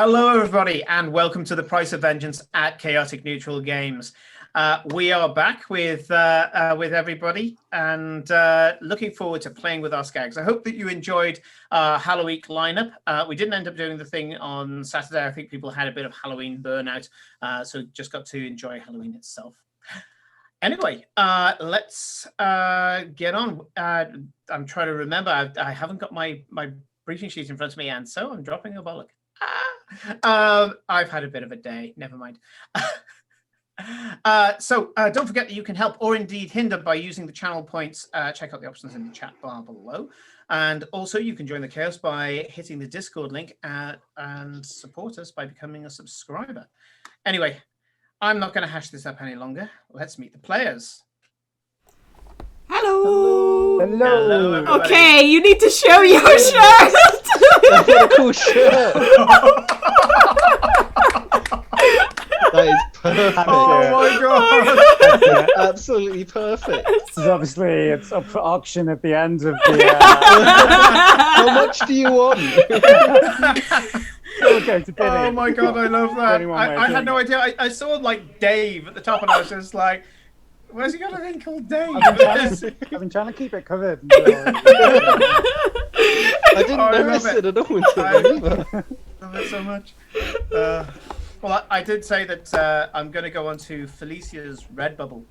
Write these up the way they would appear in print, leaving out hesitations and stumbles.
Hello, everybody, and welcome to the Price of Vengeance at Chaotic Neutral Games. We are back with everybody, and looking forward to playing with our skags. I hope that you enjoyed our Halloween lineup. We didn't end up doing the thing on Saturday. I think people had a bit of Halloween burnout, so just got to enjoy Halloween itself. Anyway, let's get on. I'm trying to remember. I haven't got my briefing sheet in front of me, and so I'm dropping a bollock. I've had a bit of a day. Never mind. So don't forget that you can help or indeed hinder by using the channel points. Check out the options in the chat bar below. And also you can join the chaos by hitting the Discord link and support us by becoming a subscriber. Anyway, I'm not going to hash this up any longer. Let's meet the players. Hello. Hello, everybody. Okay, you need to show your shirt. That's what a cool shirt. That is perfect. Oh my god! Absolutely perfect. Obviously, it's up for auction at the end of the. How much do you want? Okay, to Billy. Oh my god, I love that. Anyone way of I had doing no it. idea. I saw like Dave at the top, and I was just like, "Where's he got a thing called Dave?" I've been trying to keep it covered. I didn't I notice love it at all until I either. love it so much. Well, I did say that I'm going to go on to Felicia's Redbubble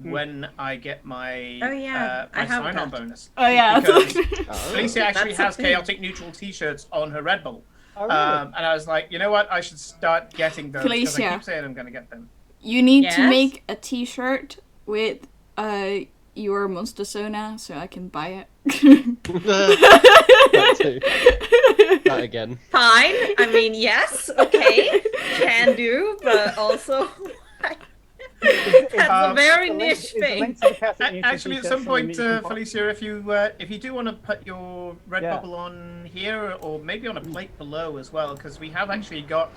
when I get my my sign-on bonus. Oh yeah. Because Oh. Felicia actually That's a has thing. Chaotic Neutral T-shirts on her Redbubble. Oh, really? And I was like, you know what? I should start getting those because I Felicia. keep saying I'm going to get them. You need to Yes? make a T-shirt with your monster Sona, so I can buy it. That too. That again. Fine. I mean, yes. Okay. Can do, but also that's a very niche thing. Actually, at some point, Felicia, if you do want to put your Redbubble on here, or maybe on a plate below as well, because we have actually got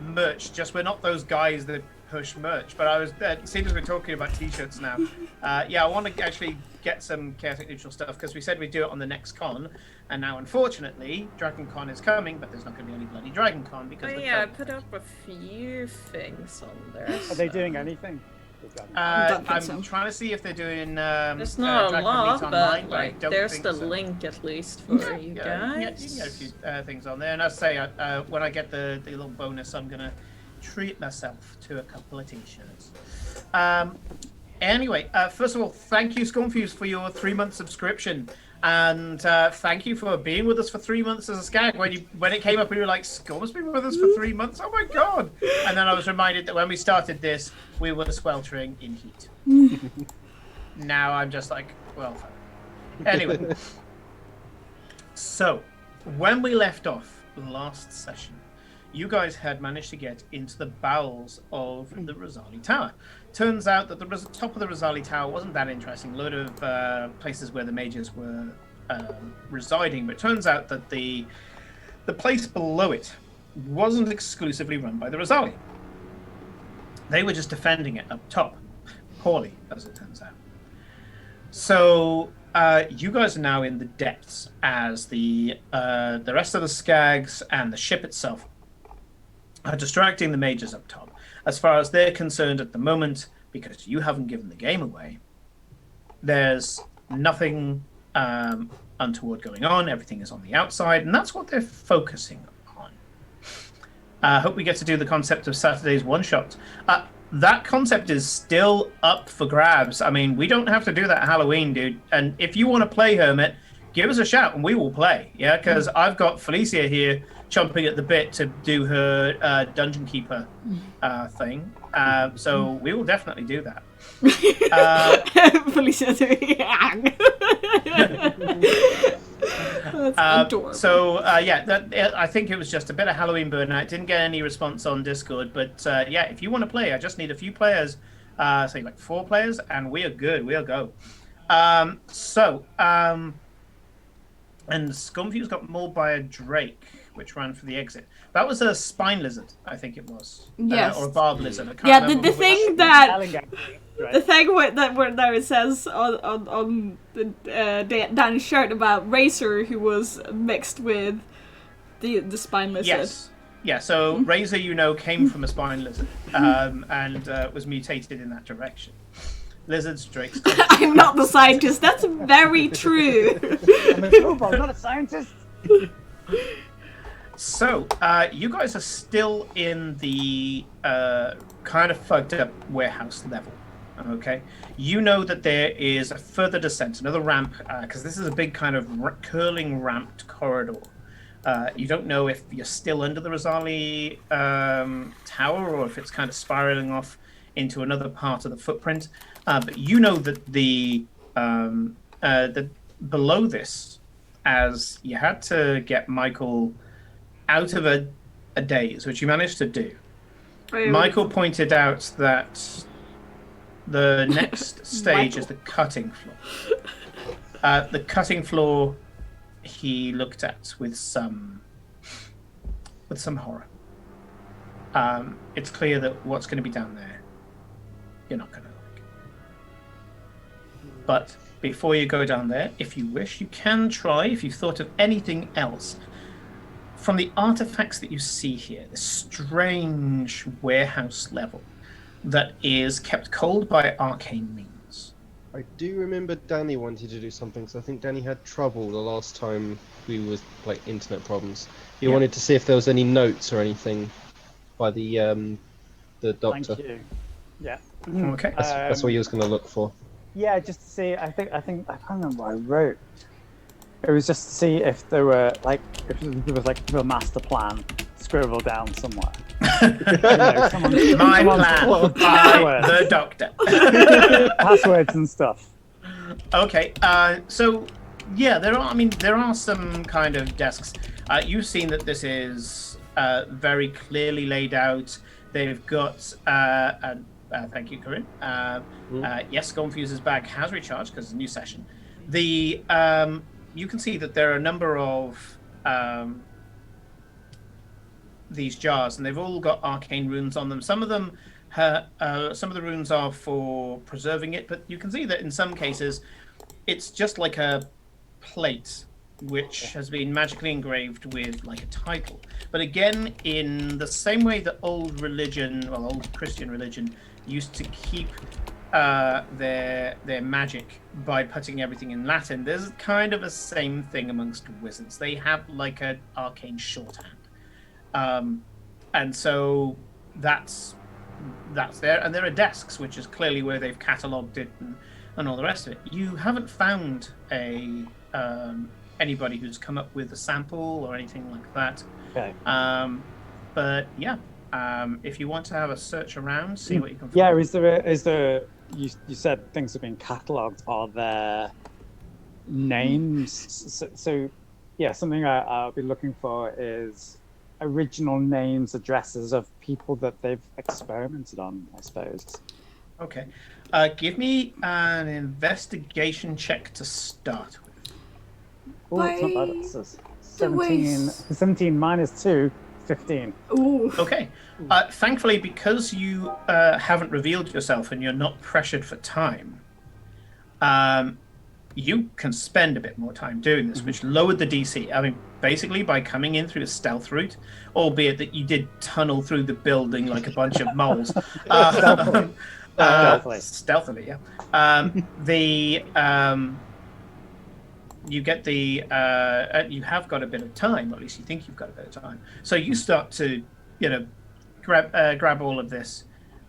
merch. Just we're not those guys that push merch. But I was seeing as we're talking about T-shirts now. Yeah, I want to actually get some Chaotic Neutral stuff because we said we'd do it on the next con, and now unfortunately, Dragon Con is coming, but there's not going to be any bloody Dragon Con because. Oh yeah, I put up a few things on there. Are they doing anything? don't think I'm so. trying to see if they're doing. There's not a Dragon lot, Meet Online, but I like, don't there's think the so. link at least for you Yeah, you guys. can get a few things on there, and I say when I get the little bonus, I'm gonna treat myself to a couple of T-shirts. Anyway, first of all, thank you, Scoundrels, for your 3-month subscription, and thank you for being with us for 3 months as a skag. When it came up, we were like, Scoundrels been with us for 3 months. Oh my god! And then I was reminded that when we started this, we were sweltering in heat. Now I'm just like, well, anyway. So, when we left off last session, you guys had managed to get into the bowels of the Rosali Tower. Turns out that the top of the Rosali Tower wasn't that interesting. A load of places where the mages were residing, but it turns out that the place below it wasn't exclusively run by the Rosali. They were just defending it up top, poorly, as it turns out. So you guys are now in the depths as the rest of the skags and the ship itself are distracting the mages up top. As far as they're concerned at the moment, because you haven't given the game away, there's nothing untoward going on. Everything is on the outside, and that's what they're focusing on. I hope we get to do the concept of Saturday's one-shot. That concept is still up for grabs. I mean, we don't have to do that at Halloween, dude. And if you want to play Hermit, give us a shout and we will play. Yeah, because I've got Felicia here chomping at the bit to do her Dungeon Keeper thing. So we will definitely do that. Felicia doing That's adorable. So yeah, I think it was just a bit of Halloween burnout. Didn't get any response on Discord, but yeah, if you want to play, I just need a few players, say like 4 players, and we are good. We'll go. And Scumfuse got mauled by a drake, which ran for the exit. That was a spine lizard, I think it was. Yes. Or a barb lizard. I can't Yeah, remember the which. thing that Right. the thing where it says on Dan's shirt about Racer, who was mixed with the spine lizard. Yes. Yeah, so Razor, came from a spine lizard and was mutated in that direction. Lizards, drakes. I'm not the scientist. That's very true. I'm a robot, I'm not a scientist. So, you guys are still in the kind of fucked up warehouse level. Okay, you know that there is a further descent, another ramp, because this is a big kind of curling ramped corridor. You don't know if you're still under the Rosali tower or if it's kind of spiraling off into another part of the footprint. But you know that the below this, as you had to get Michael out of a daze, which you managed to do. Michael pointed out that the next stage is the cutting floor. The cutting floor he looked at with some horror. It's clear that what's going to be down there, you're not going to like. But before you go down there, if you wish, you can try, if you've thought of anything else, from the artifacts that you see here, this strange warehouse level that is kept cold by arcane means. I do remember Danny wanted to do something, so I think Danny had trouble the last time we was internet problems. He wanted to see if there was any notes or anything by the doctor. Thank you. Yeah. Okay. That's what he was going to look for. Yeah, just to see. I think I can't remember what I wrote. It was just to see if there were if there was the master plan scribbled down somewhere. My plan by the doctor. Passwords and stuff. Okay. So yeah, there are some kind of desks. You've seen that this is very clearly laid out. They've got. Thank you, Corinne. Yes, Confuse's bag has recharged because it's a new session. You can see that there are a number of these jars, and they've all got arcane runes on them. Some of them, some of the runes are for preserving it, but you can see that in some cases, it's just like a plate which has been magically engraved with a title. But again, in the same way that old Christian religion used to keep their magic by putting everything in Latin, there's kind of a same thing amongst wizards. They have an arcane shorthand. And so that's there. And there are desks, which is clearly where they've catalogued it and all the rest of it. You haven't found anybody who's come up with a sample or anything like that. Okay. But yeah, if you want to have a search around, see what you can find. Yeah, is there? You said things have been catalogued. Are there names? So yeah, something I'll be looking for is original names, addresses of people that they've experimented on, I suppose. Okay. Give me an investigation check to start with. Oh, it's not bad. It's 17 minus 2, 15. Ooh. Okay. Thankfully, because you haven't revealed yourself and you're not pressured for time, you can spend a bit more time doing this, which lowered the DC. I mean, basically by coming in through a stealth route, albeit that you did tunnel through the building like a bunch of moles. Stealthily, yeah. You get you have got a bit of time, or at least you think you've got a bit of time. So you start to, grab all of this,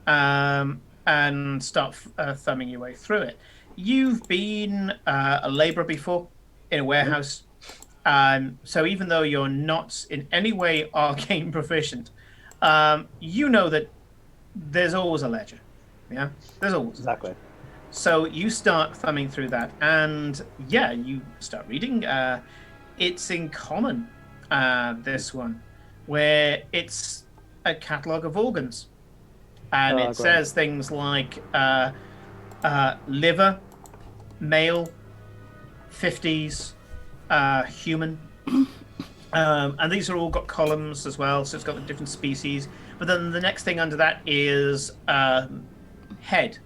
and start thumbing your way through it. You've been a labourer before in a warehouse, so even though you're not in any way arcane proficient, you know that there's always a ledger. Yeah, there's always exactly. So you start thumbing through that, and yeah, you start reading. It's in common, this one, where it's a catalogue of organs, and it says things like liver, male, 50s, human, and these are all got columns as well. So it's got the different species. But then the next thing under that is head,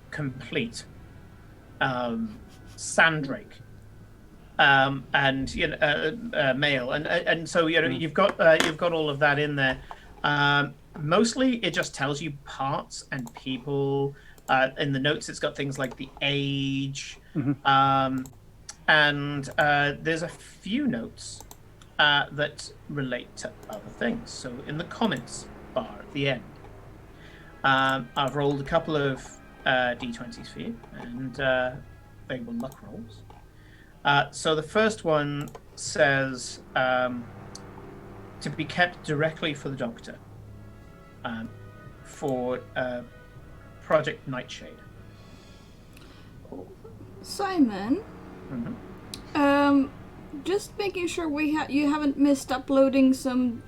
complete, sandrake, and mail, and so you've got all of that in there. Mostly, it just tells you parts and people. In the notes, it's got things like the age, and there's a few notes that relate to other things. So in the comments bar at the end, I've rolled a couple of d20s for you, and they were luck rolls. So the first one says to be kept directly for the Doctor for Project Nightshade. Simon, Mm-hmm. just making sure you haven't missed uploading some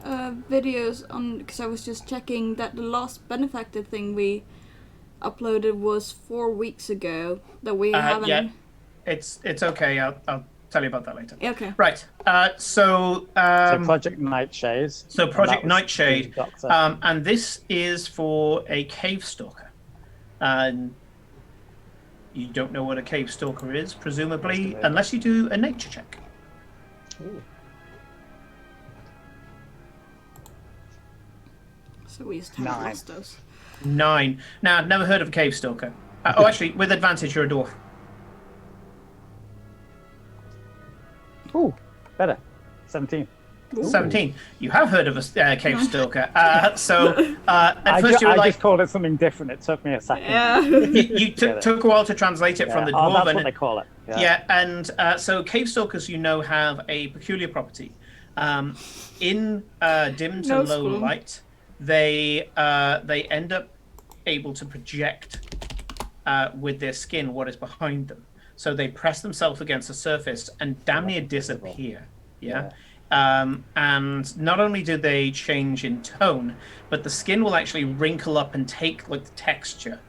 videos on, because I was just checking that the last benefactor thing we uploaded was 4 weeks ago that we haven't. Yeah, it's okay. I'll tell you about that later. Okay. Right. So Project Nightshade. So Project Nightshade, Doctor. and this is for a cave stalker. And you don't know what a cave stalker is, presumably, unless you do a nature check. Ooh. So we just haven't 9. lost those. 9. Now, I've never heard of a cave stalker. Actually, with advantage, you're a dwarf. Ooh, better. 17. 17. You have heard of a cave stalker. So at I first you were like, just called it something different. It took me a second. Yeah. you took a while to translate it from the Oh, dwarven. that's what they call it. Yeah, and so cave stalkers, have a peculiar property. In dim to No low school. light, they end up able to project with their skin what is behind them. So they press themselves against the surface and damn near disappear. Yeah. And not only do they change in tone, but the skin will actually wrinkle up and take like the texture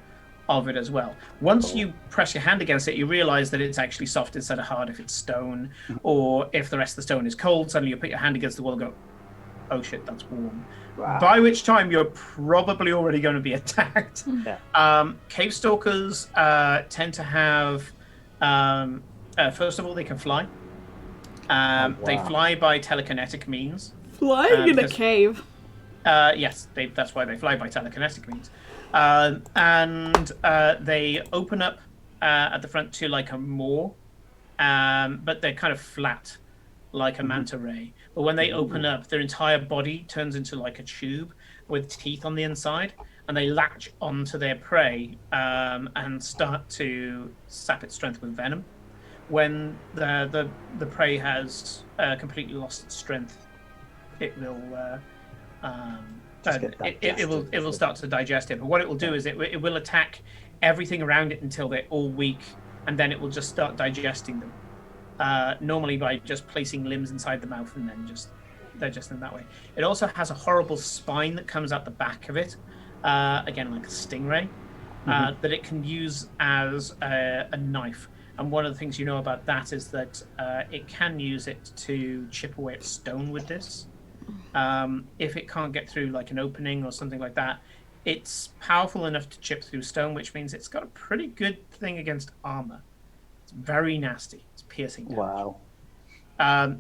of it as well. Once you press your hand against it, you realize that it's actually soft instead of hard if it's stone, or if the rest of the stone is cold, suddenly you put your hand against the wall and go, oh shit, that's warm. Wow. By which time you're probably already going to be attacked. Yeah. Cave stalkers tend to have, first of all, they can fly. They wow. fly by telekinetic means. Flying in a because- cave. Yes, that's why they fly by telekinetic means. And they open up at the front to like a maw, but they're kind of flat, like a manta ray. But when they open up, their entire body turns into like a tube with teeth on the inside, and they latch onto their prey and start to sap its strength with venom. When the prey has completely lost its strength, it will it will start to digest it. But what it will do is it will attack everything around it until they're all weak, and then it will just start digesting them. Normally by just placing limbs inside the mouth and then just digest them that way. It also has a horrible spine that comes out the back of it, again like a stingray, that it can use as a knife. And one of the things you know about that is that it can use it to chip away at stone with this. If it can't get through like an opening or something like that, it's powerful enough to chip through stone, which means it's got a pretty good thing against armor. It's very nasty. It's piercing damage. Wow.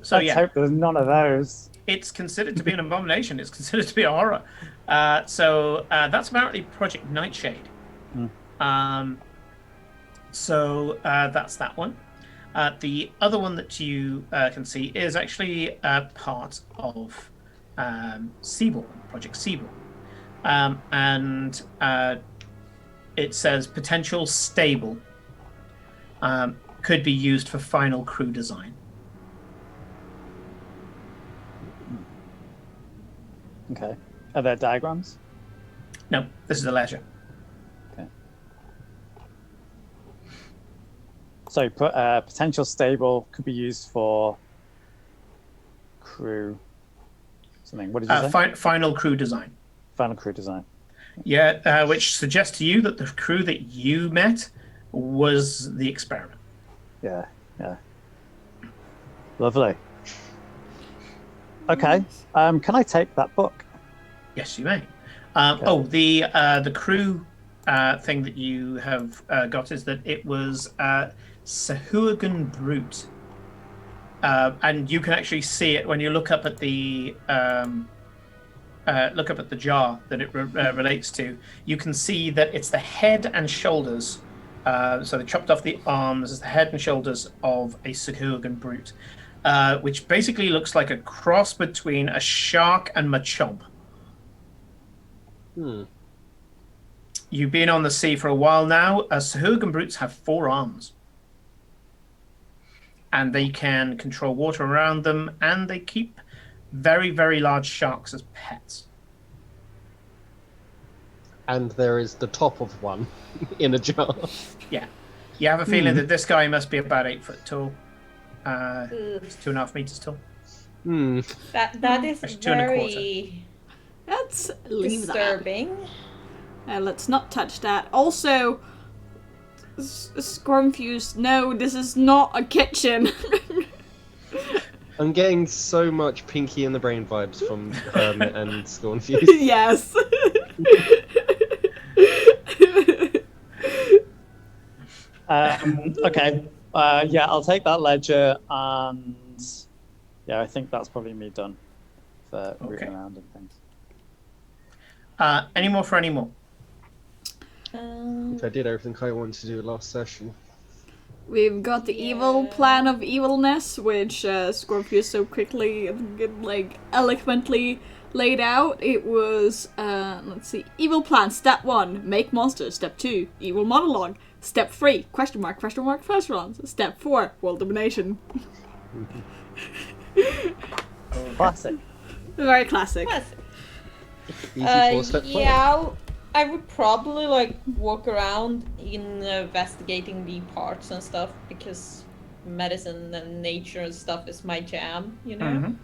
So Let's hope there's none of those. it's considered to be an abomination. It's considered to be a horror. So that's apparently Project Nightshade. So that's that one. The other one that you can see is actually part of Seaborn, Project Seaborn. And it says potential stable could be used for final crew design. Okay. Are there diagrams? No, this is a leisure. Okay. So potential stable could be used for crew something. What did you say? Final crew design. Final crew design. Yeah, which suggests to you that the crew that you met was the experiment. Yeah, yeah. Lovely. Okay. Can I take that book? Yes, you may. Oh, the crew thing that you have got is that it was Sahuagin Brute and you can actually see it when you look up at the jar that it relates to. You can see that it's the head and shoulders. So they chopped off the arms as the head and shoulders of a Sahuagin brute, which basically looks like a cross between a shark and Machamp. You've been on the sea for a while now. Sahuagin brutes have 4 arms. And they can control water around them, and they keep very, very large sharks as pets. And there is the top of one in a jar. Yeah. You have a feeling that this guy must be about 8 foot tall. It's 2.5 meters tall. That is That's 2 1/4. very Let's leave disturbing. that. Let's not touch that. Also, Scornfuse, no, this is not a kitchen. I'm getting so much Pinky in the Brain vibes from Hermit and Scornfuse. Yes. Okay. Yeah, I'll take that ledger, and yeah, I think that's probably me done for rooting around and things. Any more for any more? I did everything I wanted to do last session. We've got the evil plan of evilness, which Scorpio so quickly, like, eloquently laid out. It was, let's see, evil plan, step 1, make monsters, step 2, evil monologue, step 3, question mark, restaurants, step 4, world domination. Classic. Very classic. Easy 4-step plan. Yeah, I would probably like walk around investigating the parts and stuff, because medicine and nature and stuff is my jam, you know.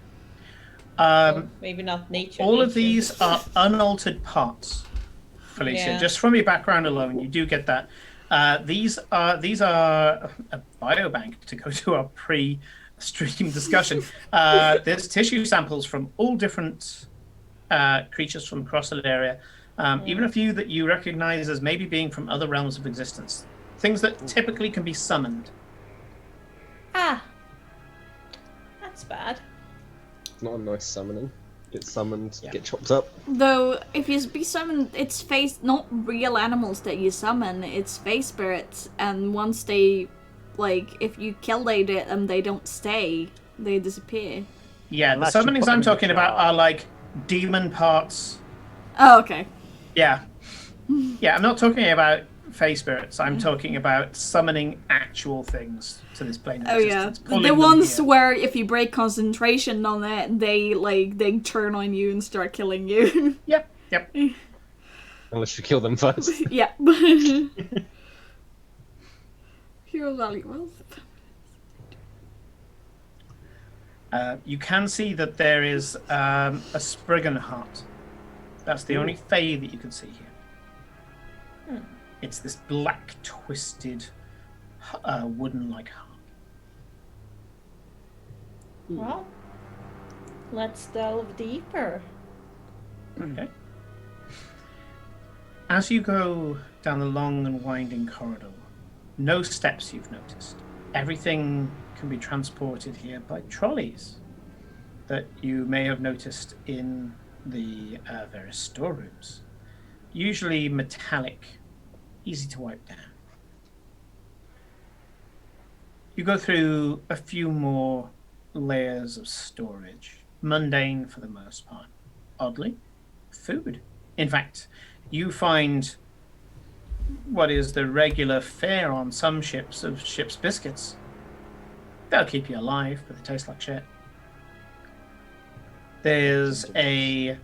Mm-hmm. Maybe not nature. All of these are unaltered parts, Felicia. Yeah. Just from your background alone, you do get that. These are a biobank, to go to our pre-stream discussion. There's tissue samples from all different creatures from across the area. Even a few that you recognize as maybe being from other realms of existence. Things that typically can be summoned. Ah, that's bad. Not a nice summoning. Get summoned, get chopped up. Though, if you be summoned, it's not real animals that you summon, it's face spirits, and once they, like, if you kill them, they don't stay, they disappear. Yeah, Unless the you summonings put them I'm in the talking about jar. are like demon parts. Oh, okay. Yeah. Yeah, I'm not talking about face spirits. I'm talking about summoning actual things to this plane of Oh yeah, existence. Pulling the them ones here. where if you break concentration on it, they turn on you and start killing you. Yep. Unless you kill them first. Yeah. Hero value wealth. You can see that there is a Spriggan heart. That's the only Fae that you can see here. It's this black, twisted, wooden-like heart. Well, let's delve deeper. Okay. As you go down the long and winding corridor, no steps you've noticed. Everything can be transported here by trolleys that you may have noticed in the various storerooms. Usually metallic, easy to wipe down. You go through a few more layers of storage, mundane for the most part. Oddly, food. In fact, you find what is the regular fare on some ships of ship's biscuits. They'll keep you alive, but they taste like shit. There's a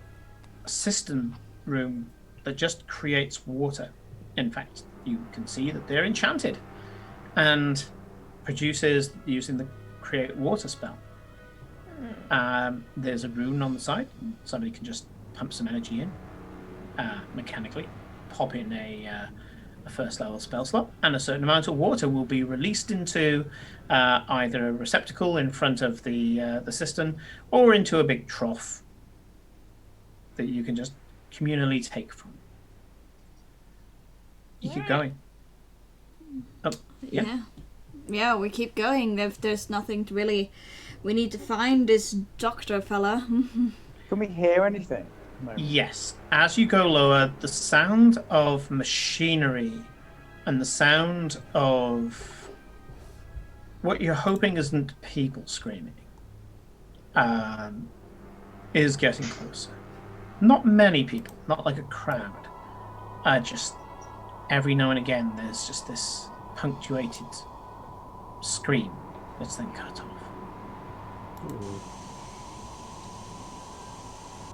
cistern room that just creates water. In fact, you can see that they're enchanted and produces using the create water spell. There's a rune on the side. Somebody can just pump some energy in mechanically, pop in a first level spell slot, and a certain amount of water will be released into either a receptacle in front of the cistern or into a big trough that you can just communally take from. You keep going. Oh, yeah. yeah, we keep going. If there's nothing to really, we need to find this doctor fella. Can we hear anything? No. Yes. As you go lower, the sound of machinery and the sound of what you're hoping isn't people screaming is getting closer. Not many people, not like a crowd. Just every now and again, there's just this punctuated scream that's then cut off.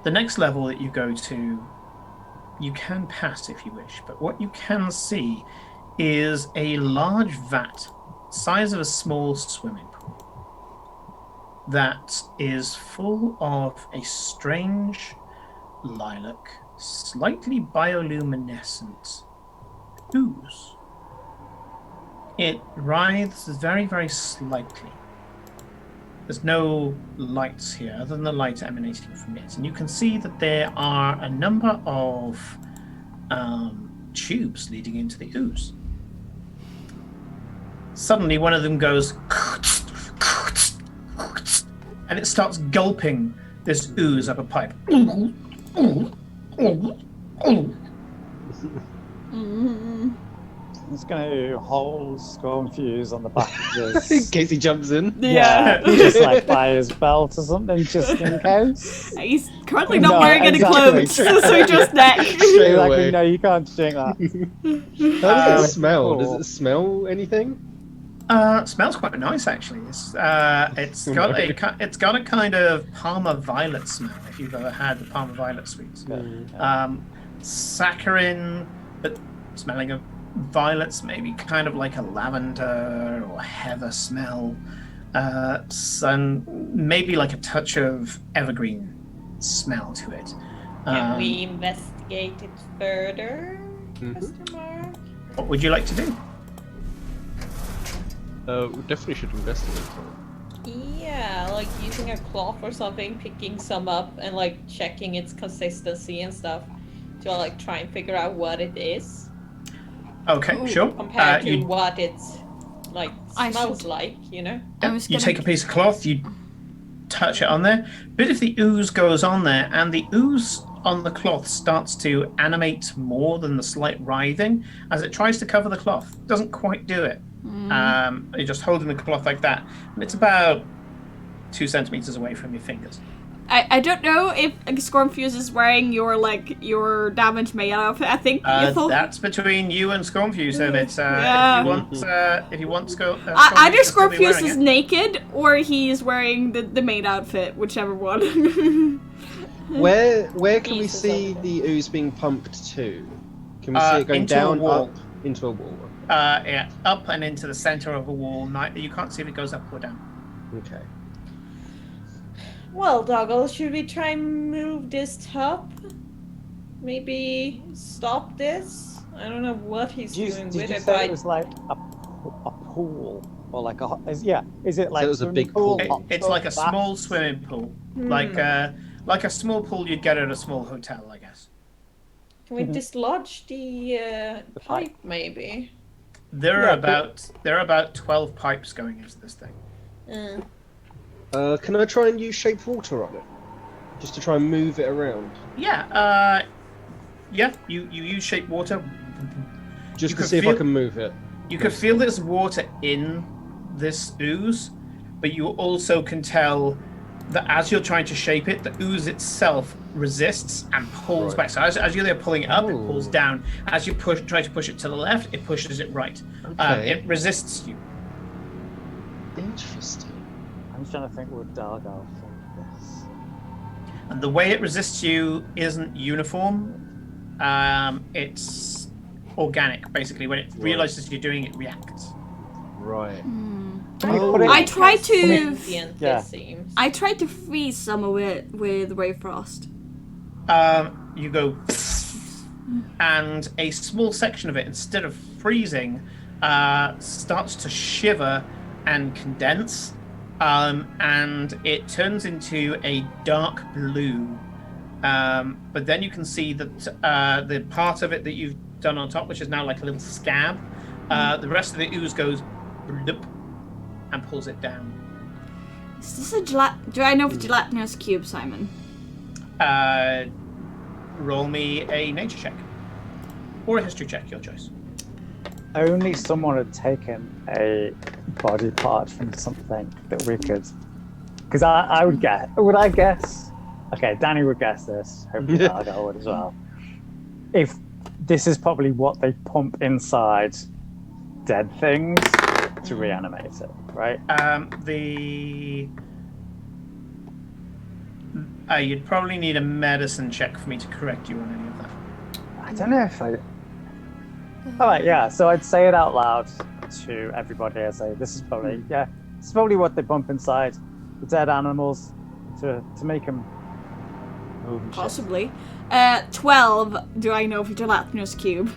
The next level that you go to, you can pass if you wish, but what you can see is a large vat, size of a small swimming pool, that is full of a strange lilac, slightly bioluminescent ooze. It writhes very, very slightly. There's no lights here other than the light emanating from it. And you can see that there are a number of tubes leading into the ooze. Suddenly one of them goes and it starts gulping this ooze up a pipe. I'm just going to hold Scoundrels on the back of In this. case he jumps in. Yeah. Just like by his belt or something, just in case. He's currently not No, wearing any exactly. clothes, so he just neck. Straight Like, away. no, you can't drink that. How does it smell? cool. Does it smell anything? Smells quite nice actually. It's got a kind of Parma violet smell if you've ever had the Parma violet sweets. Saccharine, but smelling of violets, maybe kind of like a lavender or heather smell. And maybe like a touch of evergreen smell to it. Can we investigate it further? Question mark. What would you like to do? We definitely should investigate. Yeah, like using a cloth or something, picking some up and like checking its consistency and stuff to like try and figure out what it is Okay, sure. compared to You what it's like I smells should- like, you know? I was You gonna- take a piece of cloth, you touch it on there. Bit of the ooze goes on there, and the ooze on the cloth starts to animate more than the slight writhing as it tries to cover the cloth. Doesn't quite do it. You're just holding the cloth like that, and it's about 2 centimeters away from your fingers. I don't know if Scornfuse is wearing your damage made outfit. I think That's between you and Scornfuse, Hermit. Yeah. If you want either Scornfuse to be Scornfuse wearing is it. naked or he's wearing the maid outfit, whichever one. Where can we Jesus, see okay. the ooze being pumped to? Can we see it going into a down, wall. up, into a wall? Yeah, up and into the center of a wall. You can't see if it goes up or down. Okay. Well, Doggle, should we try and move this top? Maybe stop this? I don't know what he's Did doing you with it, say but it was like a pool? Or like a... Is it like it was a swimming big pool. It's hot like a tub, small bath? swimming pool, like a small pool you'd get at a small hotel, I guess. can we dislodge the pipe. pipe, maybe? There Yeah, are about 12 pipes going into this thing. Can I try and use shaped water on it? Just to try and move it around? Yeah, you use shape water. Just You to can see if I feel- can move it. You can feel there's water in this ooze, but you also can tell that as you're trying to shape it, the ooze itself resists and pulls Right. back. So as you're there pulling it up, it Oh. pulls down. As you try to push it to the left, it pushes it right. Okay. It resists you. Interesting. I'm just trying to think what Dargo think this. And the way it resists you isn't uniform. It's organic, basically. When it realizes you're doing it, reacts. Right. put it- I tried to Sentient, Yeah. it seems. I tried to freeze some of it with Ray Frost. You go, and a small section of it, instead of freezing, starts to shiver and condense, and it turns into a dark blue. But then you can see that the part of it that you've done on top, which is now like a little scab, the rest of the ooze goes bloop, and pulls it down. Is this a do I know if it's gelatinous cube, Simon? Roll me a nature check. Or a history check, your choice. Only someone had taken a body part from something that we could. Because I would guess. Would I guess? Okay, Danny would guess this. Hopefully Dargo would as well. If this is probably what they pump inside dead things to reanimate it, right? You'd probably need a medicine check for me to correct you on any of that. I don't know if I. All right, yeah. So I'd say it out loud to everybody. I say this is probably this is probably what they pump inside the dead animals to make them move. And shit. Possibly. 12. Do I know if it's gelatinous cube?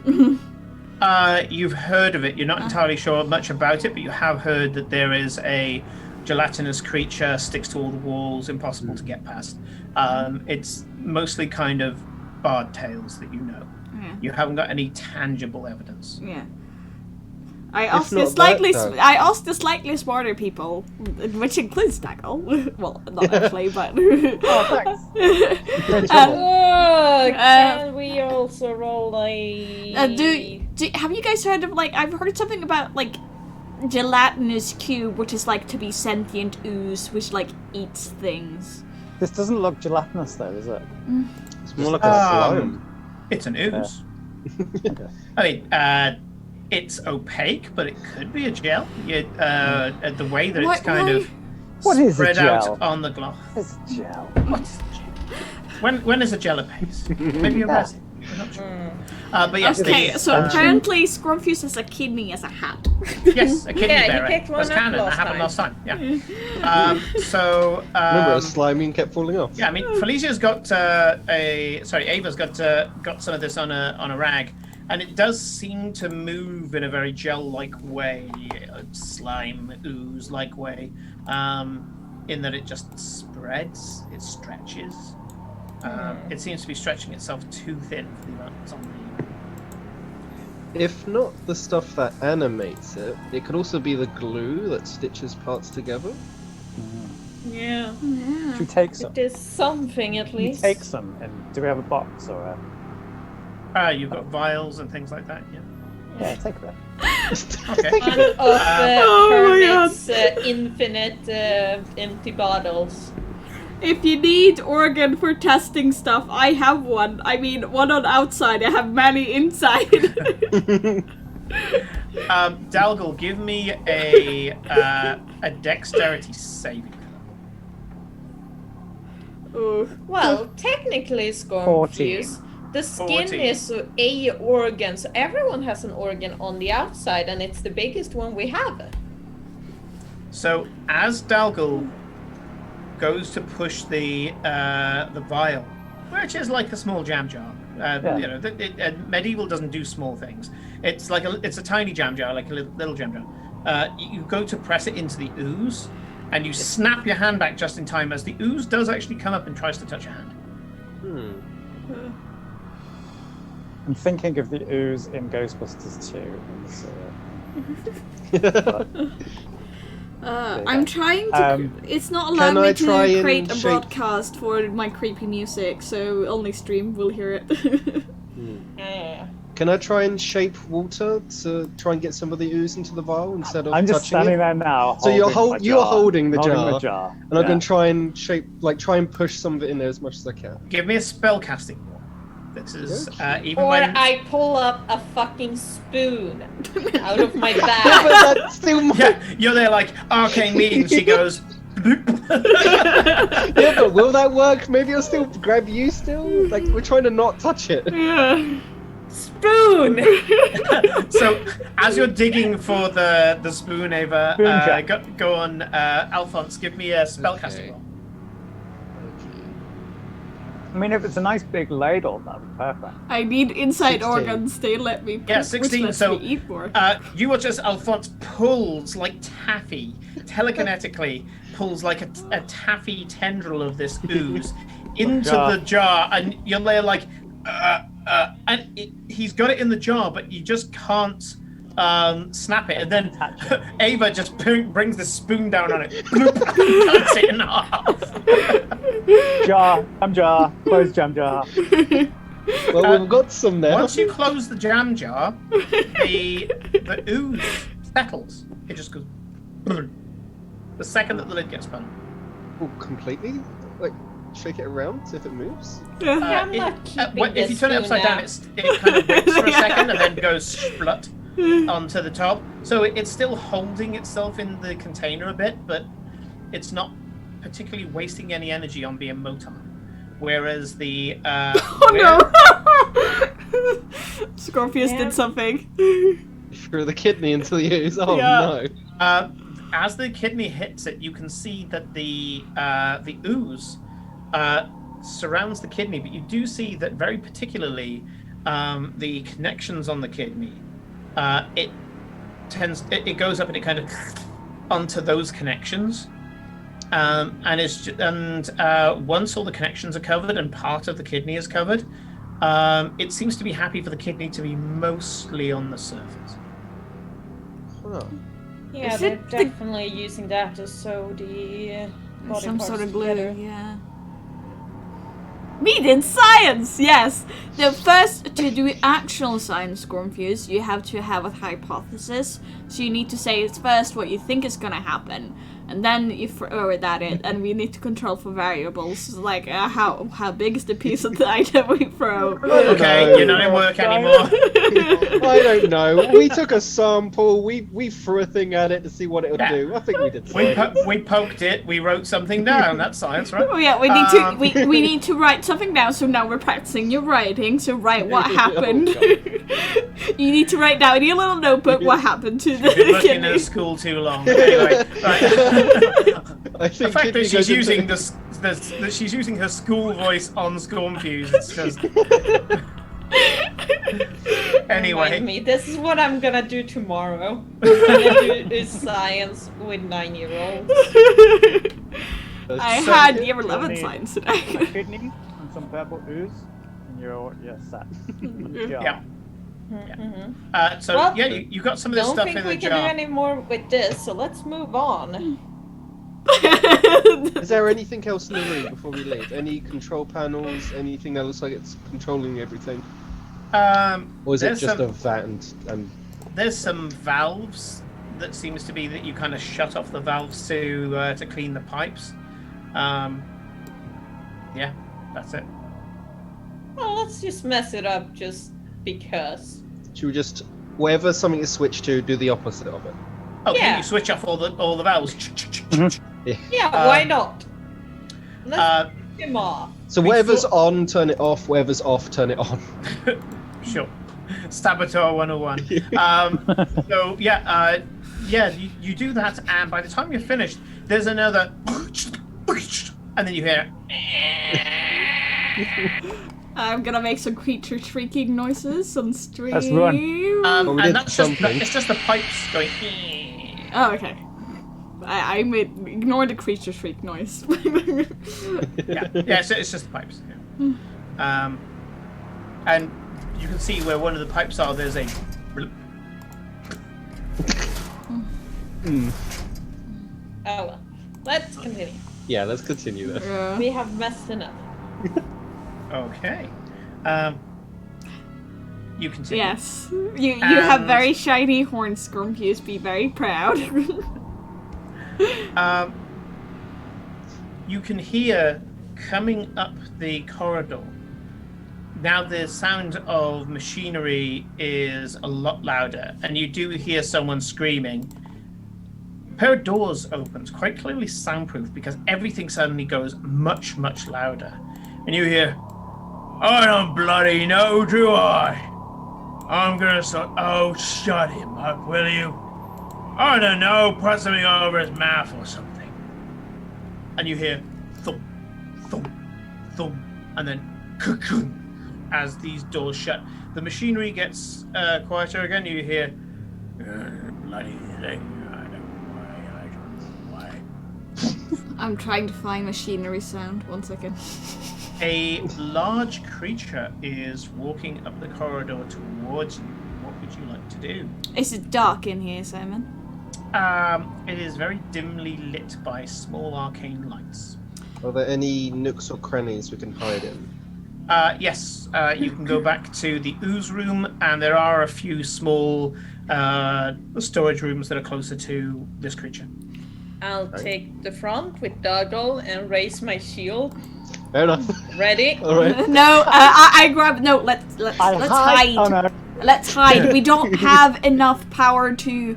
You've heard of it. You're not entirely sure much about it, but you have heard that there is a gelatinous creature, sticks to all the walls, impossible to get past. It's mostly kind of bard tales that you know. Yeah. You haven't got any tangible evidence. Yeah. I asked not I asked the slightly smarter people, which includes Daggle. Well, not actually, but. Oh, thanks. Can we also roll a? Have you guys heard of I've heard something about gelatinous cube, which is to be sentient ooze, which eats things. This doesn't look gelatinous though, is it? It's more like a slime. It's an ooze. I mean, it's opaque, but it could be a gel. The way that it's kind of What is a spread gel? out on the gloss. It's a gel. What's a gel? When is a gel opaque? Maybe a resin. I'm not sure. But yes, Okay, so apparently Scrumfuse has a kidney as a hat. yes, a kidney Yeah, bearer. he picked one That's up canon. That last happened time. last time. Yeah. Remember, it was slimy and kept falling off. Yeah, I mean, Felicia's got Ava's got some of this on a rag, and it does seem to move in a very gel-like way, a slime ooze-like way, in that it just spreads, it stretches. It seems to be stretching itself too thin for the amount that's on the. If not the stuff that animates it, it could also be the glue that stitches parts together. Yeah. Should we take some? It is something at Should we least. take some? And do we have a box or a? You've got vials and things like that. Yeah. Yeah, take a bit. Okay. One of Oh my Kermit's infinite empty bottles. If you need organ for testing stuff, I have one. I mean, one on outside, I have many inside. Dalgal, give me a dexterity saving. Ooh. Well, technically, Scornfuse, 14. the skin 14. is a organ, so everyone has an organ on the outside, and it's the biggest one we have. So as Dalgal goes to push the vial, which is like a small jam jar. Medieval doesn't do small things. It's it's a tiny jam jar, like a little jam jar. You go to press it into the ooze, and you snap your hand back just in time as the ooze does actually come up and tries to touch your hand. I'm thinking of the ooze in Ghostbusters 2. I'm trying to. It's not allowing Can I me try to and create a shape- broadcast for my creepy music, so only stream will hear it. Yeah. Can I try and shape water to try and get some of the ooze into the vial instead of I'm just touching standing it? there now. So you're holding holding the the jar. And I'm going to try and shape, try and push some of it in there as much as I can. Give me a spell casting roll. This is even Or when I pull up a fucking spoon out of my But bag. that's still more... yeah, you're there like arcane me, and she goes. Yeah, but will that work? Maybe I'll still grab you still? Like, we're trying to not touch it. Yeah. Spoon! So as you're digging for the spoon, Ava, Spoon check. go on, Alphonse. Give me a spellcasting roll. I mean, if it's a nice big ladle, that'd be perfect. I need inside 16. organs. They let me. Yeah, which 16, lets so, me eat more. You watch as Alphonse pulls like taffy, telekinetically pulls like a taffy tendril of this ooze into the jar, and you're there like, and he's got it in the jar, but you just can't snap it, and then Touch it. Ava just brings the spoon down on it, bloop, cuts it in half. Jam jar. Close jam jar. Well, we've got some now. Once you close the jam jar, the ooze settles. It just goes. The second that the lid gets spun. Oh, completely? Like, shake it around, see if it moves? Yeah, I'm not keeping If you turn it this upside down, spoon it kind of waits for a second and then goes splut onto the top. So it's still holding itself in the container a bit, but it's not particularly wasting any energy on being motile. Whereas the Oh no! Scorpius Yeah. did something. Through the kidney into the ooze. Oh Yeah. no. as the kidney hits it, you can see that the ooze surrounds the kidney, but you do see that very particularly the connections on the kidney. It goes up and it kind of onto those connections, and once all the connections are covered and part of the kidney is covered, it seems to be happy for the kidney to be mostly on the surface. Huh. Yeah, Is they're it the- definitely using that to sew the body Some parts sort of glue, together. yeah. We did science, yes! The first, to do actual science, Scornfuse, you have to have a hypothesis. So you need to say it's first what you think is gonna happen, and then you throw it at it, and we need to control for variables, like how big is the piece of the item we throw. Okay, No. you're not in work anymore. I don't know. We took a sample. We threw a thing at it to see what it would Yeah. do. I think we did. We science. we poked it. We wrote something down. That's science, right? Oh yeah, we need to Um, we need to write something down. So now we're practicing your writing. So write what happened. Oh, You need to write down in your little notebook what happened to the Been looking kidney. at school too long. Anyway, right. I The think fact kidney that she's goes into- using that she's using her school voice on Scornfuse, it's just. Remind Anyway, me, this is what I'm gonna do tomorrow. I'm gonna do science with 9-year-olds. I So- had year 11 Kidney. science A today. kidney and some purple ooze, and you're set. yeah. Mhm. So Well, yeah, you got some of this Don't stuff think in we the can do jar. any more with this, so let's move on. Is there anything else in the room before we leave? Any control panels? Anything that looks like it's controlling everything? Or is it There's just some- a vat and There's some valves that seems to be that you kind of shut off the valves to clean the pipes. Yeah, that's it. Well, let's just mess it up just because. should we just wherever something is switched to, do the opposite of it? Okay, Yeah. you switch off all the valves. Yeah, why not? Let's Uh, take them off. So whatever's on, turn it off. Whatever's off, turn it on. Sure. Saboteur 101. So yeah, you do that, and by the time you're finished, there's another, and then you hear. I'm gonna make some creature shrieking noises on stream. Let's run. Well, we And did that's just something. it's just the pipes going. Oh, okay. I made ignore the creature shriek noise. Yeah, so it's just the pipes. Yeah. And you can see where one of the pipes are. There's a. Oh well. Let's continue. Yeah, let's continue then. Yeah. We have messed enough. Okay. You continue. Yes. You have And- very shiny horns, Scornfuse. Be very proud. You can hear coming up the corridor. Now the sound of machinery is a lot louder, and you do hear someone screaming. A pair of doors opens, quite clearly soundproof, because everything suddenly goes much, much louder. And you hear, I don't bloody know, do I? I'm gonna start. Oh, shut him up, will you? I don't know, put something over his mouth or something. And you hear thump, thump, thump, and then cocoon as these doors shut. The machinery gets quieter again. You hear bloody thing. I don't know why. I'm trying to find machinery sound. 1 second. A large creature is walking up the corridor towards you. What would you like to do? Is it dark in here, Simon? It is very dimly lit by small arcane lights. Are there any nooks or crannies we can hide in? Yes, you can go back to the ooze room, and there are a few small storage rooms that are closer to this creature. I'll take the front with Doggle and raise my shield. Fair enough. Ready? All right. No, I grab. No, let's hide. Oh no. Let's hide. We don't have enough power to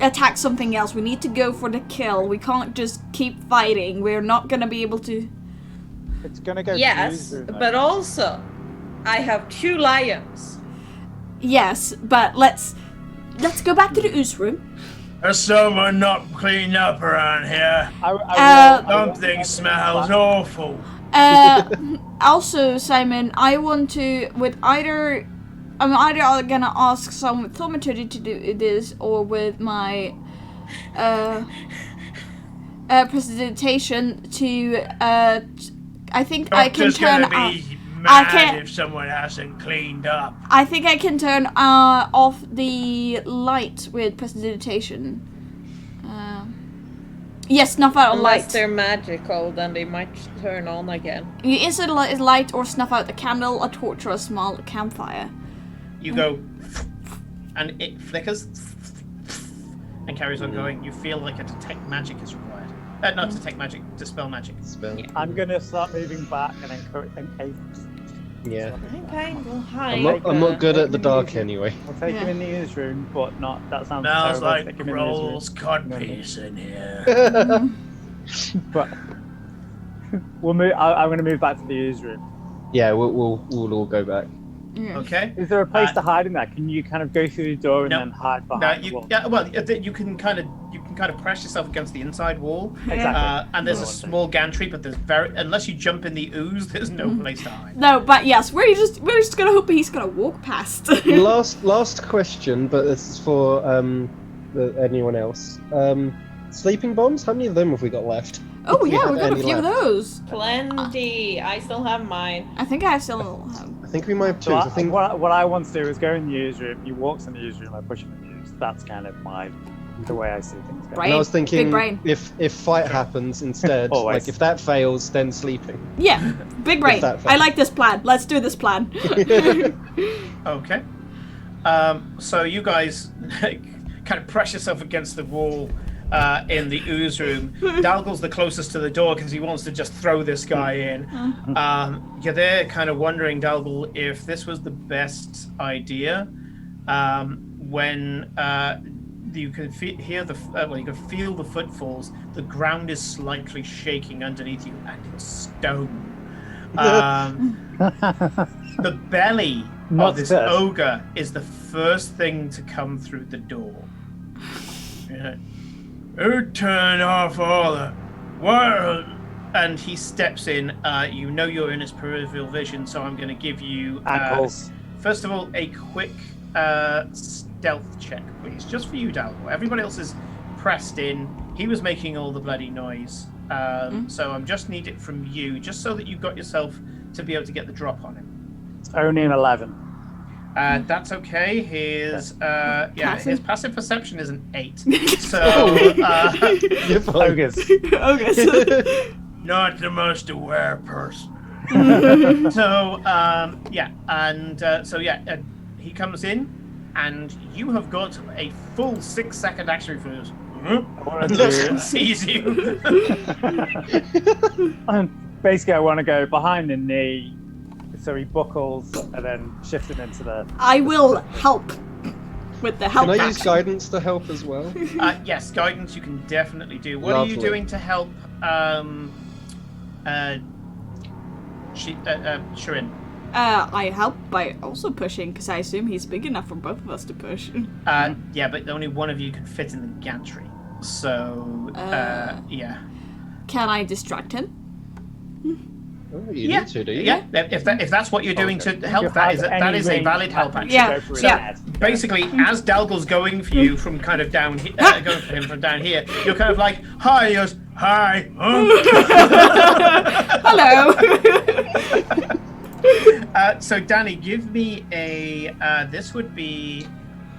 attack something else. We need to go for the kill. We can't just keep fighting. We're not gonna be able to. It's gonna go. Yes, through, though. but also, I have 2 lions. Yes, but let's go back to the ooze room. There's someone not cleaned up around here. Something smells awful. Also, Simon, I want to I'm either gonna ask some thaumaturgy to do this, or with my prestidigitation to I think I can turn if someone hasn't cleaned up. I think I can turn off the light with prestidigitation. Yes, snuff out a Unless light. they're magical, then they might turn on again. You insert a light or snuff out a candle, a torch, or a small campfire. You go, and it flickers and carries on going. You feel like a detect magic is required. Not detect magic, dispel magic. Spell. I'm gonna start moving back and then Yeah. Okay, we'll hide. I'm not good at the dark anyway. We'll take him in the newsroom, but not. That sounds Smells terrible. like Take him in the Grohl's newsroom. codpiece in here. But we'll move. I'm gonna move back to the newsroom. Yeah, we'll all go back. Okay. Is there a place to hide in that? Can you kind of go through the door and No. then hide No, behind the wall? you can kind of press yourself against the inside wall. Exactly. And there's a That's what I'm small gantry, but unless you jump in the ooze, there's no place to hide. No, but yes, we're just gonna hope he's gonna walk past. Last question, but this is for anyone else. Sleeping bombs. How many of them have we got left? Oh If we yeah, have we've got a any few of left. those. Plenty. I still have mine. I think I still have. I think we might have two. So I think. what I want to do is go in the newsroom. He walks in the newsroom. I push him in the news. That's kind of the way I see things. Going. Right. And I was thinking, Big brain. if fight happens instead, Always. like if that fails, then sleeping. Yeah, big brain. that I like this plan. Let's do this plan. Okay. So you guys kind of press yourself against the wall in the ooze room. Dalgle's the closest to the door because he wants to just throw this guy in. You're there kind of wondering, Dalgle, if this was the best idea when you can hear you can feel the footfalls. The ground is slightly shaking underneath you, and it's stone. The belly Not of this this. ogre is the first thing to come through the door. Yeah. Who turned off all the world? And he steps in. You know you're in his peripheral vision, so I'm going to give you Ankles. first of all a quick stealth check, please, just for you, Dalgo. Everybody else is pressed in. He was making all the bloody noise, so I'm just need it from you, just so that you've got yourself to be able to get the drop on him. It's only an 11. That's okay. His his passive perception is an 8. So You're fine. Ogres. Okay. not the most aware person. So he comes in, and you have got a full 6-second action refresh. And sees you. Basically, I want to go behind the knee, so he buckles, and then shift him into the. I will help with the help Can I use action. guidance to help as well? Yes, guidance you can definitely do. What are you Lovely. doing to help Shirin? I help by also pushing, because I assume he's big enough for both of us to push. Yeah, but only one of you can fit in the gantry. So, yeah. Can I distract him? Oh, you Yeah, need to, do you? yeah. If that's what you're doing to help, You that have is any a valid help range action. Yeah, to go through yeah. his head. Basically, as Dalgle's going for you from kind of down here, going for him from down here, you're kind of like, hi, he goes, hi. Hello. So Danny, give me a. This would be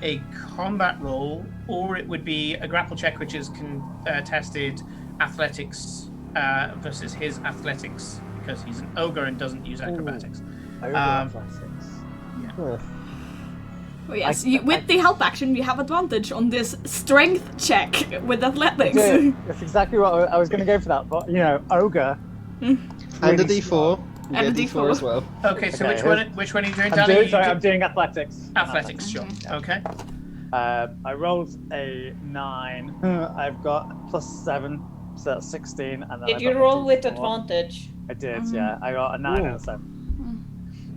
a combat roll, or it would be a grapple check, which is contested athletics versus his athletics, because he's an ogre and doesn't use acrobatics. Athletics. Huh. Oh yes, with the help action, you have advantage on this strength check with athletics. Yeah, that's exactly what I was going to go for that. But ogre. And a D4. And a Yeah, D4 as well. Okay, so Okay, which one are you doing, Danny? I'm doing athletics. Athletics, sure. Okay. I rolled a 9. I've got +7, so that's 16. And then Did I you got a roll with D4. advantage? I did, yeah. I got a 9 and a 7.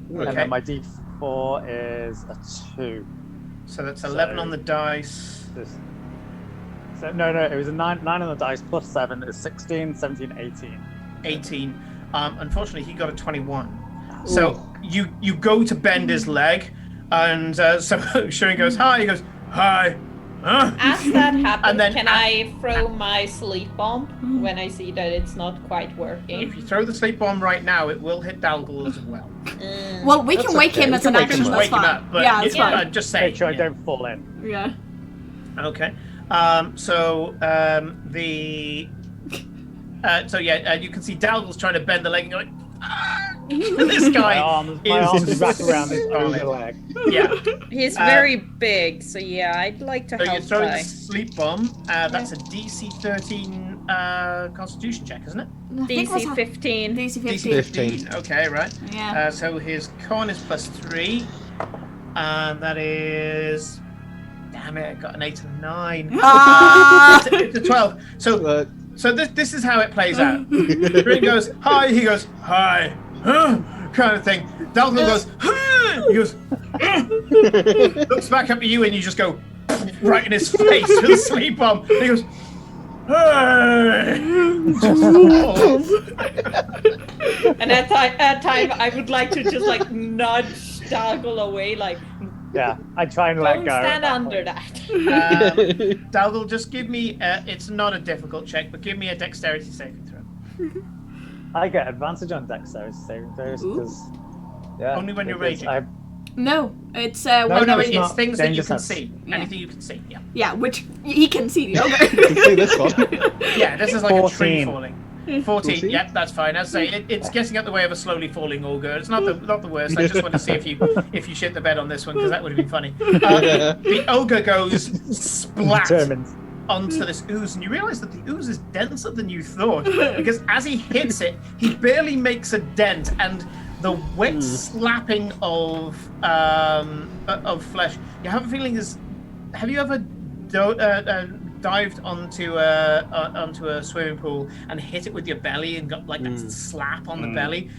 And Okay. then my D4 is a 2. So that's 11 on the dice. So no, it was a 9 on the dice +7 is 16, 17, 18. 18. Unfortunately, he got a 21. So you go to bend his leg, and so Shireen goes, hi. He goes, hi. Huh? As that happens, And then can I throw my sleep bomb when I see that it's not quite working? If you throw the sleep bomb right now, it will hit Dalgal as well. Well, we That's can wake okay, him we as can an wake him action. up. That's Wake him fine. up, but Yeah, it's fine. just say. Make sure I don't fall in. Yeah. Okay. You can see Dalgal's trying to bend the leg and going, this guy My arms wrap around this ogre leg. Yeah. He's very big, so yeah, I'd like to So you're help throwing by. the sleep bomb. That's a DC 13 Constitution check, isn't it? I think it was DC 15. DC DC 15. 15. Okay, right. Yeah. So his con is +3, and that is. Damn it! I got an 8 and a 9. Ah! It's a 12. So this is how it plays out. Ring goes hi. He goes hi. Huh? Kind of thing. Dalton goes huh! He goes. Looks back up at you, and you just go right in his face with a sleep bomb. And he goes. Hey! And at that time, I would like to just like nudge Dalgal away, like Yeah, I try and let don't go. stand under that. Dalgal, just give me. It's not a difficult check, but give me a dexterity saving throw. I get advantage on dexterity saving throws because Only when you're raging. No, it's Oh when no, it's it's not things that you can dangerous. see. Yeah. Anything you can see. Yeah. yeah, which he can see. Okay. You can see this one. Yeah, this is like a tree 14. falling. 14. 14? Yep, that's fine. As I say, it's getting up the way of a slowly falling ogre. It's not the worst. I just want to see if you shit the bed on this one because that would have been funny. The ogre goes splat Determined. onto this ooze, and you realise that the ooze is denser than you thought because as he hits it, he barely makes a dent, and the wet slapping of flesh. You have a feeling is. Have you ever dived onto a swimming pool and hit it with your belly and got like that slap on the belly?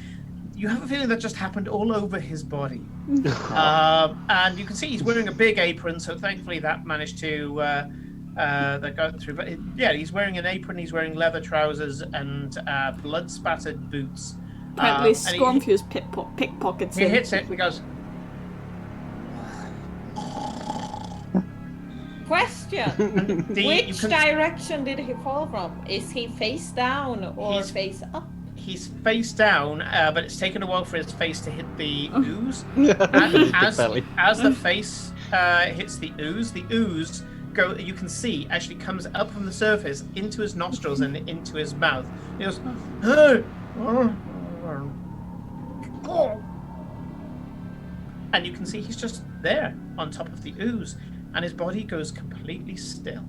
You have a feeling that just happened all over his body. And you can see he's wearing a big apron, so thankfully that managed to that got through. But he's wearing an apron, he's wearing leather trousers and blood spattered boots. Apparently, And Stormfuse pickpockets he him. hits it and he goes, Question: you Which can- direction did he fall from? Is he face down or He's- face up? he's face down, but it's taken a while for his face to hit the ooze. Big As belly. the face hits the ooze you can see actually comes up from the surface into his nostrils and into his mouth. He goes, "Hey!" And you can see he's just there on top of the ooze, and his body goes completely still.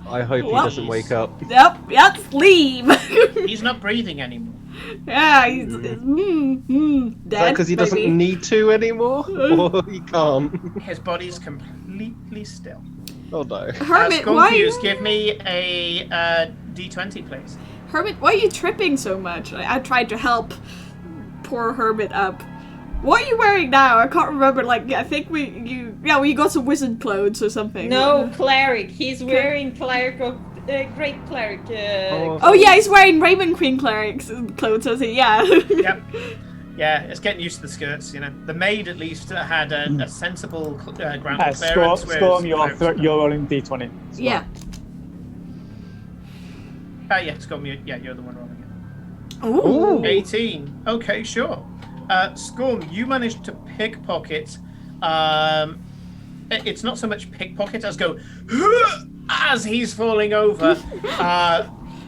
I hope he What? doesn't wake up. Yep, that's leave. He's not breathing anymore. yeah, he's dead. Because he doesn't baby. need to anymore, or he can't. His body's completely still. Oh no. Hermit, why? Confused. Give me a D20, please. Hermit, why are you tripping so much? I tried to help poor Hermit up. What are you wearing now? I can't remember. Like, I think you got some wizard clothes or something. No, cleric. He's wearing great cleric. Oh yeah, he's wearing Raven Queen cleric's clothes. I see. Yeah. Yep. Yeah, it's getting used to the skirts, you know. The maid at least had a sensible ground clearance. Storm, you're rolling d20. yeah. Yeah, Storm, you're the one rolling it. Ooh. 18. Okay, sure. Scorm, you managed to pickpocket a it's not so much pickpocket as go as he's falling over.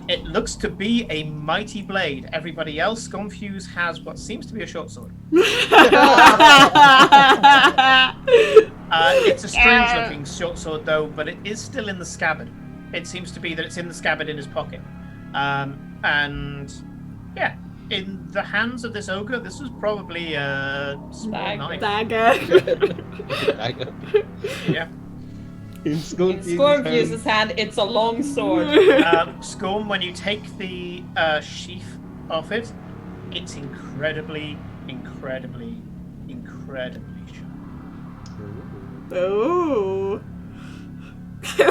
It looks to be a mighty blade. Everybody else, Sconfuse has what seems to be a short sword. It's a strange looking short sword though, but it is still in the scabbard. It seems to be that it's in the scabbard in his pocket. And yeah, in the hands of this ogre, this was probably a small knife. Dagger. Yeah. In Scorpius's hand, it's a long sword. Scorn, when you take the sheath off it, it's incredibly sharp. Oh.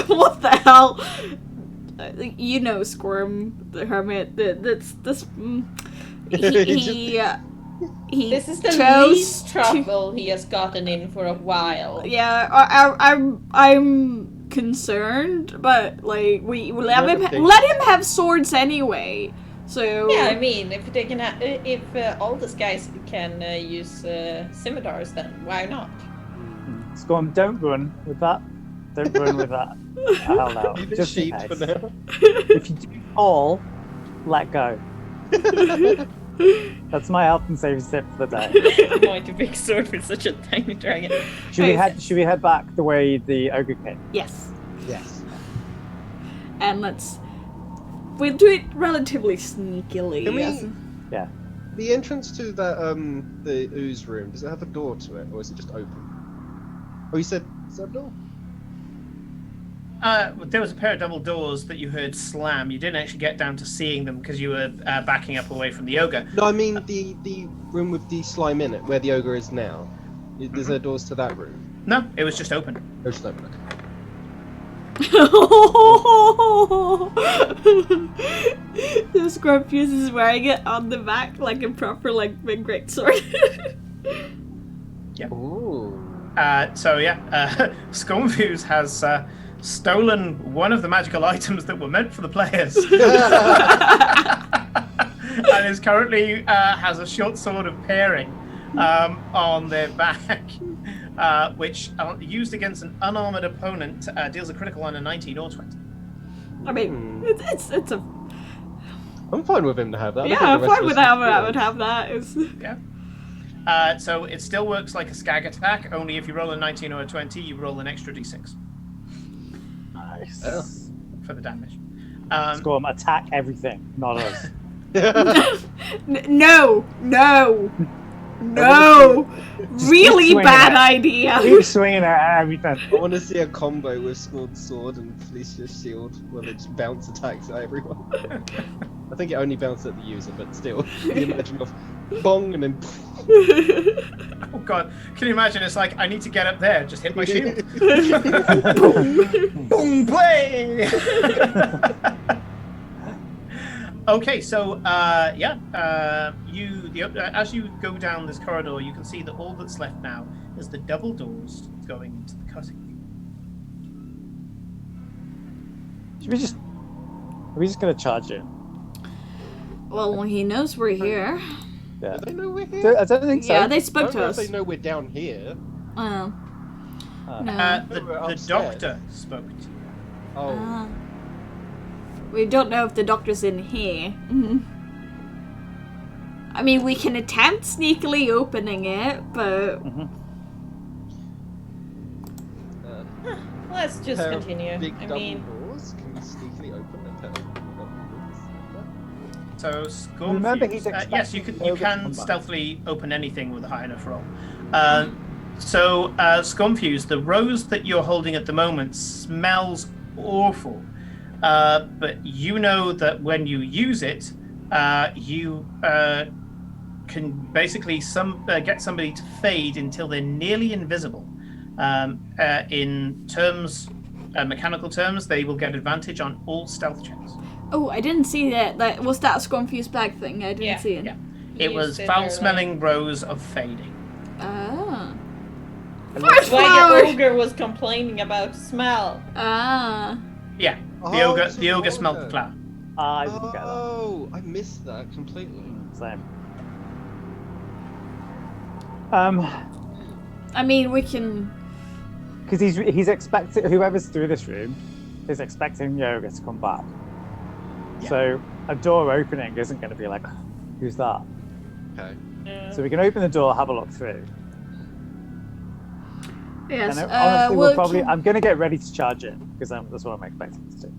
What the hell? You know, Squirm, the hermit. That's this. He This is the chose least trouble he has gotten in for a while. Yeah, I'm concerned, but like we let him have swords anyway. So Yeah, I mean, if they can, if all these guys can use scimitars, then why not? Scorn, don't run with that. Don't run with that. Hell no. Leave it Just in sheep case. for now. If you do fall, let go. That's my health and safety tip for the day. Mighty big sword with such a tiny dragon. Should we head back the way the ogre came? yes, Yes. and we'll do it relatively sneakily. Can we- yes. Yeah. The entrance to that the ooze room, does it have a door to it, or is it just open? Oh, you said is that a door? There was a pair of double doors that you heard slam. You didn't actually get down to seeing them because you were backing up away from the ogre. No, I mean the room with the slime in it, where the ogre is now. Is there doors to that room? No, it was just open. Oh, just open. Okay. The Scorpius is wearing it on the back like a proper big great sword. Ooh. So yeah, Sconfuse has stolen one of the magical items that were meant for the players, and is currently has a short sword of pairing on their back, which used against an unarmored opponent deals a critical on a 19 or 20. I mean, it's a I'm fine with him to have that. yeah. I'm fine with how I would have that. It's, Yeah. So it still works like a skag attack, only if you roll a 19 or a 20, you roll an extra d6 Nice. Oh. for the damage. Scorn, attack everything, not us. no, really swinging bad it. idea. Keep swinging at everything. I want to see a combo with Scorn's sword and Felicia's shield, where they just bounce attacks at everyone. I think it only bounced at the user, but still, the imagine of bong and then. Oh god, can you imagine? It's like, I need to get up there, just hit my shield. Boom, play! Okay, so as you go down this corridor, you can see that all that's left now is the double doors going into the cutting. Are we just gonna charge it? Well, he knows we're here. Yeah. Do they know we're here? I don't think so. Yeah, they I spoke don't to know us. if they know we're down here. Oh. No. The we're upstairs. doctor spoke to you. Oh. Ah. We don't know if the doctor's in here. Mhm. I mean, we can attempt sneakily opening it, but Let's just pair of continue. Big I double mean, doors. Can we sneakily open a pair of double doors? So, Remember, he's Scornfuse, yes, you expecting can ogre to come back. stealthily open anything with a high enough roll. Scornfuse, the rose that you're holding at the moment smells awful, but you know that when you use it, you can basically get somebody to fade until they're nearly invisible. In terms, mechanical terms, they will get advantage on all stealth checks. oh, I didn't see that. That was that Scornfuse bag thing. I didn't Yeah, see it. Yeah. It You was said foul-smelling rose of fading. Ah. why Flower. the ogre was complaining about smell. Ah. Yeah, Oh, the ogre, so the ogre smelled the water. flower. I didn't get that. Oh, I missed that completely. Same. I mean, we can. because he's expecting whoever's through this room is expecting Yoga to come back. Yeah. So a door opening isn't going to be like, who's that? Okay. So we can open the door, have a look through. Yes. And honestly, we'll we'll probably. keep- I'm going to get ready to charge in because that's what I'm expecting to do.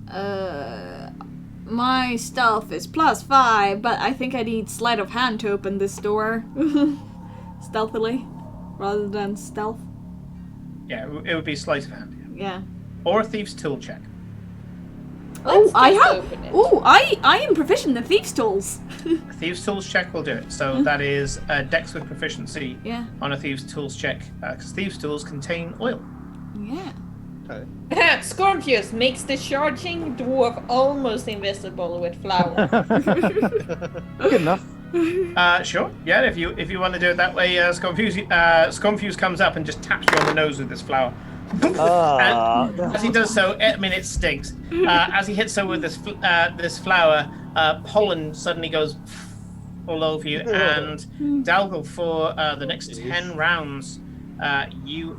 My stealth is +5, but I think I need sleight of hand to open this door stealthily, rather than stealth. Yeah, it would be sleight of hand. Yeah. Or a thief's tool check. Oh, I just have. open it. Oh, I am proficient in thieves' tools. A thieves tools check will do it. So that is Dex with proficiency Yeah. on a thieves tools check, because thieves tools contain oil. Yeah. Okay. Scorpius makes the charging dwarf almost invisible with flour. Good enough. Sure. Yeah, if you want to do it that way, Sconfuse comes up and just taps you on the nose with this flower. And as he does so, I mean it stinks. As he hits so with this flower, pollen suddenly goes all over you. And Dalgul, for the next 10 rounds, you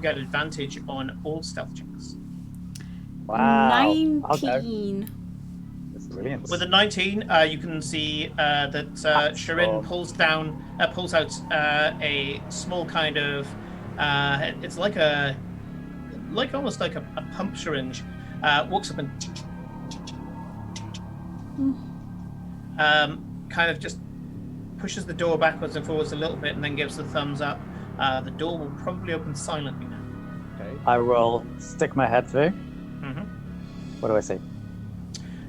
get advantage on all stealth checks. Wow. I'll go. 19. That's brilliant. With a 19, you can see that Shirin pulls out a small kind of. It's almost like a pump syringe. Walks up and kind of just pushes the door backwards and forwards a little bit, and then gives the thumbs up. The door will probably open silently now. Okay. I will stick my head through. Mm-hmm. What do I see?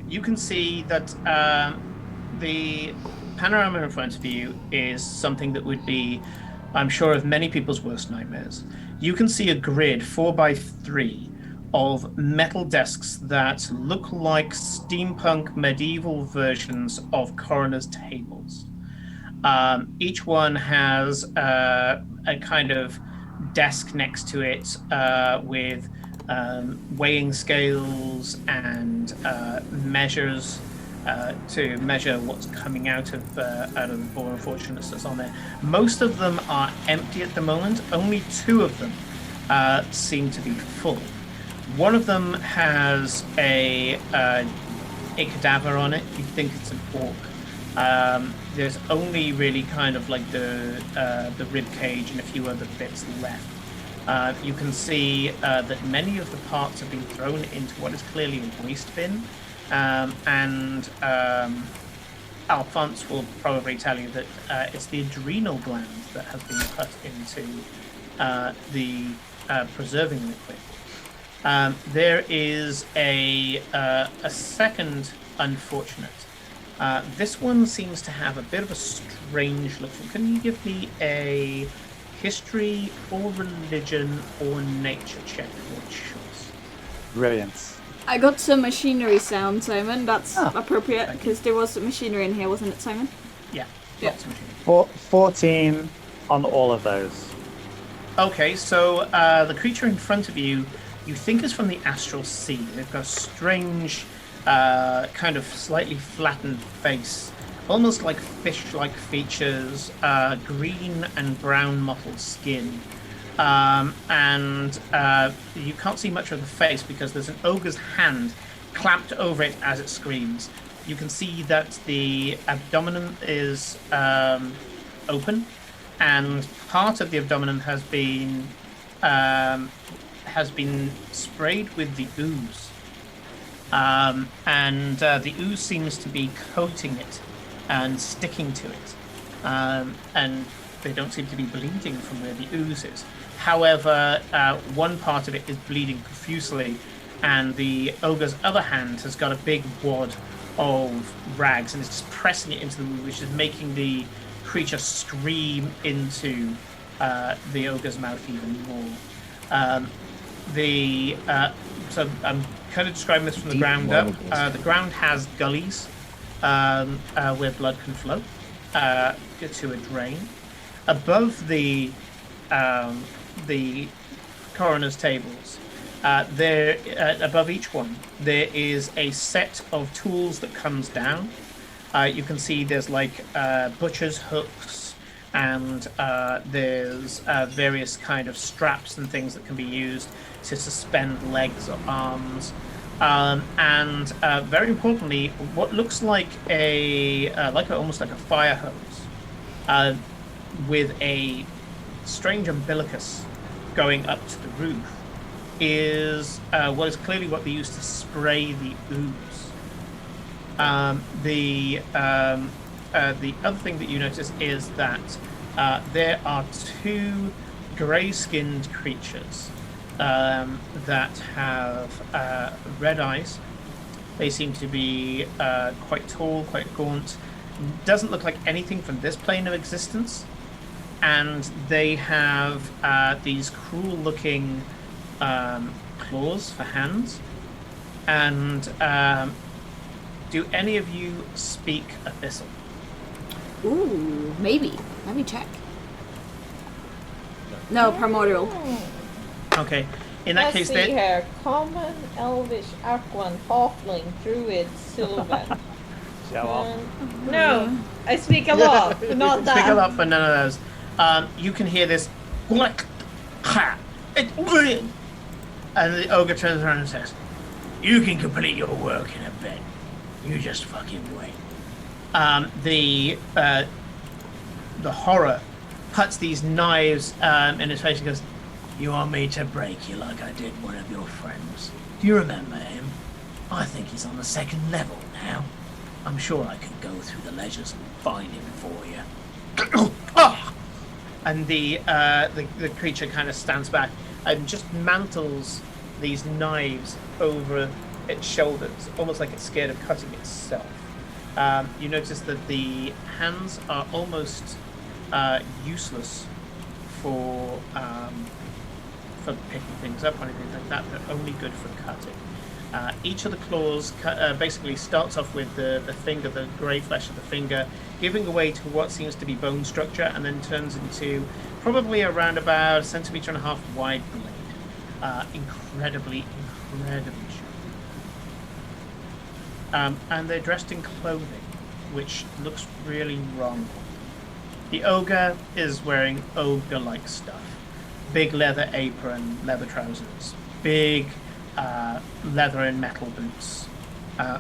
You can see that the panorama in front of you is something that would be, I'm sure, of many people's worst nightmares. You can see a grid 4x3 of metal desks that look like steampunk medieval versions of coroner's tables. Each one has a kind of desk next to it with weighing scales and measures to measure what's coming out of the poor unfortunates that's on there. Most of them are empty at the moment. Only 2 of them seem to be full. One of them has a cadaver on it. You think it's an orc. There's only really kind of like the rib cage and a few other bits left. You can see that many of the parts have been thrown into what is clearly a waste bin. And Alphonse will probably tell you that it's the adrenal gland that has been put into the preserving liquid. There is a second unfortunate. This one seems to have a bit of a strange look. Can you give me a history or religion or nature check for choice? Brilliant. I got some machinery sound, Simon. That's appropriate because there was machinery in here, wasn't it, Simon? Yeah. Yeah. Lots of machinery. 14 on all of those. Okay, so the creature in front of you, you think is from the astral sea. They've got a strange, kind of slightly flattened face, almost like fish-like features, green and brown mottled skin. And you can't see much of the face because there's an ogre's hand clamped over it as it screams. You can see that the abdomen is open, and part of the abdomen has been sprayed with the ooze, and the ooze seems to be coating it and sticking to it, and they don't seem to be bleeding from where the ooze is. However, one part of it is bleeding profusely, and the ogre's other hand has got a big wad of rags and is just pressing it into the wound, which is making the creature scream into the ogre's mouth even more. So I'm kind of describing this from the ground up. The ground has gullies where blood can flow to a drain. Above the coroner's tables, above each one, there is a set of tools that comes down. You can see there's like butcher's hooks and there's various kind of straps and things that can be used to suspend legs or arms. And very importantly, what looks like almost like a fire hose, with a strange umbilicus going up to the roof, is what is clearly what they use to spray the ooze. The other thing that you notice is that there are two grey-skinned creatures that have red eyes. They seem to be quite tall, quite gaunt. Doesn't look like anything from this plane of existence. And they have these cruel-looking claws for hands. And do any of you speak Abyssal? Ooh, maybe. Let me check. No, Primordial. Okay. In that Let's case, see here. Common, Elvish, Aquan, Halfling, Druid, Sylvan. Show off. No, I speak a lot, but not that. Pick it up, but none of those. You can hear this, and the ogre turns around and says, "You can complete your work in a bit. You just fucking wait." The horror puts these knives in his face and goes, "You want me to break you like I did one of your friends? Do you remember him? I think he's on the second level now. I'm sure I can go through the ledgers and find him for you." And the creature kind of stands back and just mantles these knives over its shoulders, almost like it's scared of cutting itself. You notice that the hands are almost useless for picking things up or anything like that. They're only good for cutting. Each of the claws basically starts off with the finger, the grey flesh of the finger, giving away to what seems to be bone structure, and then turns into probably around about 1.5 centimeters wide blade. Incredibly sharp. And they're dressed in clothing, which looks really wrong. The ogre is wearing ogre-like stuff. Big leather apron, leather trousers, big leather and metal boots,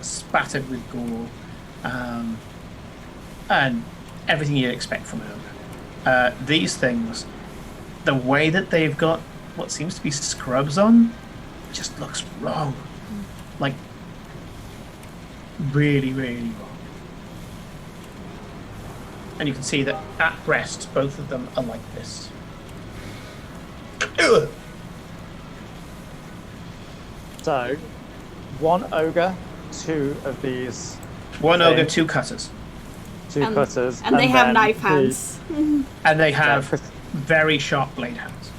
spattered with gore, and everything you'd expect from an ogre. These things, the way that they've got what seems to be scrubs on, just looks wrong. Like, really wrong. And you can see that at breast, both of them are like this. So, one ogre, two of these. One ogre, two cutters. Two cutters. And they have then knife hands. And they have very sharp blade hands.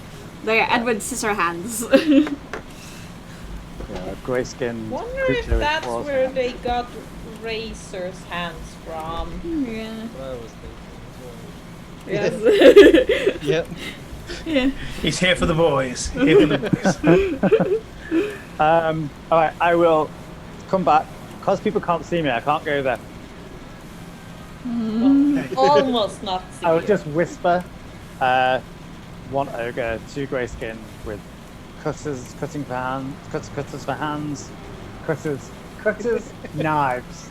They are Edward Scissorhands. Grey skin. Wonder if that's where they got Razor's hands from. Yeah. I was thinking as well. Yes. Yep. Yeah. He's here for the boys. Here for the boys. Alright, I will come back. Because people can't see me, I can't go there. Okay. Almost not see I will you. just whisper, one ogre, two grey skin with cutters for hands, cutters, knives.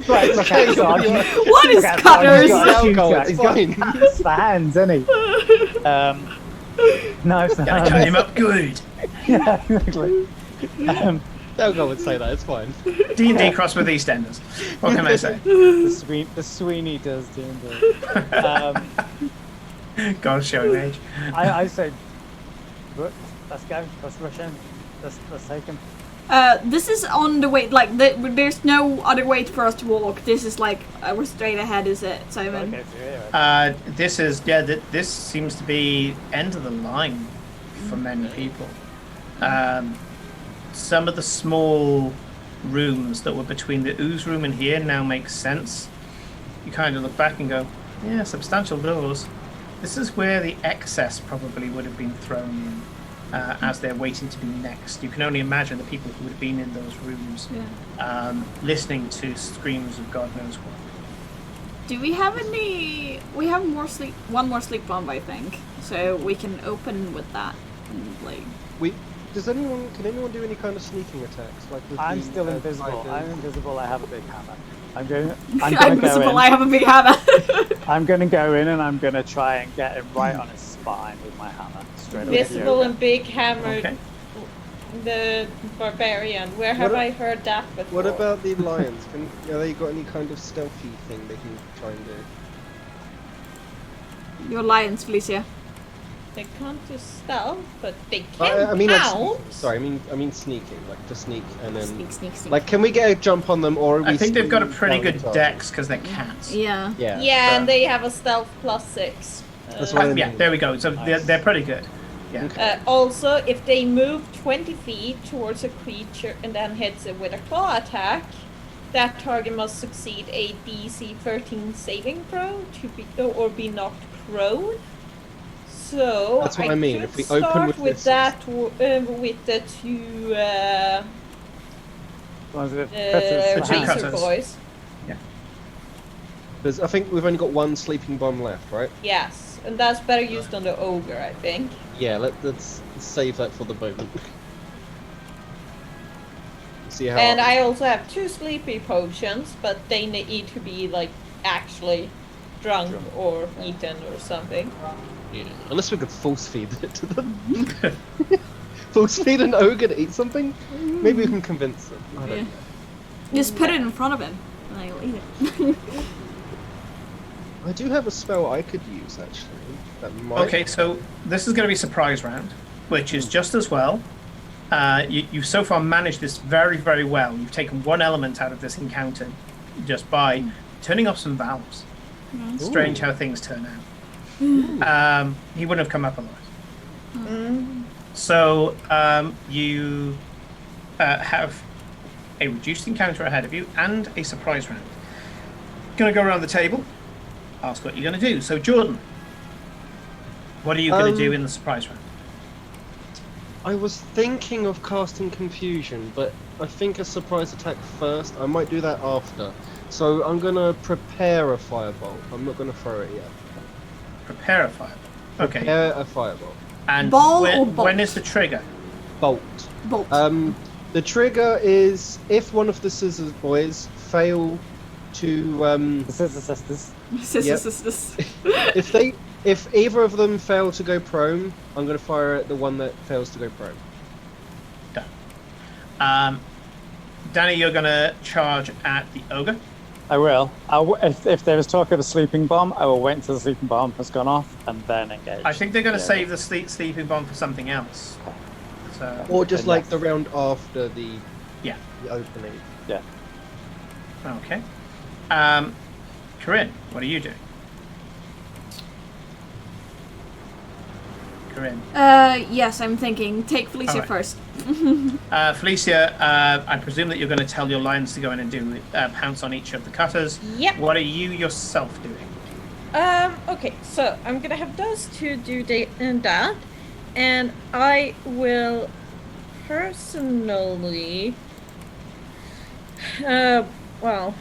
Right, look at Sarge. What is cutters? He's got cutters for hands, isn't he? Knives for Gotta cut hands. him up good. Yeah, exactly. Don't go and say that, it's fine. D&D cross with EastEnders. What can I say? The Sweeney does D&D. God, showing age. I say, look, let's go. Let's rush in. Let's take him. This is on the way. Like, there's no other way for us to walk. This is like we're straight ahead. Is it, Simon? Okay, so here. This is this seems to be end of the line for many people. Some of the small rooms that were between the ooze room and here now make sense. You kind of look back and go, yeah, substantial doors. This is where the excess probably would have been thrown in as they're waiting to be next. You can only imagine the people who would have been in those rooms, listening to screams of God knows what. Do we have any? We have one more sleep bomb, I think. So we can open with that. And, like, Can anyone do any kind of sneaking attacks? Like with I'm the, still invisible. spiders? I'm invisible. I have a big hammer. I'm gonna I'm go visible. in. I have a big hammer. I'm gonna go in and I'm gonna try and get him right on his spine with my hammer. Straight away. Visible and big hammer. Okay. The barbarian. Where have What I heard that before? What about the lions? Have they got any kind of stealthy thing they can try and do? Your lions, Felicia. They can't do stealth, but they can I mean, like, pounce. sorry, I mean sneaking, like to sneak and then. Sneak. Like, can we get a jump on them, or are we I think they've got a still pretty down the good target? dex because they're cats. Yeah. Yeah. Yeah, and they have a stealth +6. That's what I Yeah, mean. there we go. So they're pretty good. Yeah. Okay. Also, if they move 20 feet towards a creature and then hits it with a claw attack, that target must succeed a DC 13 saving throw to be knocked prone. So That's what I mean, could if we open start with with this- that with the two Was it two racer cutters. boys. Because I think we've only got one sleeping bomb left, right? Yes, and that's better used on the ogre, I think. Yeah. Let's save that for the moment. See how. And I also have 2 sleepy potions, but they need to be like actually drunk or eaten or something. Yeah. Unless we could force feed it to them. Force feed an ogre to eat something? Maybe we can convince them. I don't Yeah. know. Just put it in front of him, and I'll eat it. I do have a spell I could use actually. That might. Okay, so this is going to be surprise round, which is just as well. You've so far managed this very, very well. You've taken one element out of this encounter just by turning off some valves. Strange how things turn out. He wouldn't have come up otherwise. So you have a reduced encounter ahead of you and a surprise round. Going to go around the table, ask what you're going to do. So Jordan, what are you going to do in the surprise round? I was thinking of casting confusion, but I think a surprise attack first. I might do that after. So I'm gonna prepare a firebolt. I'm not gonna throw it yet. Prepare a fire. Okay. Prepare a firebolt. And Ball when, or bolt? when is the trigger? Bolt. Bolt. The trigger is if one of the scissors boys fail to This is the sisters. Sisters. if either of them fail to go prone, I'm gonna fire at the one that fails to go prone. Done. Danny, you're going to charge at the ogre. I will. If there was talk of a sleeping bomb, I will wait until the sleeping bomb has gone off and then engage. I think they're going to Yeah. save the sleeping bomb for something else. So, Or just Then like yes. the round after the yeah. opening. Yeah. Okay. Corinne, what are you doing? Corinne. Yes, I'm thinking. Take Felicia Alright. first. Felicia, I presume that you're going to tell your lions to go in and do pounce on each of the cutters. Yep. What are you yourself doing? Okay, so I'm gonna have those two do that, and I will personally, well,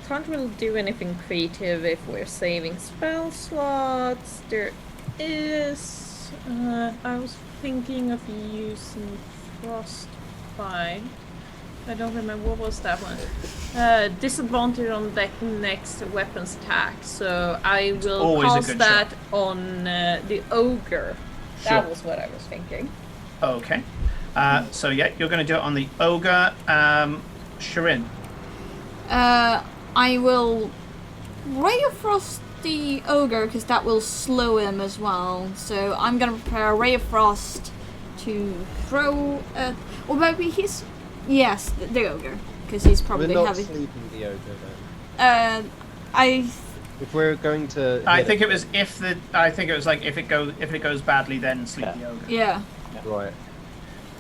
can't really do anything creative if we're saving spell slots. There is, I was thinking of using Frostbite. I don't remember, what was that one? Disadvantage on the next weapons attack, so I will always a cast good that on the ogre. Sure. That was what I was thinking. Okay. So yeah, you're going to do it on the ogre. Shirin. I will Ray of Frost the ogre because that will slow him as well. So I'm gonna prepare a Ray of Frost to throw. Or maybe he's the ogre because he's probably We're not heavy. sleeping the ogre then. If we're going to. I hit think it was if it goes badly, then sleep Yeah. the ogre. Yeah. Right.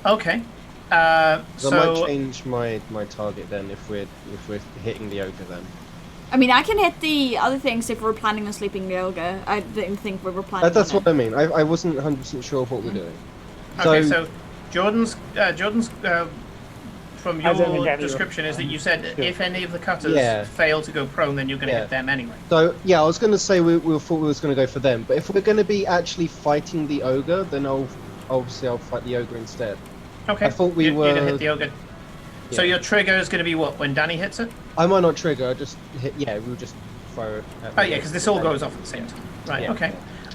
Okay. So I might So change my target then if we're hitting the ogre then. I mean, I can hit the other things if we're planning on sleeping the ogre. I didn't think we were planning. That's on what I mean. I wasn't 100% sure of what we're doing. okay, so Jordan's from I don't think your any of description is that you said Sure. if any of the cutters Yeah. fail to go prone, then you're going to Yeah. hit them anyway. So yeah, I was going to say we thought we was going to go for them, but if we're going to be actually fighting the ogre, then I'll fight the ogre instead. Okay. I thought we You're going to were- hit the ogre. So Yeah. your trigger is going to be what? When Danny hits it? I might not trigger. I just hit. Yeah, we'll just fire it. At Oh yeah, because this all goes off at the same time. Right. Yeah. Okay.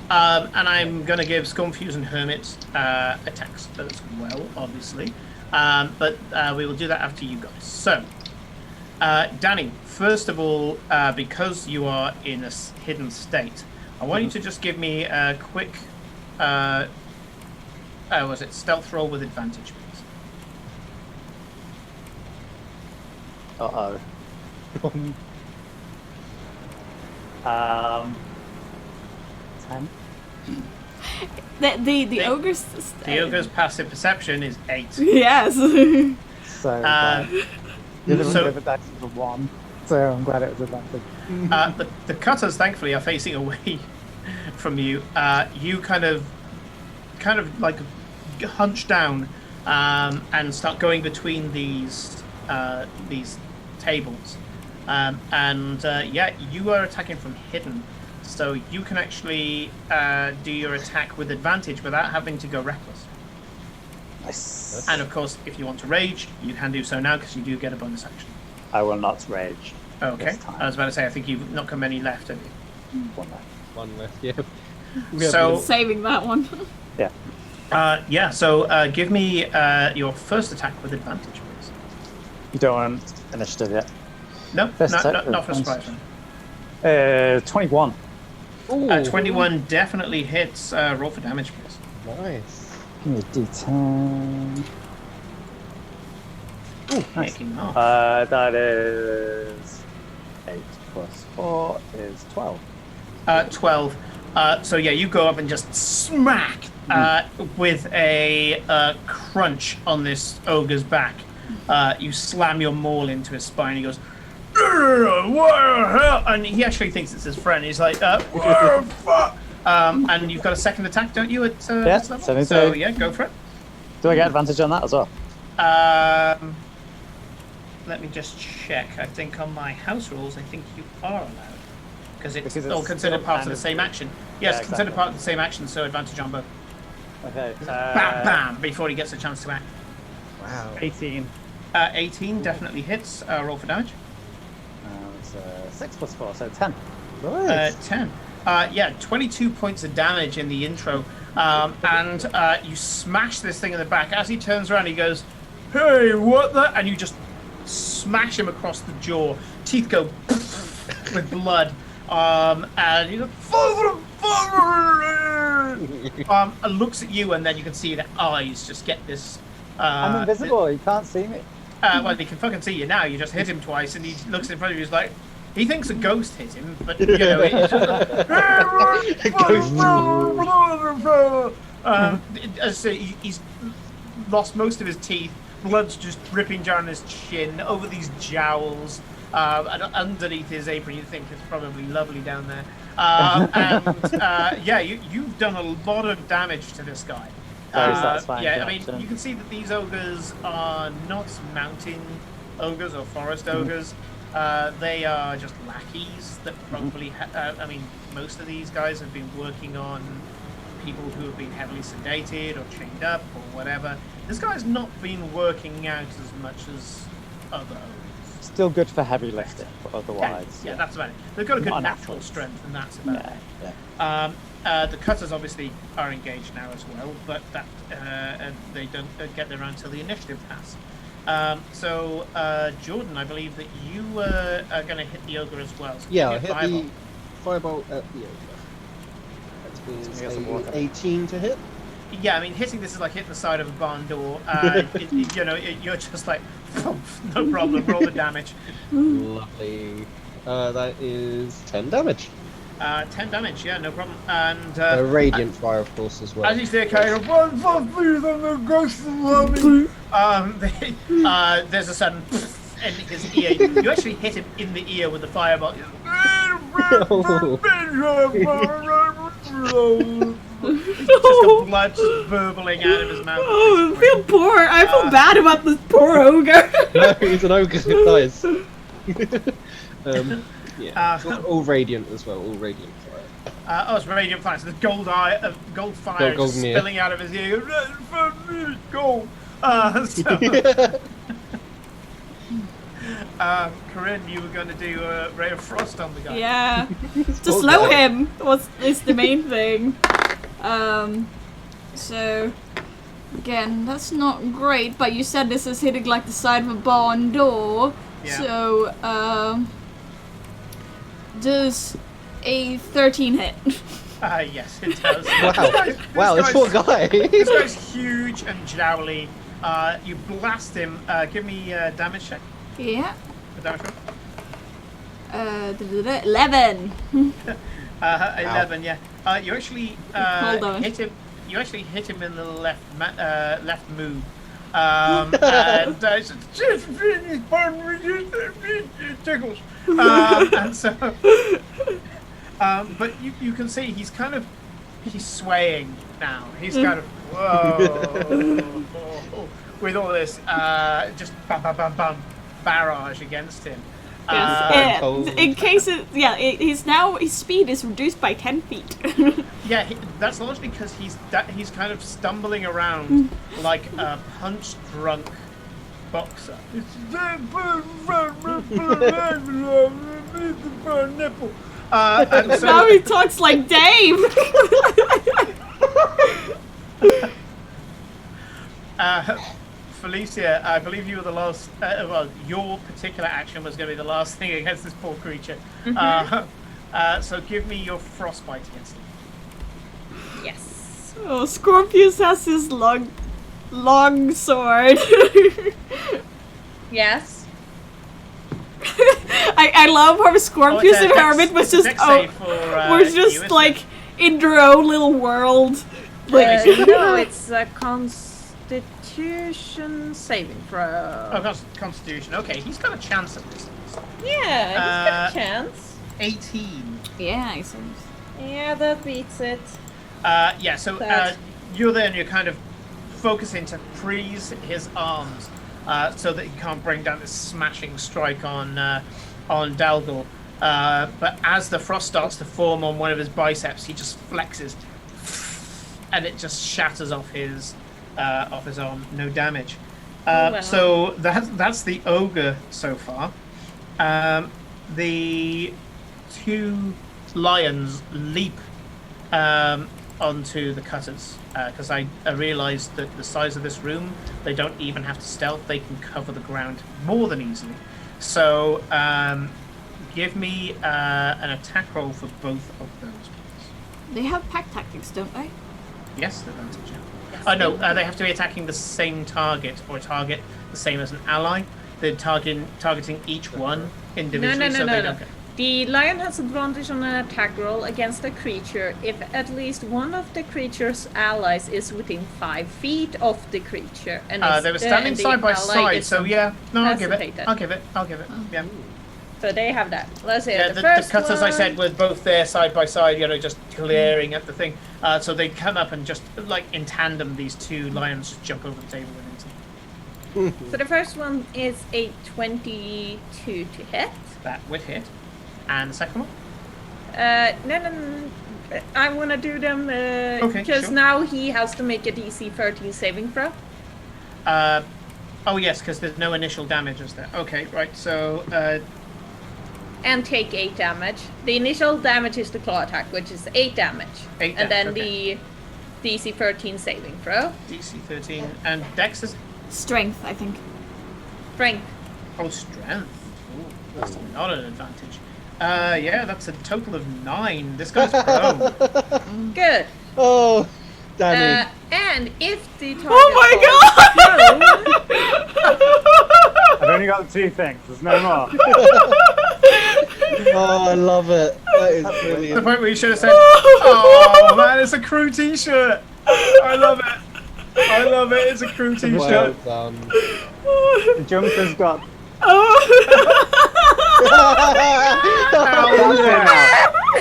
And I'm going to give Scoundrels and Hermit attacks as well, obviously. But we will do that after you guys. So, Danny, first of all, because you are in a hidden state, I want you to just give me a quick, was it stealth roll with advantage, please? Uh-oh. 10. The ogre's. The ogre's passive perception is 8. Yes. So the so- other dice was a 1. So I'm glad it was advantage. The cutters, thankfully, are facing away from you. You kind of like hunch down and start going between these tables, yeah, you are attacking from hidden, so you can actually do your attack with advantage without having to go reckless. Nice. And of course, if you want to rage, you can do so now because you do get a bonus action. I will not rage. Okay, This time. I was about to say, I think you've not got many left, have you? 1 left. One left. Yeah. So Saving that one. Yeah. yeah, so give me your first attack with advantage, please. You don't want initiative yet. No, First attack not for a with surprise round. 21. 21 definitely hits. Roll for damage, please. Nice. Give me a d10. Ooh, nice. making off. That is 8 plus 4 is 12. 12. So yeah, you go up and just smack with a crunch on this ogre's back. You slam your maul into his spine. He goes, "What the hell?" And he actually thinks it's his friend. He's like, "What the fuck?" And you've got a second attack, don't you? At Yeah, this level? 72. So yeah, go for it. Do I get advantage on that as well? Let me just check. I think on my house rules, I think you are allowed. Because it's all considered still part of kind the of- same action. Yes, Yeah, considered exactly. part of the same action, so advantage on both. Okay. Bam, bam, before he gets a chance to act. Wow. 18. 18 definitely hits. Roll for damage. It's 6 plus 4, so 10. Nice. 10. Yeah, 22 points of damage in the intro. And you smash this thing in the back. As he turns around, he goes, "Hey, what the?" And you just smash him across the jaw. Teeth go with blood. And he goes, and looks at you, and then you can see the eyes just get this. I'm invisible, you can't see me. Well, he can fucking see you now. You just hit him twice, and he looks in front of you. He's like, he thinks a ghost hit him, but you know, he's just he's lost most of his teeth. Blood's just dripping down his chin over these jowls. And underneath his apron, you think it's probably lovely down there. Yeah, you've done a lot of damage to this guy. Very satisfying Yeah, I mean, reaction. you can see that these ogres are not mountain ogres or forest ogres. They are just lackeys that probably, I mean, most of these guys have been working on people who have been heavily sedated or chained up or whatever. This guy's not been working out as much as other ogres. Still good for heavy lifting, but otherwise. Yeah, that's about it. They've got a good Not an natural athlete. strength, and that's about Yeah, it. yeah. The cutters obviously are engaged now as well, but that they don't get there until the initiative pass. So Jordan, I believe that you are going to hit the ogre as well. So Yeah, I give me a hit the fireball. firebolt at the ogre. That Get is some a water. 18 to hit. Yeah, I mean, hitting this is like hitting the side of a barn door. You know, you're just like, no problem, roll the damage. Lovely. That is 10 damage. 10 damage, yeah, no problem. And Radiant fire, of course, as well. as he's there, carrying a one, please, I'm a ghost of there's a sudden in his ear. You actually hit him in the ear with the fireball. just got blood just burbling out of his mouth. Oh, I feel poor. I feel bad about this poor ogre. No, he's an ogre. Nice. Yeah. All radiant as well. All radiant fire. Oh, it's radiant fire. So there's gold fire Golden just ear. spilling out of his ear. Gold. Corinne, you were going to do a ray of frost on the guy. Yeah. To slow him is the main thing. So again, that's not great, but you said this is hitting like the side of a barn door. Yeah. So does a 13 hit? Yes, it does. Wow, this poor guy. This guy's huge and jowly. You blast him. Give me a damage check. Yeah. A damage roll. 11. 11. Yeah. You actually Hold on. hit him. You actually hit him in the left move. And it tickles. And so, but you can see he's swaying now. He's kind of whoa with all this just bam bam bam bam barrage against him. In case his speed is reduced by 10 feet. Yeah, that's largely because he's kind of stumbling around like a punch-drunk boxer. And so, Now he talks like Dave. Felicia, I believe you were the last. Well, your particular action was going to be the last thing against this poor creature. So give me your frostbite against him. Yes. Oh, Scorpius has his long sword. Yes. I love how Scorpius and Hermit was just we're just like in their own little world. Like No, it's a Constitution saving throw. Oh, Constitution. Okay, he's got a chance at this. Yeah, he's got a chance. 18. yeah, I see. Yeah, that beats it. Yeah, so you're there and you're kind of focusing to freeze his arms so that he can't bring down this smashing strike on Dalgor. But as the frost starts to form on one of his biceps, he just flexes and it just shatters off his arm. No damage. Wow. So that's the ogre so far. The two lions leap onto the cutters because I realised that the size of this room, they don't even have to stealth, they can cover the ground more than easily. So give me an attack roll for both of those, please. They have pack tactics, don't they? Yes, advantage. Oh no, they have to be attacking the same target or target the same as an ally. They're targeting each one individually. No. The lion has advantage on an attack roll against a creature if at least one of the creature's allies is within 5 feet of the creature. And they were standing side by side, so yeah. No, I'll give it. incapacitated. I'll give it. Yeah. So they have that. Let's see. Yeah, the the first cutters I one- said were both there side by side, just glaring at the thing. So they come up and just like in tandem, these two lions just jump over the table and into. So the first one is a 22 to hit. That would hit. And the second one? No. I want to do them because sure. now he has to make a DC 13 saving throw. Oh yes, because there's no initial damage, is there? Okay, right. So And take 8 damage. The initial damage is the claw attack, which is 8 damage. 8 and then damage, the DC 13 saving throw. DC 13 and Dex is Strength, I think. Strength. strength. Ooh, that's not an advantage. Yeah, that's a total of 9. This guy's prone. Good. Oh, Danny. And if the target Oh my god! I've only got 2 things. There's no more. Oh, I love it. That is The brilliant. point where you should have said, "Oh man, it's a crew T-shirt." I love it. It's a crew T-shirt. Well done. The jumper's got. Oh.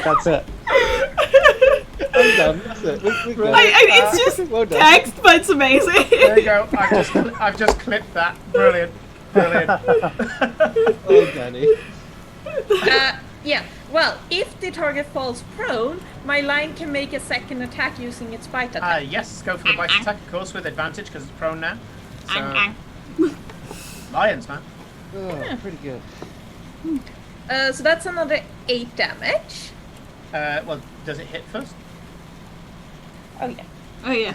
That's it. I'm done. That's it. We got it. it's just Well done. text, but it's amazing. There you go. I've just clipped that. Brilliant. Brilliant. Oh, Danny. Yeah, well, if the target falls prone, my lion can make a second attack using its bite attack. Yes, go for the bite attack, of course, with advantage because it's prone now. So, lions, man. Oh, pretty good. So that's another 8 damage. Well, does it hit first? Oh yeah. Oh yeah.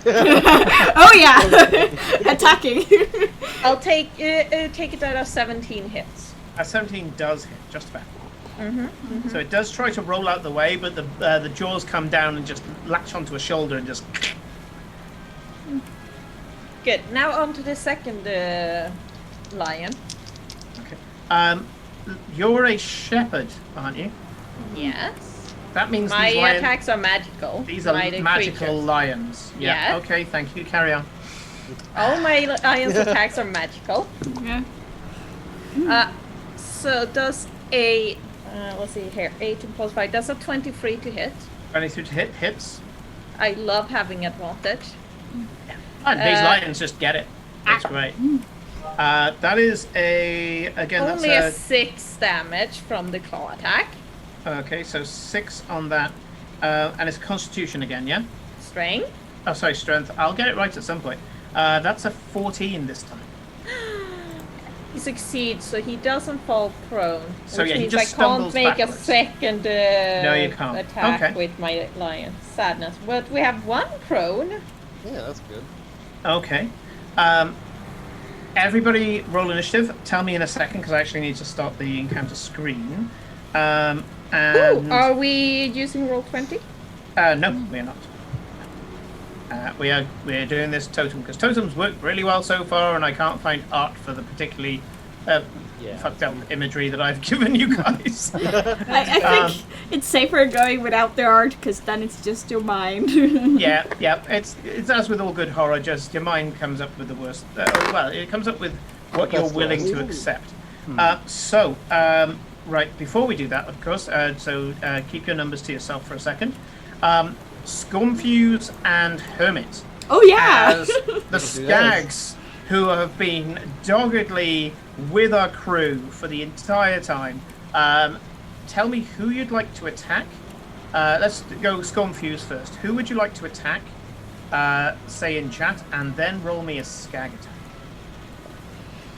Oh yeah. Attacking. I'll take it out of 17 hits. 17 does hit, just about. Mm-hmm. So it does try to roll out the way, but the jaws come down and just latch onto a shoulder and just. Good. Now on to the second lion. Okay. You're a shepherd, aren't you? Yes. That means My these lions. attacks are magical. These are my magical creatures. lions. Yeah. Yeah. Okay. Thank you. Carry on. All my lion's attacks are magical. Yeah. So does a let's see here, 18 plus 5. Does a 23 to hit? 22 to hit hits. I love having advantage. And these lions just get it. That's great. That is again. Only That's a 6 damage from the claw attack. Okay, so 6 on that, and it's Constitution again, yeah. Strength. Oh, sorry, Strength. I'll get it right at some point. That's a 14 this time. He succeeds, so he doesn't fall prone. So which yeah, he means just I can't stumbles make backwards. a second No, you can't. attack Okay. with my lion. Sadness. But we have 1 prone. Yeah, that's good. Okay. Everybody roll initiative. Tell me in a second because I actually need to start the encounter screen. And Ooh, are we using roll 20? no, we're not. We're doing this totem because totems work really well so far, and I can't find art for the particularly fucked up imagery that I've given you guys. I think it's safer going without the art because then it's just your mind. yeah. It's as with all good horror, just your mind comes up with the worst. Well, it comes up with what you're That's willing nice. to accept. Right, before we do that, of course, keep your numbers to yourself for a second. Scornfuse and Hermit Oh yeah. as the Skags who have been doggedly with our crew for the entire time. Tell me who you'd like to attack. Let's go Scornfuse first. Who would you like to attack? Say in chat, and then roll me a Skag attack.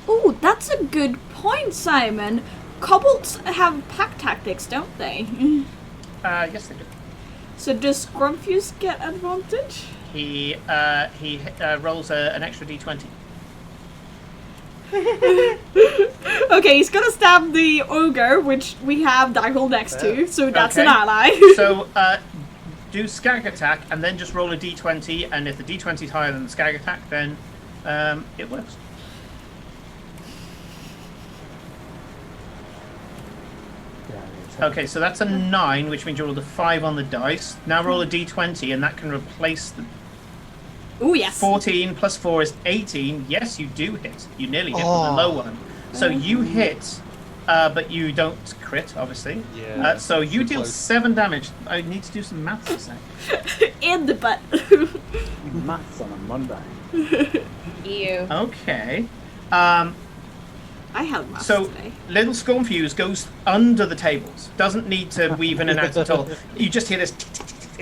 Oh, that's a good point, Simon. Kobolds have pack tactics, don't they? Yes, they do. So does Scrumpfuse get advantage? He rolls an extra d20. Okay, he's gonna stab the ogre, which we have Daggle next to, so that's an Okay. ally. So do Skag attack, and then just roll a d20, and if the d20 is higher than the Skag attack, then it works. Okay, so that's a 9, which means you rolled a 5 on the dice. Now roll a d20, and that can replace the Oh yes. 14 plus 4 is 18. Yes, you do hit. You nearly hit with the low one. So you hit, but you don't crit, obviously. Yeah. So you Too deal close. 7 damage. I need to do some maths a sec. In the butt. Maths on a Monday. Ew. Okay. I have maths So today. little Scornfuse goes under the tables. Doesn't need to weave in and out at all. You just hear this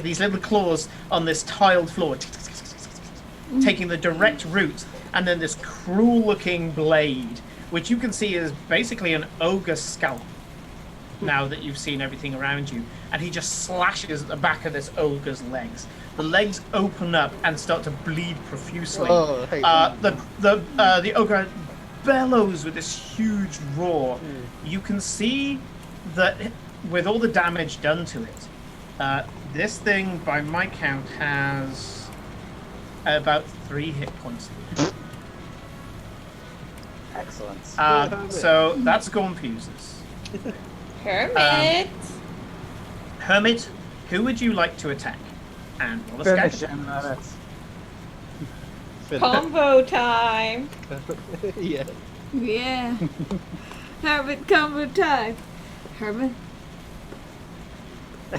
these little claws on this tiled floor, taking the direct route, and then this cruel-looking blade, which you can see is basically an ogre scalp. Now that you've seen everything around you, and he just slashes at the back of this ogre's legs. The legs open up and start to bleed profusely. Oh, I hate that. The ogre bellows with this huge roar. You can see that with all the damage done to it, this thing, by my count, has about 3 hit points. Excellent. So that's Scornfuse's. Hermit. Hermit, who would you like to attack? And roll a Skag Finish attack. him, Hermit. Combo time. Yeah. Yeah. Hermit combo time. Hermit. The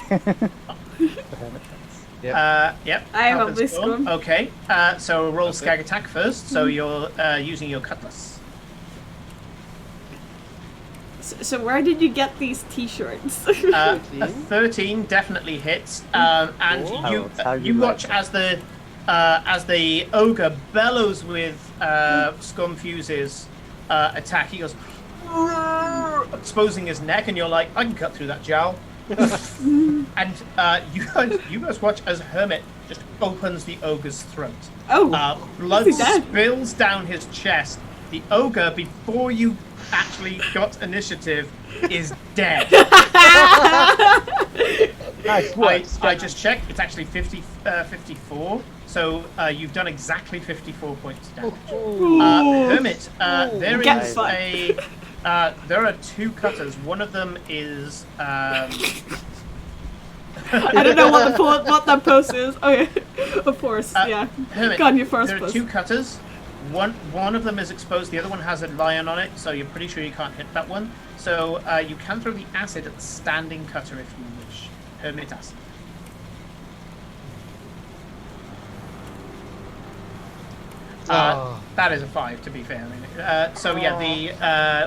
Hermit Yep. I have Happens this storm. one. Okay. So roll That's it. skag attack first. So you're using your cutlass. So where did you get these T-shirts? A 13 definitely hits, and Cool. How you you watch like as the ogre bellows with Scumfuse's attack. He goes, exposing his neck, and you're like, I can cut through that jowl. And you guys watch as Hermit just opens the ogre's throat. Oh, Blood is he dead? spills down his chest. The ogre, before you actually got initiative, is dead. Nice work. I just checked. It's actually 54. So you've done exactly 54 points of damage. Hermit, there Get is fucked. there are 2 cutters. One of them is I don't know what that post is. Oh yeah, of course, yeah. Hermit, Go on your first there are post. 2 cutters. One of them is exposed. The other one has a lion on it, so you're pretty sure you can't hit that one. So you can throw the acid at the standing cutter if you wish. Hermit acid. That is a 5, to be fair. I mean, so yeah, the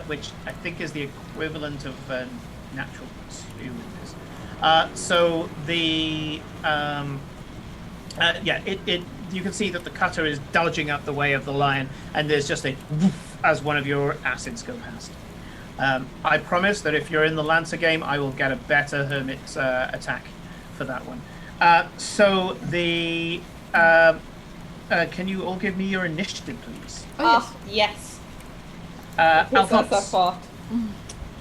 which I think is the equivalent of natural 2 in this. So the yeah, it you can see that the cutter is dodging out the way of the lion, and there's just a woof as one of your acids go past. I promise that if you're in the Lancer game, I will get a better Hermit attack for that one. So the can you all give me your initiative, please? Oh Yes. yes. That's a Alphonse. thought.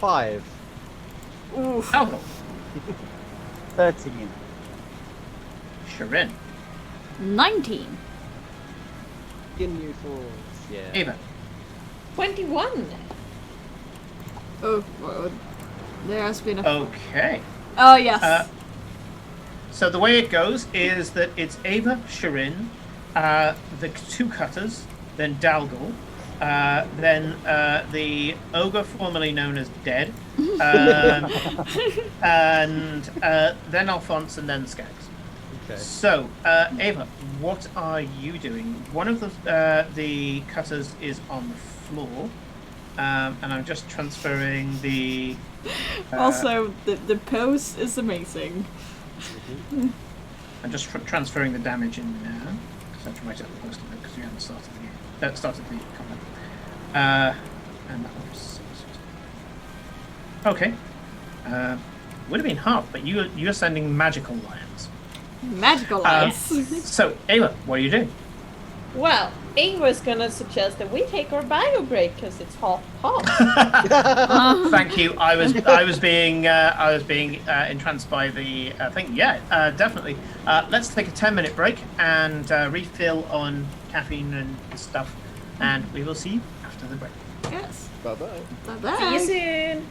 5. Oof. Alphonse. 13. Shirin. 19. In new force. Yeah. Ava. 21. Oh, well, there has been a. Okay. Oh yes. So the way it goes is that it's Ava, Shirin, the 2 cutters, then Dalgul, then the ogre formerly known as Dead, and then Alphonse, and then Skags. Okay. So, Ava, what are you doing? One of the cutters is on the floor, and I'm just transferring the. Also, the pose is amazing. I'm just transferring the damage in now. So I have to write out the post of it because we haven't started the game. Started the combat. And that was. Okay. Would have been half, but you're sending magical lions. Magical lights. So, Ava, what are you doing? Well, Ava's gonna suggest that we take our bio break because it's hot. Thank you. I was being entranced by the thing. Yeah, definitely. Let's take a 10-minute break and refill on caffeine and stuff, and we will see you after the break. Yes. Bye-bye. Bye bye. See you soon.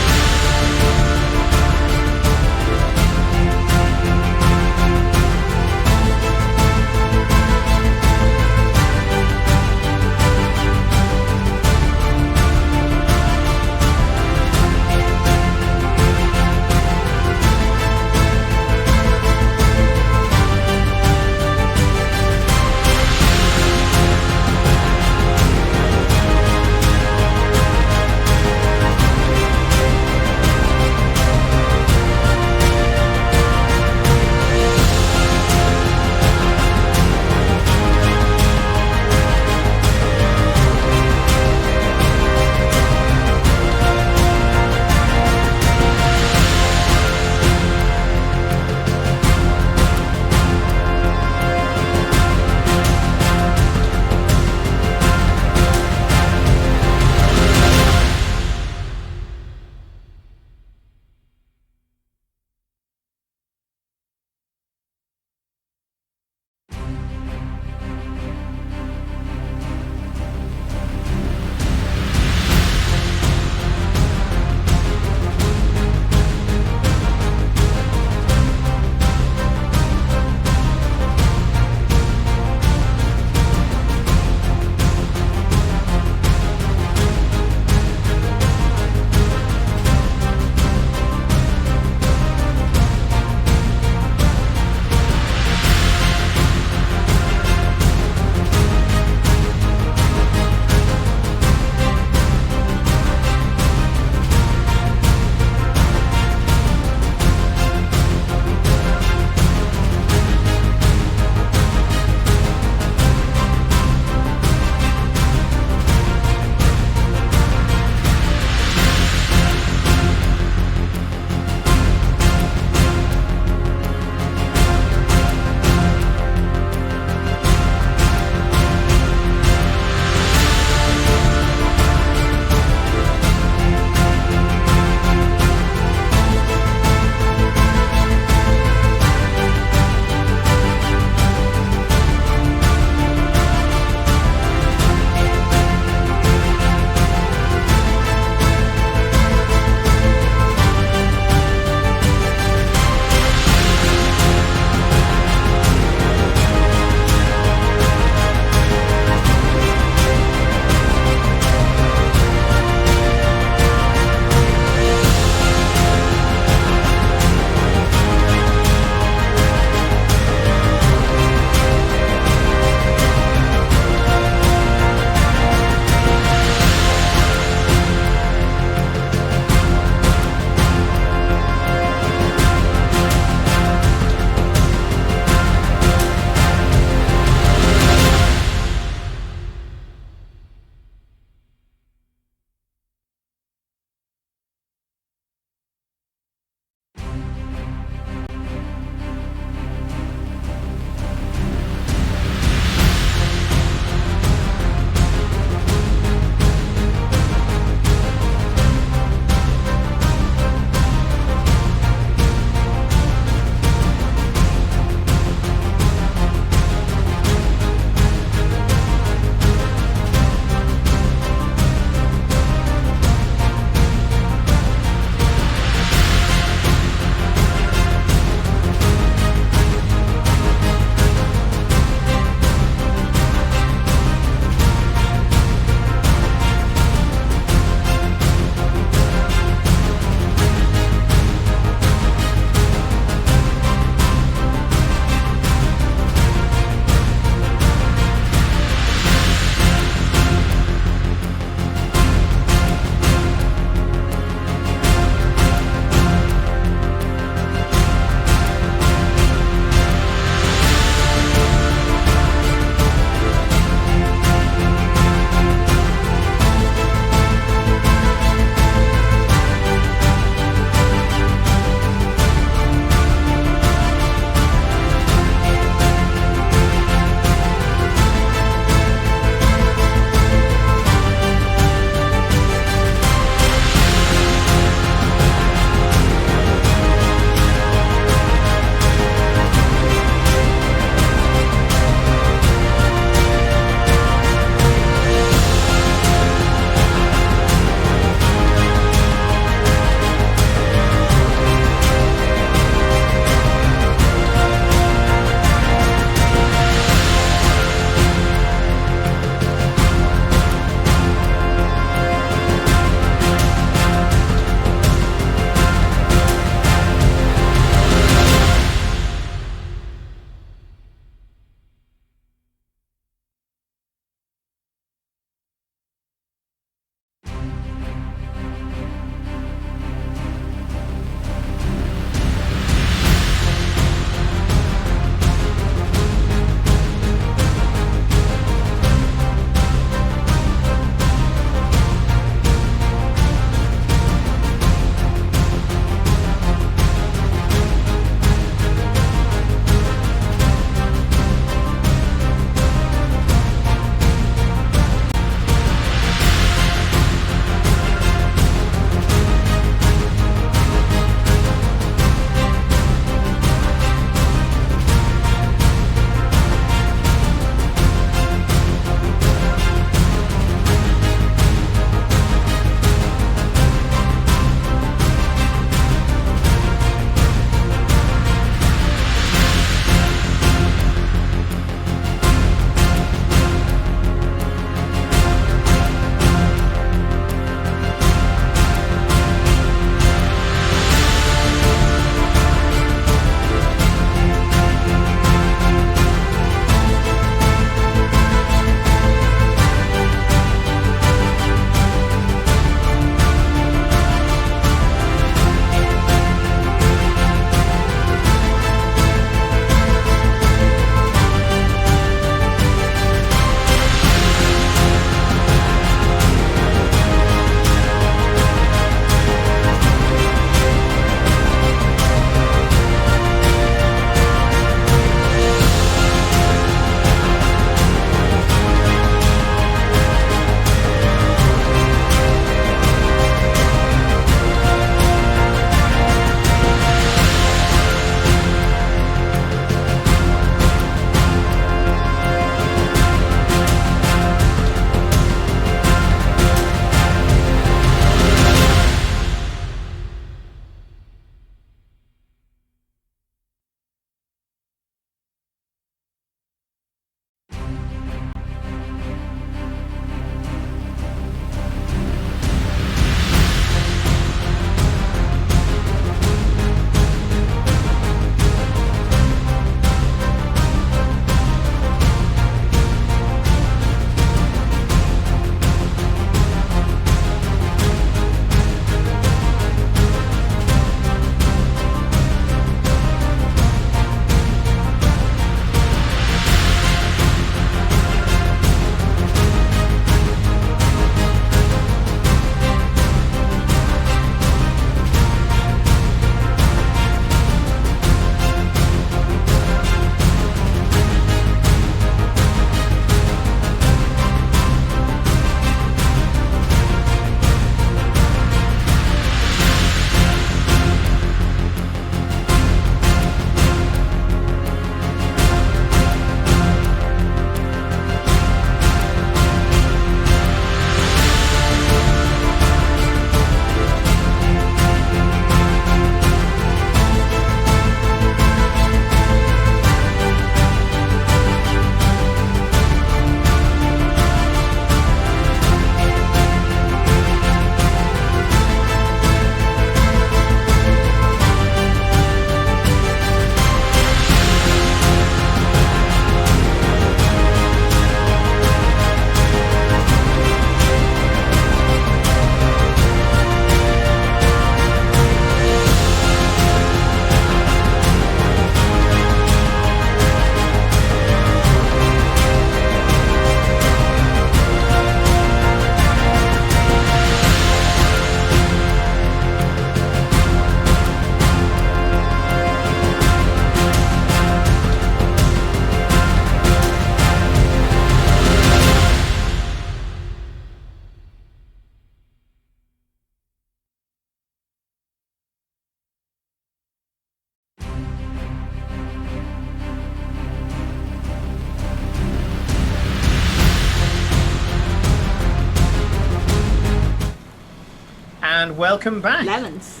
and welcome back. Lemons.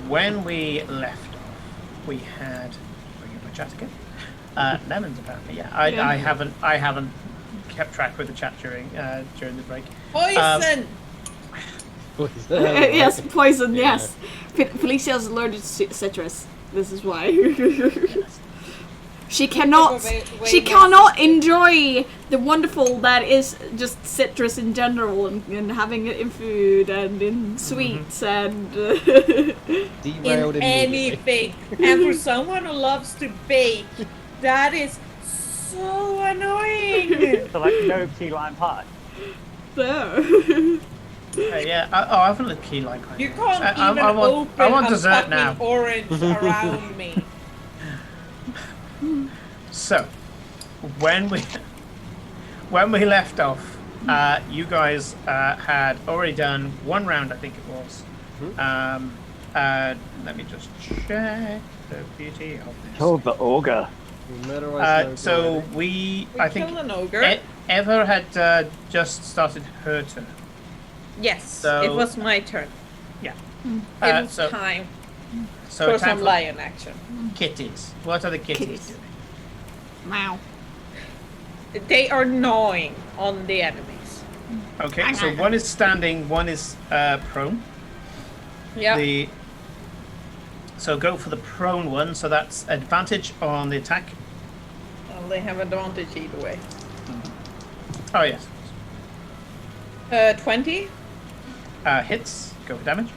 When we left off, we had bring up my chat again. Lemons, apparently. Yeah, I haven't kept track with the chat during the break. Poison. Yes, poison. Yeah. Yes. Felicia's allergic to citrus. This is why. She cannot. She cannot enjoy the wonderful that is just citrus in general, and having it in food and in sweets and. Derailed In immediately. anything. And for someone who loves to bake, that is so annoying. So like no key lime pie. So. Yeah. I haven't had key lime pie. You can't I even want open a dessert fucking now. orange around me. So, when we left off, you guys had already done one round, I think it was. Let me just check the beauty of this. Killed the ogre. So I think killed an ogre. Eva had just started her turn. Yes, So- it was my turn. Yeah. It was So time so for time some for lion action. kitties. What are the kitties Kitties. doing? Meow. They are gnawing on the enemies. Okay, so one is standing, one is prone. Yeah. So go for the prone one. So that's advantage on the attack. Well, they have advantage either way. Oh yes. 20. Hits. Go for damage.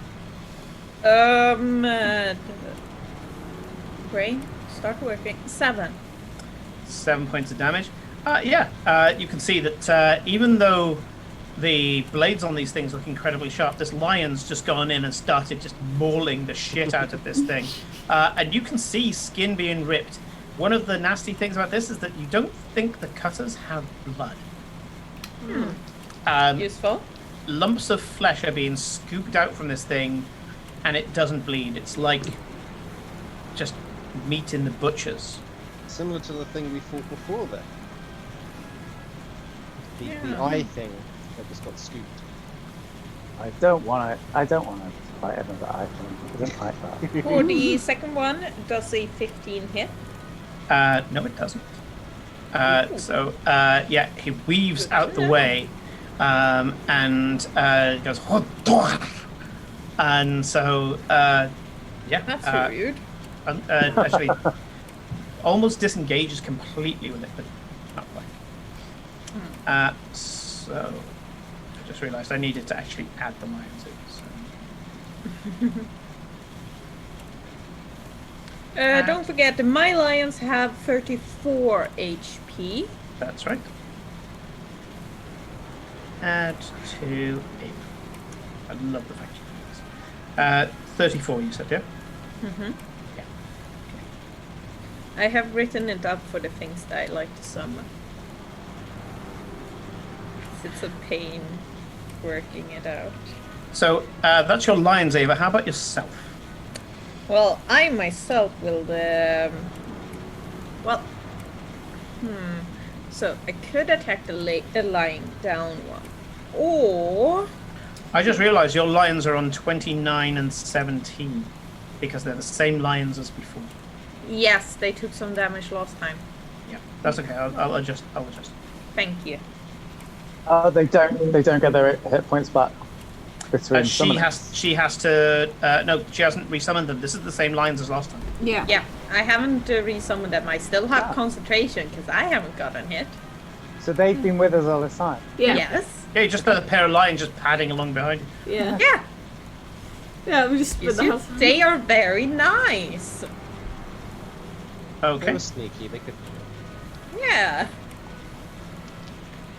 Brain, start working. 7. 7 points of damage. You can see that even though the blades on these things look incredibly sharp, this lion's just gone in and started just mauling the shit out of this thing. And you can see skin being ripped. One of the nasty things about this is that you don't think the cutters have blood. Useful. Lumps of flesh are being scooped out from this thing, and it doesn't bleed. It's like just meat in the butcher's. Similar to the thing we fought before then. The Yeah. eye thing that just got scooped. I don't want to fight another item. I don't like that. For the second one, does a 15 hit? No, it doesn't. He weaves out the way, and goes, and so, That's rude. actually, almost disengages completely with it, but not quite. So, I just realised I needed to actually add the lions in. So. Don't forget, my lions have 34 HP. That's right. Add to 8. I love the fact you do this. 34, you said, yeah? Mm-hmm. Yeah. I have written it up for the things that I like to summon. It's a pain working it out. So, that's your lions, Ava. How about yourself? Well, I myself will. So I could attack the lying down one, or I just realised your lions are on 29 and 17 because they're the same lions as before. yes, they took some damage last time. Yeah, that's okay. I'll adjust. Thank you. They don't get their hit points back between She summonings. has to. No, she hasn't resummoned them. This is the same lions as last time. Yeah. Yeah, I haven't resummoned them. I still have Ah. concentration because I haven't gotten hit. So they've been with us all this time. Yeah. Yes. Yeah, you just got a pair of lions just padding along behind you. Yeah. Yeah. Yeah. We just You split the see, house. they are very nice. They Okay. were sneaky. They could. Yeah.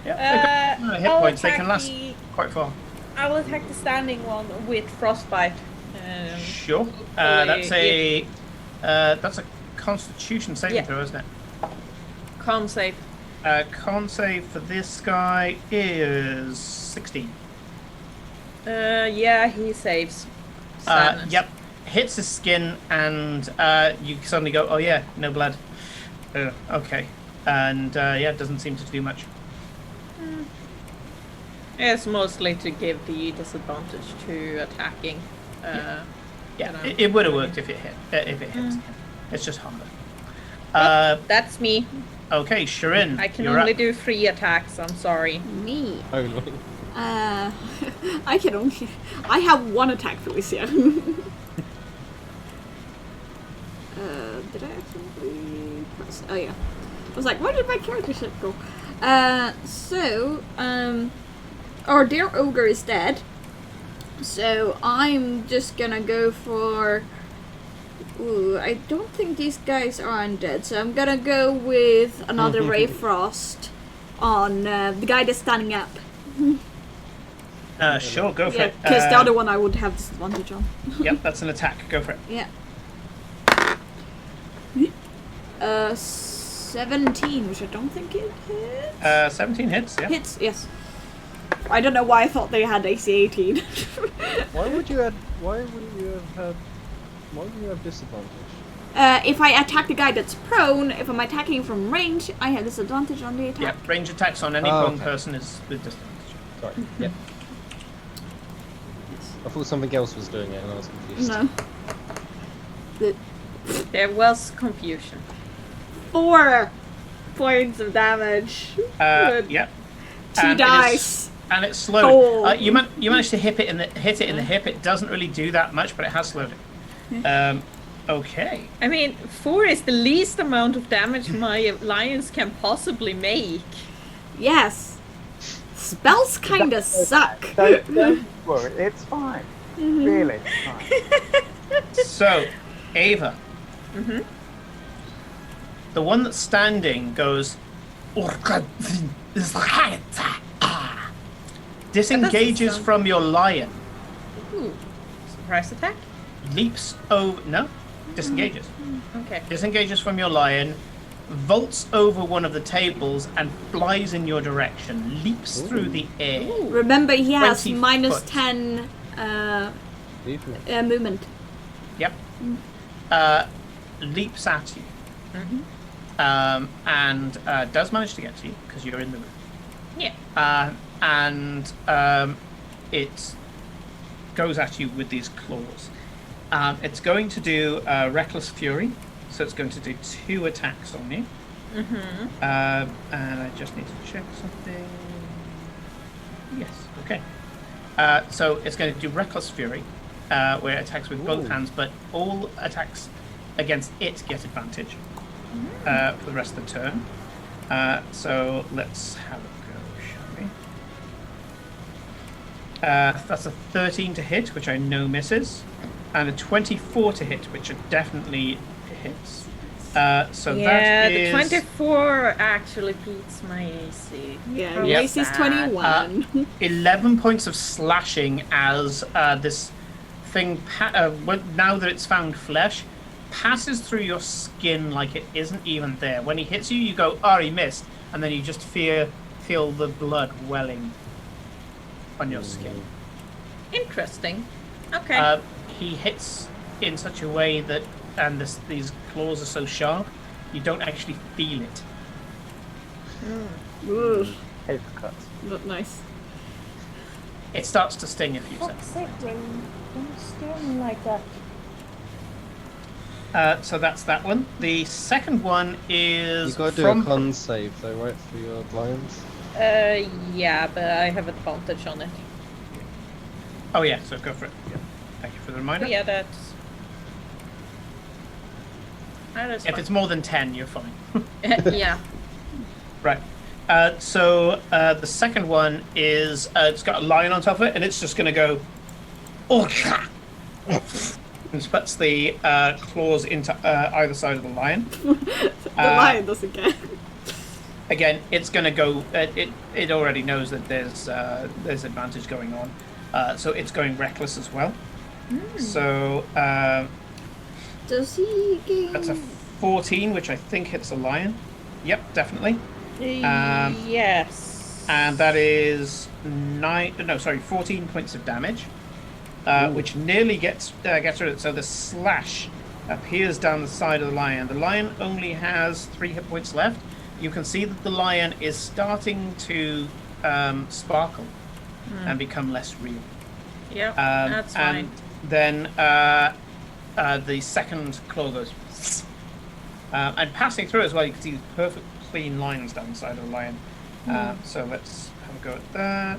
Yeah. They've got hit I'll points. They attack can last the- quite far. I will attack the standing one with frostbite. Sure. hopefully That's a Constitution saving Yeah. throw, isn't it? Con save. Con save for this guy is 16. Yeah, he saves. Sadness. Yep. Hits his skin, and you suddenly go, oh yeah, no blood. Okay. And it doesn't seem to do much. It's mostly to give the disadvantage to attacking. Yeah, you know. it would have worked if it hit. If it hits, it's just harder. That's me. Okay, Shirin. I can you're only up. do 3 attacks. I'm sorry. Me. Only. I can only. I have 1 attack, Felicia. Did I actually press? Oh yeah. I was like, where did my character sheet go? Our dear ogre is dead. So I'm just gonna go for. Ooh, I don't think these guys are undead, so I'm gonna go with another Ray Frost on the guy that's standing up. Sure, go for Yeah, it. because the other one I would have disadvantage on. Yep, that's an attack. Go for it. Yeah. 17, which I don't think it hits. 17 hits. Yeah. Hits, yes. I don't know why I thought they had AC 18. Why wouldn't you have disadvantage? If I attack the guy that's prone, if I'm attacking from range, I have disadvantage on the attack. Yep. Range attacks on any prone person is with disadvantage. Sorry. Yep. I thought something else was doing it, and I was confused. No. There was confusion. 4 points of damage. Good. Yep. 2 dice. And it's slowed. Oh. You managed to hit it in the hip. It doesn't really do that much, but it has slowed it. Okay. I mean, 4 is the least amount of damage my lions can possibly make. Yes. Spells kinda suck. Don't worry, it's fine. Really, fine. So, Ava. The one that's standing goes. Disengages sound- from your lion. Ooh. Surprise attack? Leaps over. No. Disengages. Okay. Disengages from your lion. Vaults over one of the tables and flies in your direction. Leaps through the air. Remember, he has 20 minus foot. 10 Movement. movement. Yep. Leaps at you. And does manage to get to you because you're in the room. Yeah. It goes at you with these claws. It's going to do Reckless Fury, so it's going to do 2 attacks on you. And I just need to check something. Yes, okay. So it's going to do Reckless Fury, where it attacks with both hands, but all attacks against it get advantage for the rest of the turn. So let's have a go, shall we? That's a 13 to hit, which I know misses, and a 24 to hit, which it definitely hits. So Yeah, that the is 24 actually beats my AC. Yeah, How your was AC is that? 21. 11 points of slashing as this thing, now that it's found flesh, passes through your skin like it isn't even there. When he hits you, you go, oh, he missed, and then you just feel the blood welling on your skin. Interesting. Okay. He hits in such a way that, and these claws are so sharp, you don't actually feel it. Ooh, Paper cut. not nice. It starts to sting a few seconds. Don't stare me like that. So that's that one. The second one is You gotta do from a con save though, right, for your lions? Yeah, but I have advantage on it. Oh yeah, so go for it. Yeah. Thank you for the reminder. But yeah, that is If fine. it's more than 10, you're fine. Yeah. Right. So the second one is it's got a lion on top of it, and it's just going to go. And puts the claws into either side of the lion. The lion doesn't care. Again, it's going to go. It already knows that there's advantage going on, so it's going reckless as well. So Does he gain... that's a 14, which I think hits a lion. Yep, definitely. Yes. And that is 14 points of damage, which nearly gets rid of it. So the slash appears down the side of the lion. The lion only has 3 hit points left. You can see that the lion is starting to sparkle and become less real. Yep, that's fine. And then the second claw goes, and passing through as well, you can see these perfect clean lines down the side of the lion. So let's have a go at that.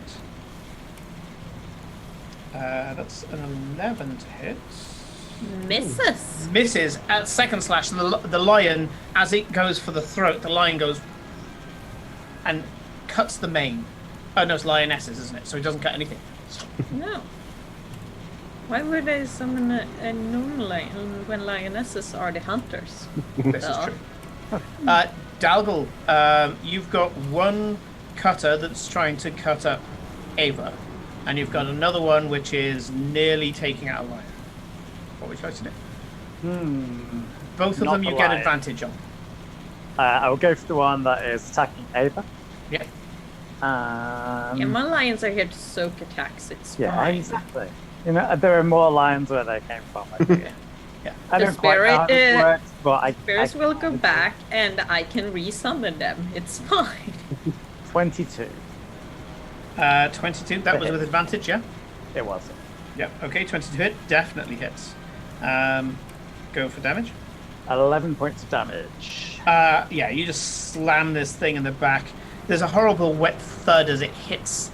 That's an 11 to hit. Misses at second slash. The lion, as it goes for the throat, the lion goes and cuts the mane. Oh no, it's lionesses, isn't it? So it doesn't cut anything. No. Why would they summon a normal lion when lionesses are the hunters? This is true. Dalgal, you've got one cutter that's trying to cut up Ava, and you've got another one which is nearly taking out a lion. What would you like to do? Both of Not them you the get lion. advantage on. I will go for the one that is attacking Ava. Yeah. Yeah, my lions are here to soak attacks. It's Yeah, fine. exactly. You know, there are more lions where they came from. I think. Yeah. I The don't quite know how spirit, it works, but I Spirits will go back, and I can resummon them. It's fine. 22. 22, that was with advantage, yeah? It was. Yep, okay, 22 hit, definitely hits. Go for damage. 11 points of damage. Yeah, you just slam this thing in the back. There's a horrible wet thud as it hits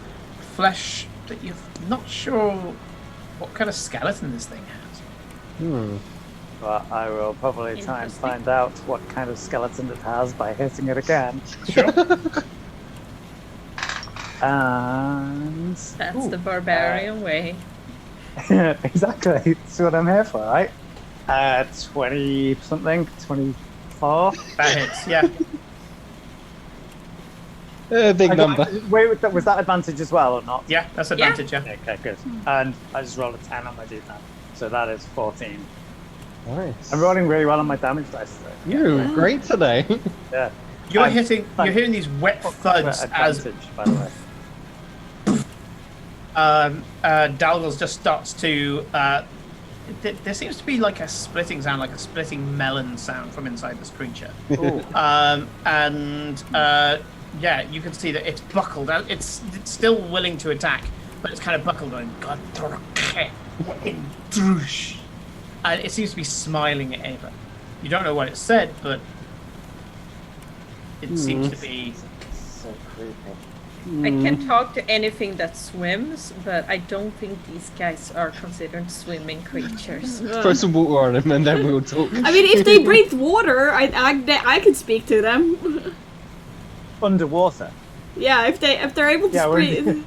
flesh that you're not sure what kind of skeleton this thing has. But I will probably try and Interesting. find out what kind of skeleton it has by hitting it again. Sure. And That's the barbarian way. exactly. That's what I'm here for, right? 20 something, 24. That hits, yeah. Big number. Wait, was that advantage as well or not? Yeah, that's advantage, yeah. Okay, good. And I just rolled a 10 on my D10, so that is 14. Nice. I'm rolling really well on my damage dice today. You're great today. Yeah. You're And- you're hearing these wet thuds as advantage, by the way. Dalgles just starts to. There seems to be like a splitting sound, like a splitting melon sound from inside this creature. Ooh. Yeah, you can see that it's buckled. It's still willing to attack, but it's kind of buckled on. And it seems to be smiling at Ava. You don't know what it said, but it seems to be. So creepy. I can talk to anything that swims, but I don't think these guys are considered swimming creatures. Throw some water on him and then we'll talk. I mean, if they breathe water, I could speak to them. Underwater. Yeah, if they're able to Yeah, breathe.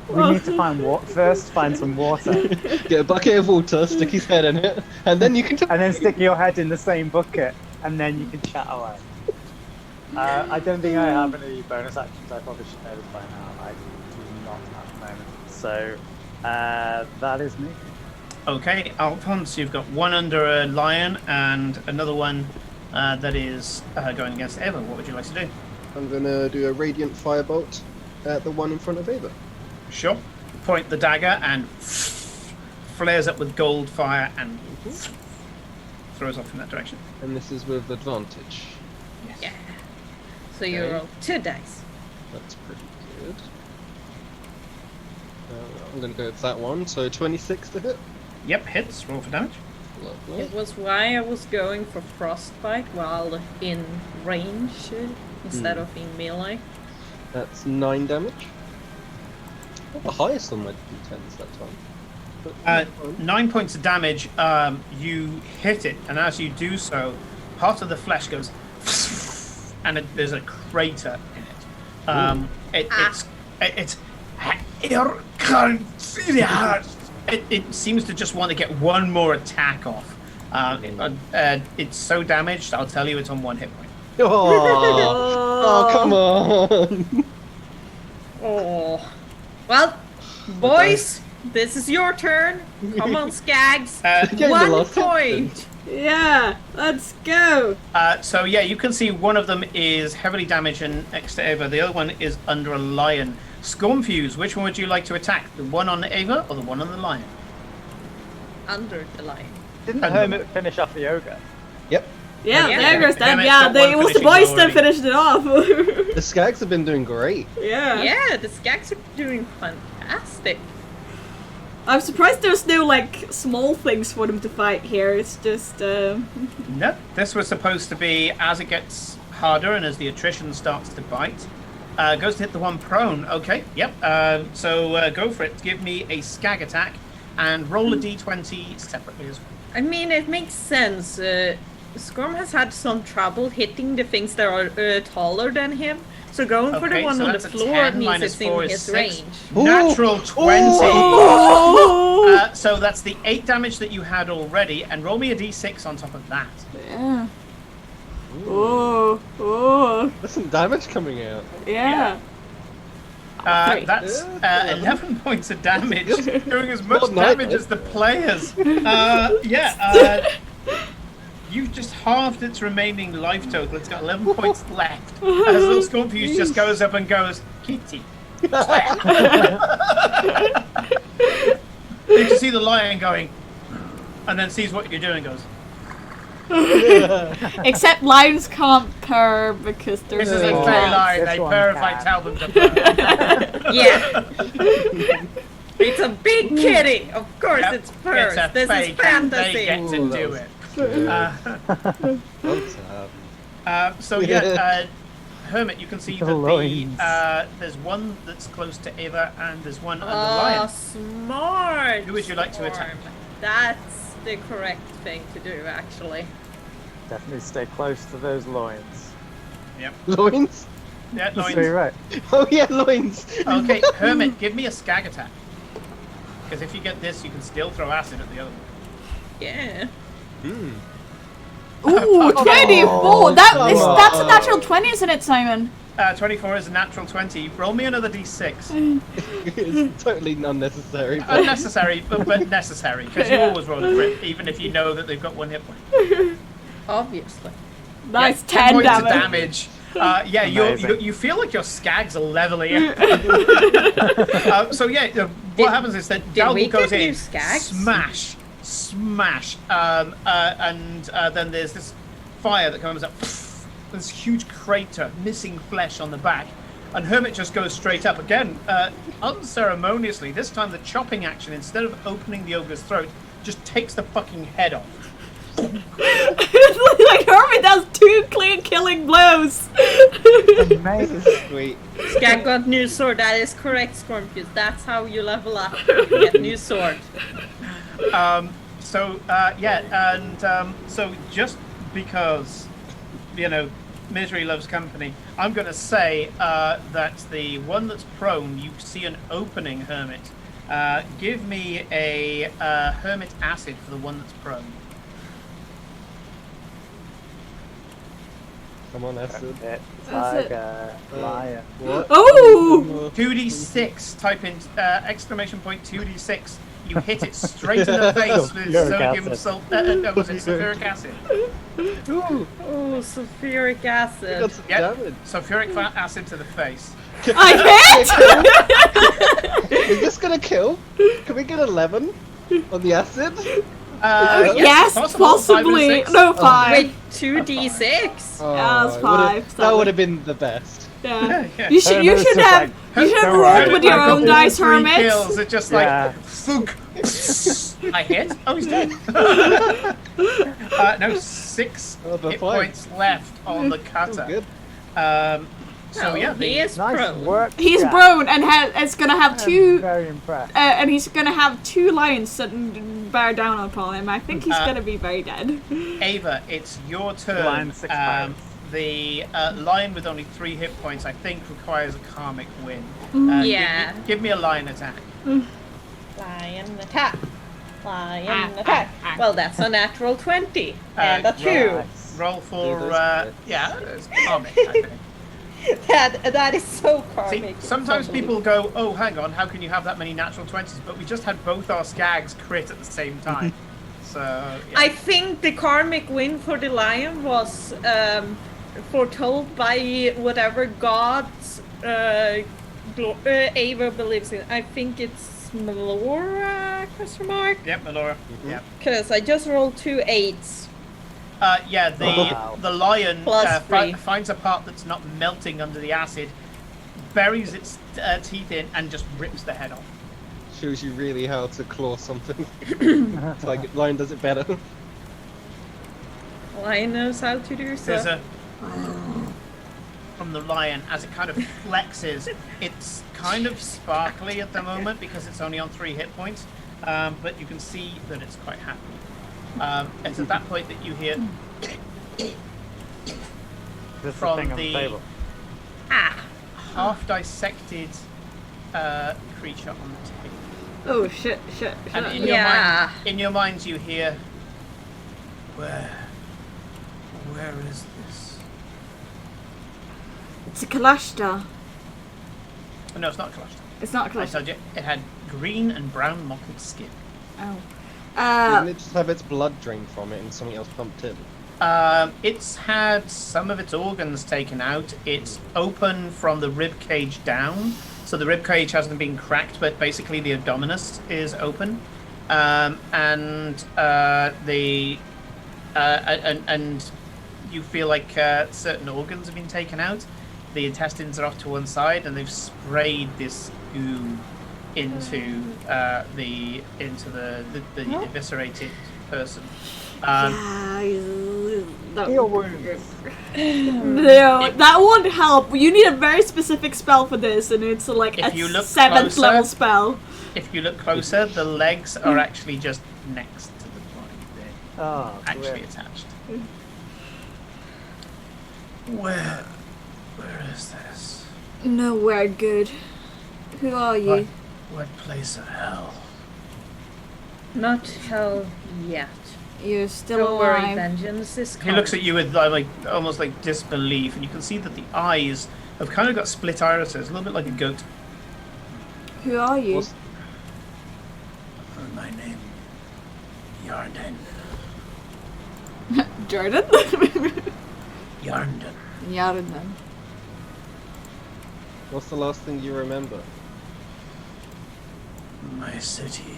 We need to find some water. Get a bucket of water, stick his head in it, and then you can talk. And then stick your head in the same bucket, and then you can chat away. I don't think I have any bonus actions. I probably should know this by now. I do not at the moment. So, that is me. Okay, Alphonse, you've got one under a lion and another one that is going against Ava. What would you like to do? I'm gonna do a radiant firebolt at the one in front of Ava. Sure. Point the dagger and flares up with gold fire and throws off in that direction. And this is with advantage. Yeah. So you Okay. roll 2 dice. That's pretty good. I'm gonna go with that one. So 26 to hit. Yep, hits. Roll for damage. Lovely. It was why I was going for frostbite while in range instead of in melee. That's 9 damage. Not the highest on my d10s that time. But 9 points of damage. You hit it, and as you do so, part of the flesh goes, and there's a crater in it. It seems to just want to get one more attack off. It's so damaged. I'll tell you, it's on 1 hit point. oh, come on! Oh. Well, boys, this is your turn. Come on, Skags. Again, the 1 last point. Yeah, let's go. So yeah, you can see one of them is heavily damaged and next to Ava. The other one is under a lion. Scornfuse, which one would you like to attack? The one on Ava or the one on the lion? Under the line. Didn't the hermit finish off the ogre? Yep. Yeah, Yeah. the ogre's dead. Hermit's Yeah, got one it was the finishing boys blow that already. finished it off. The Skags have been doing great. Yeah. Yeah, the Skags are doing fantastic. I'm surprised there's no like small things for them to fight here. It's just No, this was supposed to be as it gets harder and as the attrition starts to bite. Goes to hit the one prone. Okay, yep. So go for it. Give me a skag attack and roll a d20 separately as well. I mean, it makes sense. Scorm has had some trouble hitting the things that are taller than him. So going for the Okay, one so on the that's a floor 10 means minus it's in 4 is his 6. range. Natural 20. Oh! So that's the 8 damage that you had already, and roll me a d6 on top of that. Yeah. Oh. There's some damage coming out. Yeah. Three. That's 11 points of damage, doing as much Well, damage nice. as the players. You just halved its remaining life total. It's got 11 points left. As little Scorpius just goes up and goes, Kitty. You can see the lion going, and then sees what you're doing and goes, Except lions can't purr because they're this is a big fairy cats. lion. This They one purr if I can. tell them to purr. Yeah. It's a big kitty. Of course, Yep, it's first. a This is fake and fantasy. They get to Ooh, that do was- it. What's up? So Hermit, you can see that Loins. there's one that's close to Ava and there's one under Oh, Lion. smart. Who would you like to attack? Scorm. That's the correct thing to do, actually. Definitely stay close to those loins. Loins? Yeah, So you're loins. right. Oh yeah, loins. Okay, Hermit, give me a skag attack. Because if you get this, you can still throw acid at the other one. Yeah. Hmm. Ooh, 24! Oh, That's come a on. natural 20, isn't it, Simon? 24 is a natural 20. Roll me another d6. It's totally unnecessary. But Unnecessary, but necessary. Because you always roll a crit, even if you know that they've got 1 hit point. Obviously. Nice, Yeah, 10 points of damage. Amazing. you feel like your skags are leveling up. What happens is that did we Dalby goes get new in, skags? smash, and then there's this fire that comes up, this huge crater, missing flesh on the back, and Hermit just goes straight up again, unceremoniously. This time the chopping action, instead of opening the ogre's throat, just takes the fucking head off. Like Hermit does 2 clean killing blows. Amazing. sweet. Skag got new sword. That is correct, Scorpius. That's how you level up. You get new sword. So just because, misery loves company, I'm going to say that the one that's prone, you see an opening, Hermit. Give me a Hermit acid for the one that's prone. Come on, acid. It's That's like it. a lion. What? Oh! 2d6. Type in exclamation point 2d6. You hit it straight in the face with Sulfuric sodium acid. was it sulfuric acid? Ooh, Oh, sulfuric we got acid. some Yep. damage. Sulfuric acid to the face. I hit! Is this gonna kill? Can we get 11 on the acid? Yes, possible. 5 and a possibly. 6. No, 5. Wait, 2d6? Oh, Yeah, it's it would've- 5, That sadly. would have been the best. Yeah. Yeah. You should Hermit's just have don't worry. rolled with your I got own dice, all 3 Hermit. kills. It just Yeah. like thunk. I hit. Oh, he's dead. No, 6 Oh, but hit fine. points left on the Oh, cutter. good. So Oh, yeah, he is Nice prone. work. He's Jack. prone and it's gonna have I'm 2 very impressed. and he's gonna have 2 lions that bear down upon him. I think he's gonna be very dead. Ava, it's your turn. Lion 6 pirates. The lion with only 3 hit points, I think, requires a karmic win. Yeah. Give me a lion attack. Lion attack. Lion attack. Well, that's a natural 20. And a 2. Nice. Roll for Do those it's karmic. I think. That is so See, karmic. sometimes It's people go, "Oh, hang on, how can you have that many natural 20s?" But we just had both our skags crit at the same time. So yeah. I think the karmic win for the lion was foretold by whatever gods Ava believes in. I think it's Melora? Question mark? Yep, Melora. Yep. Because I just rolled 2 8s. Yeah, Wow. the lion Plus three. finds a part that's not melting under the acid, buries its teeth in, and just rips the head off. Shows you really how to claw something. It's like Lion does it better. Lion knows how to do There's so. a from the lion as it kind of flexes. It's kind of sparkly at the moment because it's only on 3 hit points, but you can see that it's quite happy. It's at that point that you hear This is from the thing on the the table. half dissected creature on the table. Oh shit! And in Yeah. your minds you hear, where is this? It's a Kalashtar. Oh, no, it's not a cluster. It's not a I Kalashtar. told you, it had green and brown mottled skin. Oh. Didn't it just have its blood drained from it and something else pumped in? It's had some of its organs taken out. It's open from the rib cage down, so the rib cage hasn't been cracked, but basically the abdominus is open, and you feel like certain organs have been taken out. The intestines are off to one side, and they've sprayed this goo into the eviscerated person. Heal wounds. No, that won't help. You need a very specific spell for this, and it's like If you a look 7th closer- level spell. If you look closer, the legs are actually just next to the body. They're Oh, actually weird. attached. Where is this? Nowhere good. Who are you? What place of hell? Not hell yet. You're still Don't worry, alive. vengeance is He coming. looks at you with like almost like disbelief, and you can see that the eyes have kind of got split irises, a little bit like a goat. Who are you? What's- My name, Yarden. Jordan? Yarden. Jordan. What's the last thing you remember? My city.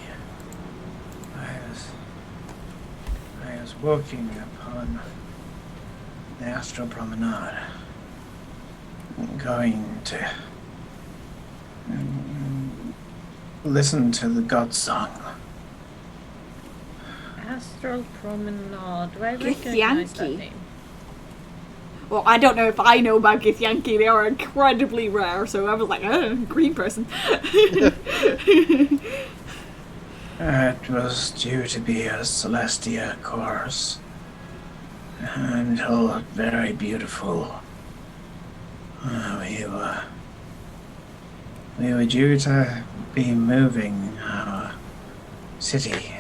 I was walking upon the astral promenade, going to listen to the god song. Astral Promenade. Do I recognize that Yankee. name? Well, I don't know if I know about Githyanki. They are incredibly rare, so I was like, oh, green person. It was due to be a Celestia course, and all very beautiful. We were due to be moving our city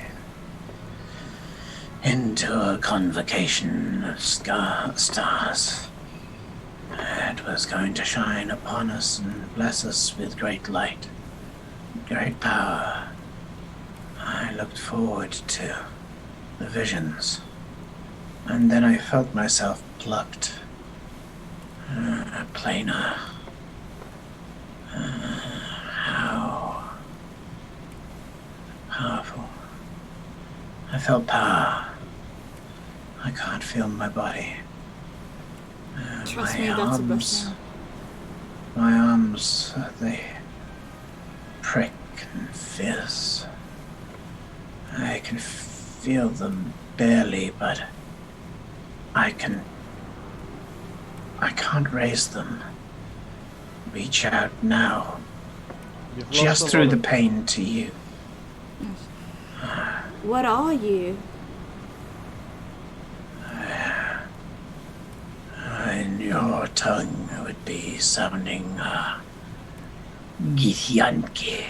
into a convocation of stars. It was going to shine upon us and bless us with great light, great power. I looked forward to the visions, and then I felt myself plucked. Plainer. How powerful. I felt power. I can't feel my body. Trust my me, that's the arms, best now. My arms, they prick and fizz. I can feel them barely, but I can't raise them. Reach out now, You've lost just a through lot the of- pain to you. What are you? In your tongue, it would be sounding Githyanki.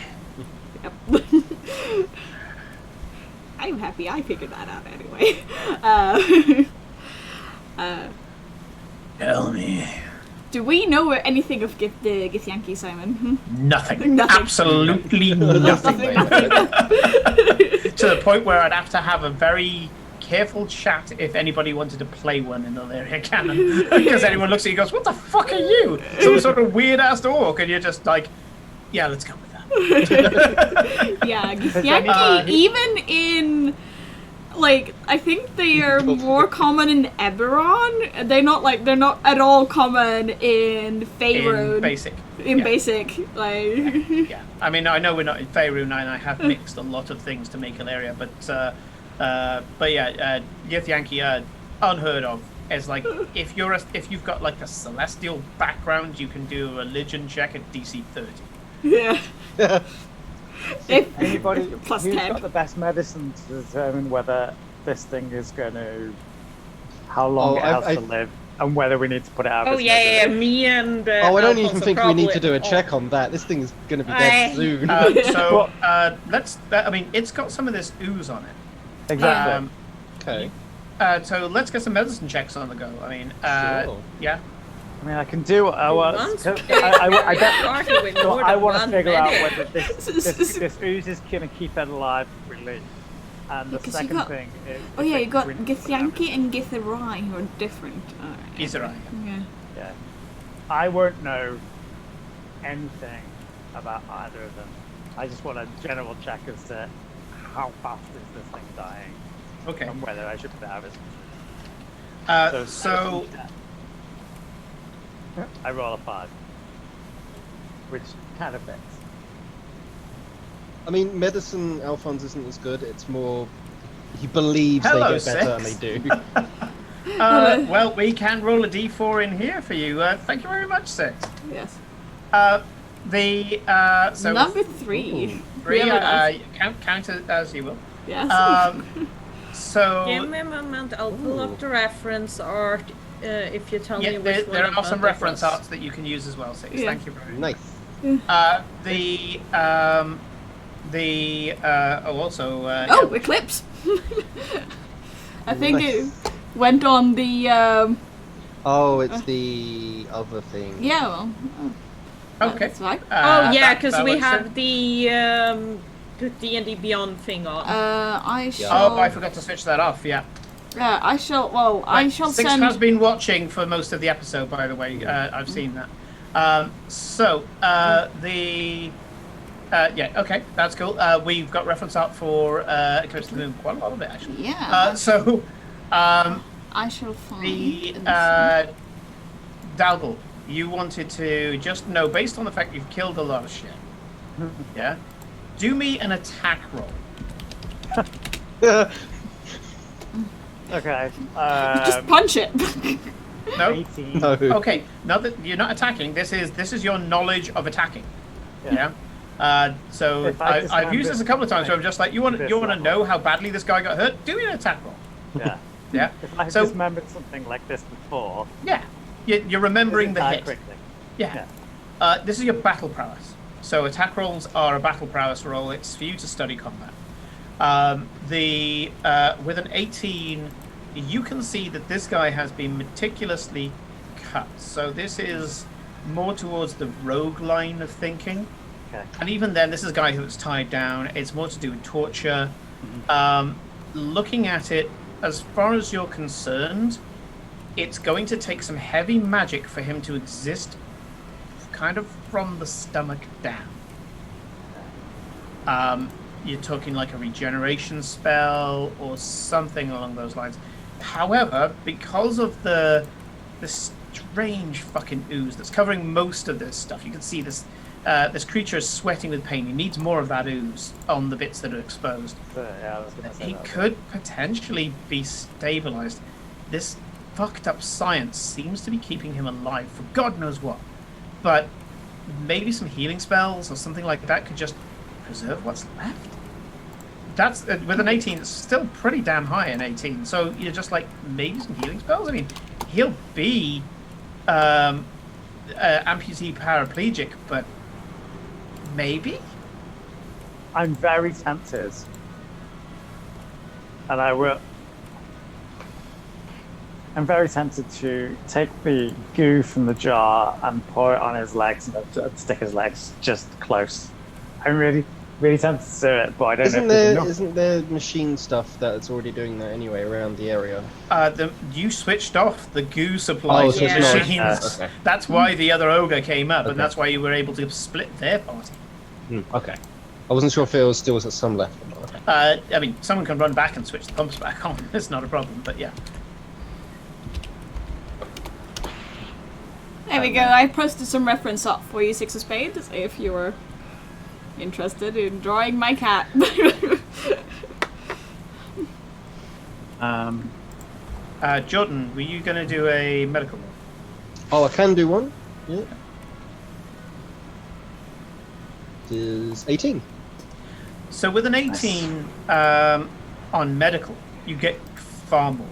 I'm happy I figured that out anyway. Tell me. Do we know anything of the Githyanki, Simon? Nothing. Nothing. Absolutely nothing. Nothing. To the point where I'd have to have a very careful chat if anybody wanted to play one in the area canon. Because anyone looks at you and goes, what the fuck are you? Some sort of weird ass orc, and you're just like, yeah, let's go with that. Yeah, Githyanki, even in like I think they are more common in Eberron. They're not at all common in Faerun. In basic. In yeah. basic, like Yeah, I mean, I know we're not in Faerun, and I have mixed a lot of things to make an area, but yeah, Yankee, unheard of. As like, if you've got like a celestial background, you can do a religion check at DC 30. yeah. If Anybody plus who's 10. got the best medicine to determine whether this thing is going to, how long it has to live, and whether we need to put it out. Oh of its yeah, misery. me and. Oh, I don't even Alphonse think are we need to do a probably- check on that. This thing's going to be dead soon. So let's. I mean, it's got some of this ooze on it. Exactly. Okay. So let's get some medicine checks on the go. I mean, Sure. yeah. I mean, I can do Once I don't. started with So more I than want to one figure out medic. whether this ooze is going to keep it alive really. And the Because you second got- thing is. Oh yeah, you got Githyanki and Githarai who are different. He's alright. Yeah. Yeah. I won't know anything about either of them. I just want a general check as to how fast is this thing dying Okay. and whether I should put it out of its So I roll a 5. Which kind of fits. I mean, medicine, Alphonse, isn't as good. It's more... He believes Hello, they get better, and Six. they do. well, we can roll a d4 in here for you. Thank you very much, Six. Yes. So Number 3. three, We have count it as you will. yes. So Give me a moment. I'll pull up the reference art. If you tell me yeah, which there one are some it reference was. arts that you can use as well, Six. Yeah. Thank you very much. Nice. Oh, Eclipse. I think it went on the Oh, it's the other thing. yeah. Well, Okay. that's fine. Oh yeah, that because we works have then. the D&D Beyond thing on. I shall. Oh, I forgot to switch that off. Yeah. I shall. Well, I shall Six send. has been watching for most of the episode, by the way. I've seen that. Yeah, okay, that's cool. We've got reference art for Eclipse of the Moon, quite a lot of it actually. Yeah. I shall find. The Dalgal, you wanted to just know, based on the fact you've killed a lot of shit. Yeah. Do me an attack roll. Okay. Just punch it. No. 18. No. Okay. Now that you're not attacking, this is your knowledge of attacking. Yeah. So If I just I've used this a couple of times where I'm just like, you want this to level. know how badly this guy got hurt? Do me an attack roll. Yeah. Yeah. If I had So- dismembered something like this before, Yeah. You're remembering the die hit. quickly. Yeah. This is your battle prowess. So attack rolls are a battle prowess roll. It's for you to study combat. With an 18, you can see that this guy has been meticulously cut. So this is more towards the rogue line of thinking. Okay. And even then, this is a guy who's tied down. It's more to do with torture. Looking at it, as far as you're concerned, it's going to take some heavy magic for him to exist kind of from the stomach down. You're talking like a regeneration spell or something along those lines. However, because of the strange fucking ooze that's covering most of this stuff, you can see this this creature is sweating with pain. He needs more of that ooze on the bits that are exposed. So, yeah, I was gonna say He that. could potentially be stabilized. This fucked up science seems to be keeping him alive for God knows what. But maybe some healing spells or something like that could just preserve what's left. That's with an 18, it's still pretty damn high in 18. So you're just like, maybe some healing spells? I mean, he'll be amputee paraplegic, but maybe? I'm very tempted. And I'm very tempted to take the goo from the jar and pour it on his legs and stick his legs just close. I'm really, really tempted to do it, but I don't know if there's enough. Isn't there machine stuff that's already doing that anyway around the area? You switched off the goo supply Oh, to so it's not- machines. okay. That's why the other ogre came up, and Okay. that's why you were able to split their party. Okay. I I wasn't sure if there was still was some left or not. I mean, someone can run back and switch the pumps back on. It's not a problem, but yeah. There we go. I posted some reference up for you, Six of Spades, if you were interested in drawing my cat. Jordan, were you going to do a medical roll? Oh, I can do one. Yeah. It is 18. So with an 18 on medical, you get far more.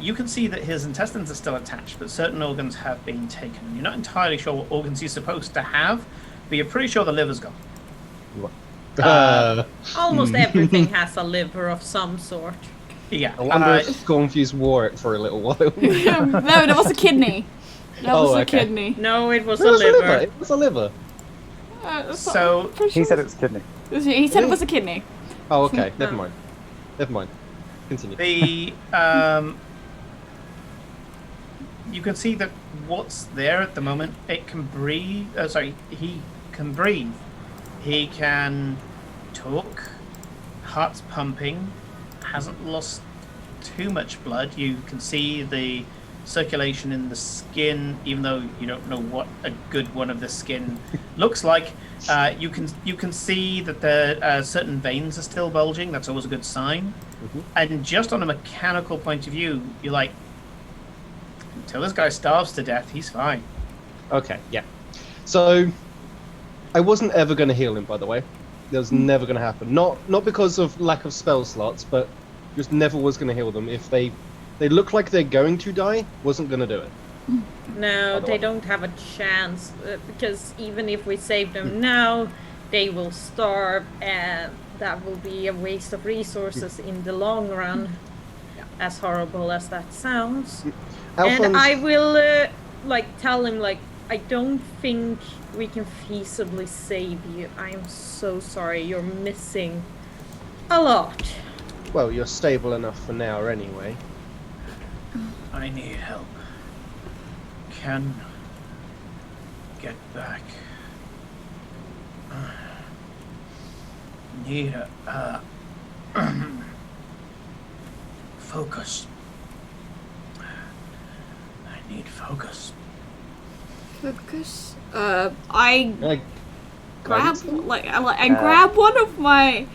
You can see that his intestines are still attached, but certain organs have been taken. You're not entirely sure what organs he's supposed to have, but you're pretty sure the liver's gone. Almost everything has a liver of some sort. Yeah. I wonder if Scornfuse wore it for a little while. No, that was a kidney. That was a kidney. No, it was It a was liver. It was a liver. So He said it was kidney. He said it was a kidney. Oh, okay. Never mind. Never mind. Continue. the you can see that what's there at the moment, it can breathe. He can breathe. He can talk. Heart's pumping. Hasn't lost too much blood. You can see the circulation in the skin, even though you don't know what a good one of the skin looks like. You can see that the certain veins are still bulging. That's always a good sign. And just on a mechanical point of view, you're like, until this guy starves to death, he's fine. Okay, yeah. So, I wasn't ever going to heal him, by the way. That was never going to happen. Not because of lack of spell slots, but just never was going to heal them. If they look like they're going to die, wasn't going to do it. No, they don't have a chance, because even if we save them now, they will starve, and that will be a waste of resources in the long run, as horrible as that sounds. And I will tell him, I don't think we can feasibly save you. I am so sorry, you're missing a lot. Well, you're stable enough for now anyway. I need help. Can get back. Need a focus. I need focus. Focus. I grab guidance? I grab one of my.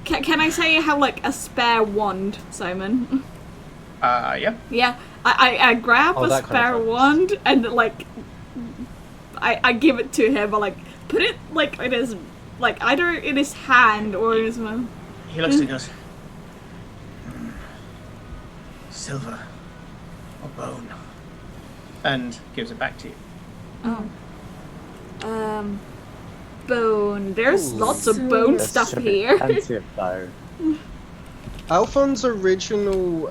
Can I say I have a spare wand, Simon? Yeah. Yeah. I grab a that kind of spare focus. wand and I give it to him, but put it in his either in his hand or in his mouth. He looks and goes, silver or bone, and gives it back to you. Bone. There's Ooh. lots of bone There stuff should be here. plenty of bone. Alphon's original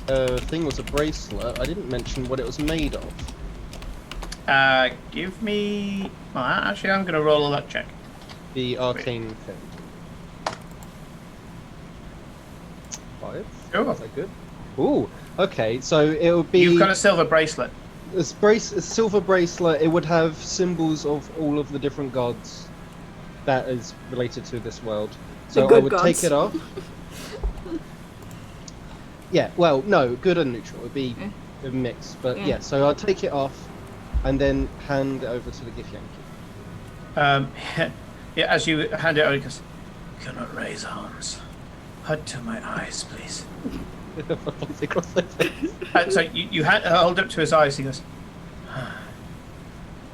thing was a bracelet. I didn't mention what it was made of. Give me. Well, actually, I'm going to roll a luck check. The arcane thing. 5. Sure. Is that good? Ooh. Okay, so it would be You've got a silver bracelet. a silver bracelet. It would have symbols of all of the different gods that is related to this world. So good I would gods. take it off. Yeah, well, no, good and neutral. It would be a mix, but yeah. So I'll take it off and then hand it over to the gift Yankee. Yeah, as you hand it over, he goes, cannot raise arms. Hut to my eyes, please. So you hold up to his eyes. He goes,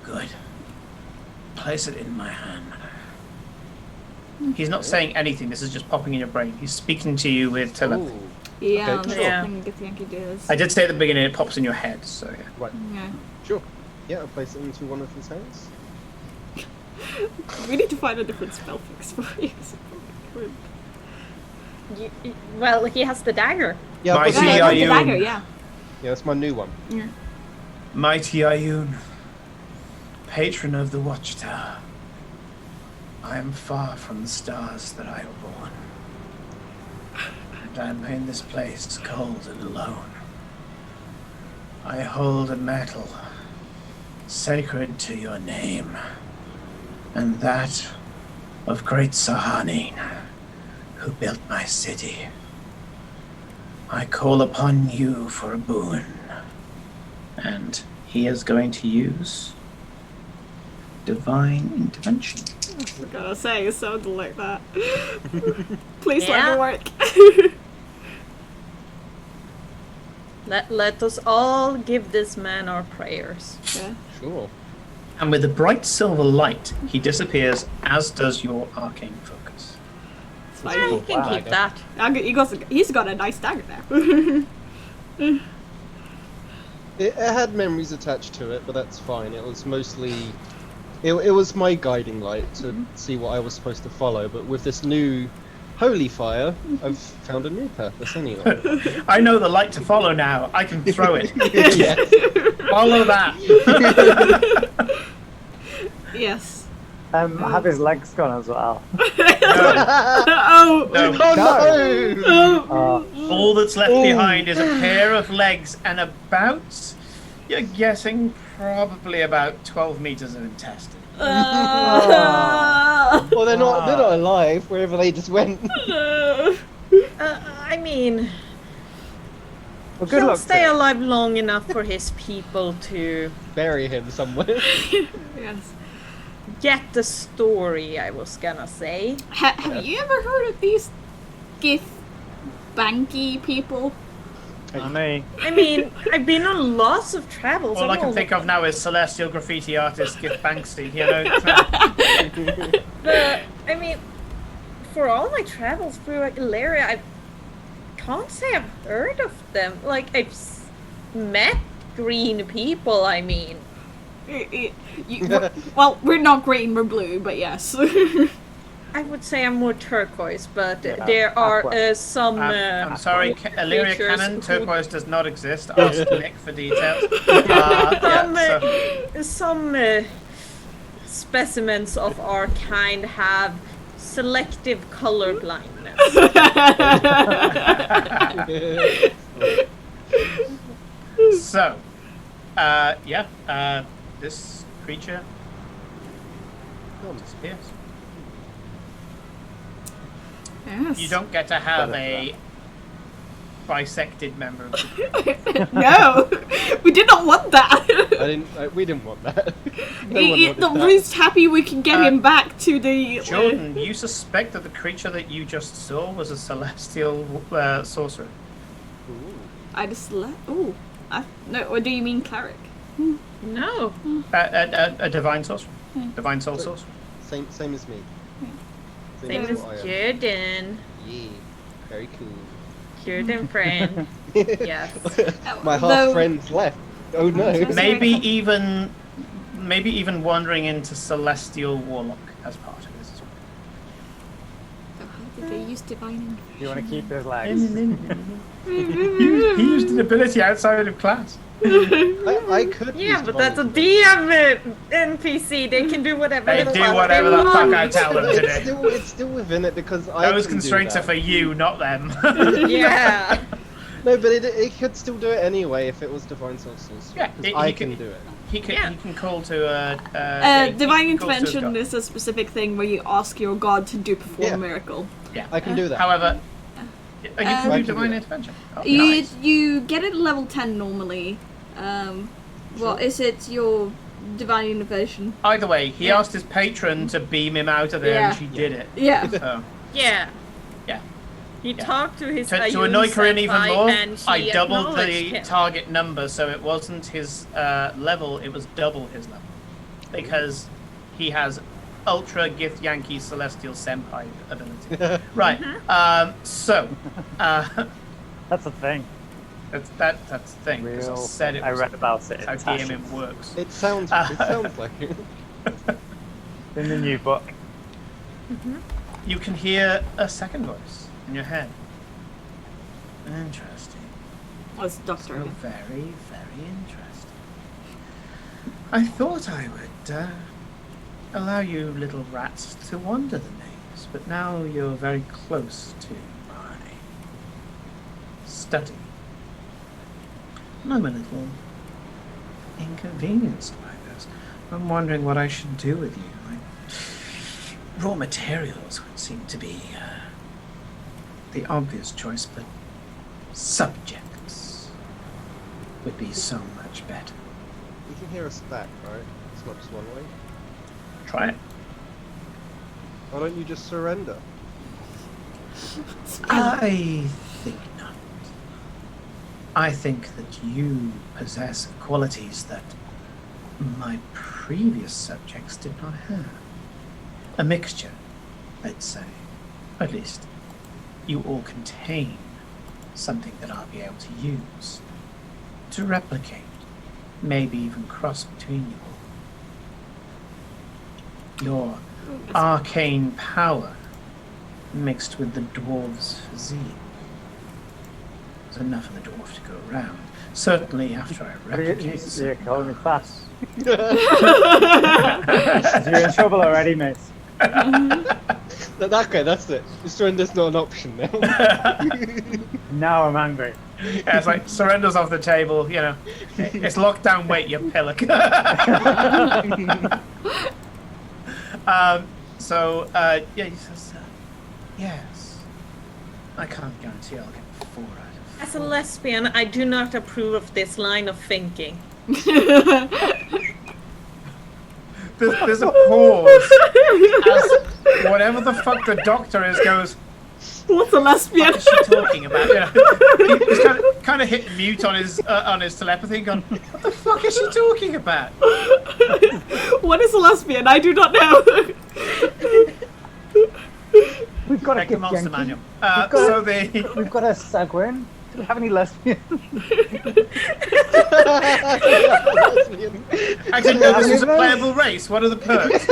good. Place it in my hand. He's not saying anything. This is just popping in your brain. He's speaking to you with telepathy. Ooh, Yeah, Okay, that's sure. the thing Gift Yankee does. I did say at the beginning it pops in your head. So yeah. right, Yeah. sure. Yeah, I'll place it into one of his hands. We need to find a different spell fix for you. Well, he has the dagger. Yeah, I'll Mighty place it Yeah, in- the Ayun. dagger, yeah. yeah, that's my new one. Yeah. Mighty Ayun, patron of the Watchtower, I am far from the stars that I were born, and I am in this place cold and alone. I hold a metal sacred to your name, and that of great Sahanin, who built my city, I call upon you for a boon. And he is going to use divine intervention. I was gonna say, it sounded like that. Please Yeah. let it work. Let us all give this man our prayers. Yeah. Sure. And with a bright silver light, he disappears, as does your arcane focus. It's Yeah, fine. you can Wow. keep that. He's got a nice dagger there. It had memories attached to it, but that's fine. It was mostly... It was my guiding light to see what I was supposed to follow, but with this new holy fire, I've found a new purpose anyway. I know the light to follow now. I can throw it. Yeah. Follow that. Yes. Have his legs gone as well? No, Oh! no. Oh no! Oh! All that's left Ooh. behind is a pair of legs and about, you're guessing, probably about 12 meters of intestine. Well, they're not alive wherever they just went. I mean, Well, good he'll luck. stay to him. alive long enough for his people to Bury him somewhere. Yes. get the story, I was gonna say. Have you ever heard of these gift banky people? It's me. I mean, I've been on lots of travels. All I can know- think of now is celestial graffiti artist Skip Banksy. You know, But, I mean, for all my travels through Ilaria, I can't say I've heard of them. Like, met green people, I mean. Well, we're not green, we're blue, but yes. I would say I'm more turquoise, but Yeah, there are aqua. some... I'm sorry, Illyria creatures Cannon, who- turquoise does not exist. Ask Nick for details. Yeah, so, Some specimens of our kind have selective color blindness. so, this creature disappears. Yes. You don't get to have a bisected member of the No! We did not want that! We didn't want that. No one wanted that. We're just happy we can get him back to the... Jordan, you suspect that the creature that you just saw was a celestial sorcerer. I just let... Ooh. No, or do you mean cleric? No. A divine sorcerer. Divine soul sorcerer. Same as me. Same as what I am. Jordan. Yeah, very cool. Jordan friend. Yes. My half Though- friend's left. Oh no. Yes. Maybe even wandering into celestial warlock as part of this as well. So how did they use divine... You want to keep his legs? He used an ability outside of class. I could. Yeah, use but that's a divine DM NPC. They can do whatever They the do fuck whatever they the fuck want. I tell them to do. It's still within it because I. Those can do constraints are that. for you, not them. Yeah. No, but it could still do it anyway if it was divine sorcerers. Yeah, because he I can- can do it. He can Yeah. he can call to he Divine can call to his intervention god. is a specific thing where you ask your god to perform Yeah. a miracle. Yeah. I can do that. However, you can I do can divine do it. intervention. Oh, You nice. you get it level 10 normally. Well, is it your divine intervention? Either way, he Yeah. asked his patron to beam him out of there, Yeah. and she did it. Yeah. So, Yeah. yeah. He Yeah. talked to his To annoy Corinne even senpai more, and she I doubled acknowledged the him. target number, so it wasn't his level; it was double his level, because he has Ultra Gift Yankee Celestial Senpai ability. Right. So That's a thing. that's the thing. 'Cause I Real. said it. I Was, read about it. that's how in DMing works. It sounds like it. in the new book. You can hear a second voice in your head. Interesting. Oh, it's Doctor. So very, very interesting. I thought I would allow you little rats to wander the maze, but now you're very close to my study. And I'm a little inconvenienced by this. I'm wondering what I should do with you. I raw materials would seem to be the obvious choice, but subjects would be so much better. You can hear us back, right? It's not just one way. Try it. Why don't you just surrender? I think not. I think that you possess qualities that my previous subjects did not have. A mixture, I'd say. At least, you all contain something that I'll be able to use, to replicate, maybe even cross between you all. Your arcane power mixed with the dwarf's physique. There's enough of the dwarf to go around. Certainly after I replicate. You're calling me fast. You're in trouble already, mate. Okay, that's it. Surrender's not an option now. Now I'm angry. Yeah, it's like surrender's off the table, you know. It's lockdown, wait, you pillock. Yeah, he says, yes. I can't guarantee I'll get 4 out of 4. As a lesbian, I do not approve of this line of thinking. There's a pause as whatever the fuck the doctor is goes, What's a lesbian? what is she talking about? Yeah. He's kind of hit mute on his telepathy and gone, what the fuck is she talking about? What is a lesbian? I do not know. We've got to Take the get monster Yankee. manual. We've got to segue in. Do we have any lesbians? Actually, no, this is a playable race. What are the perks?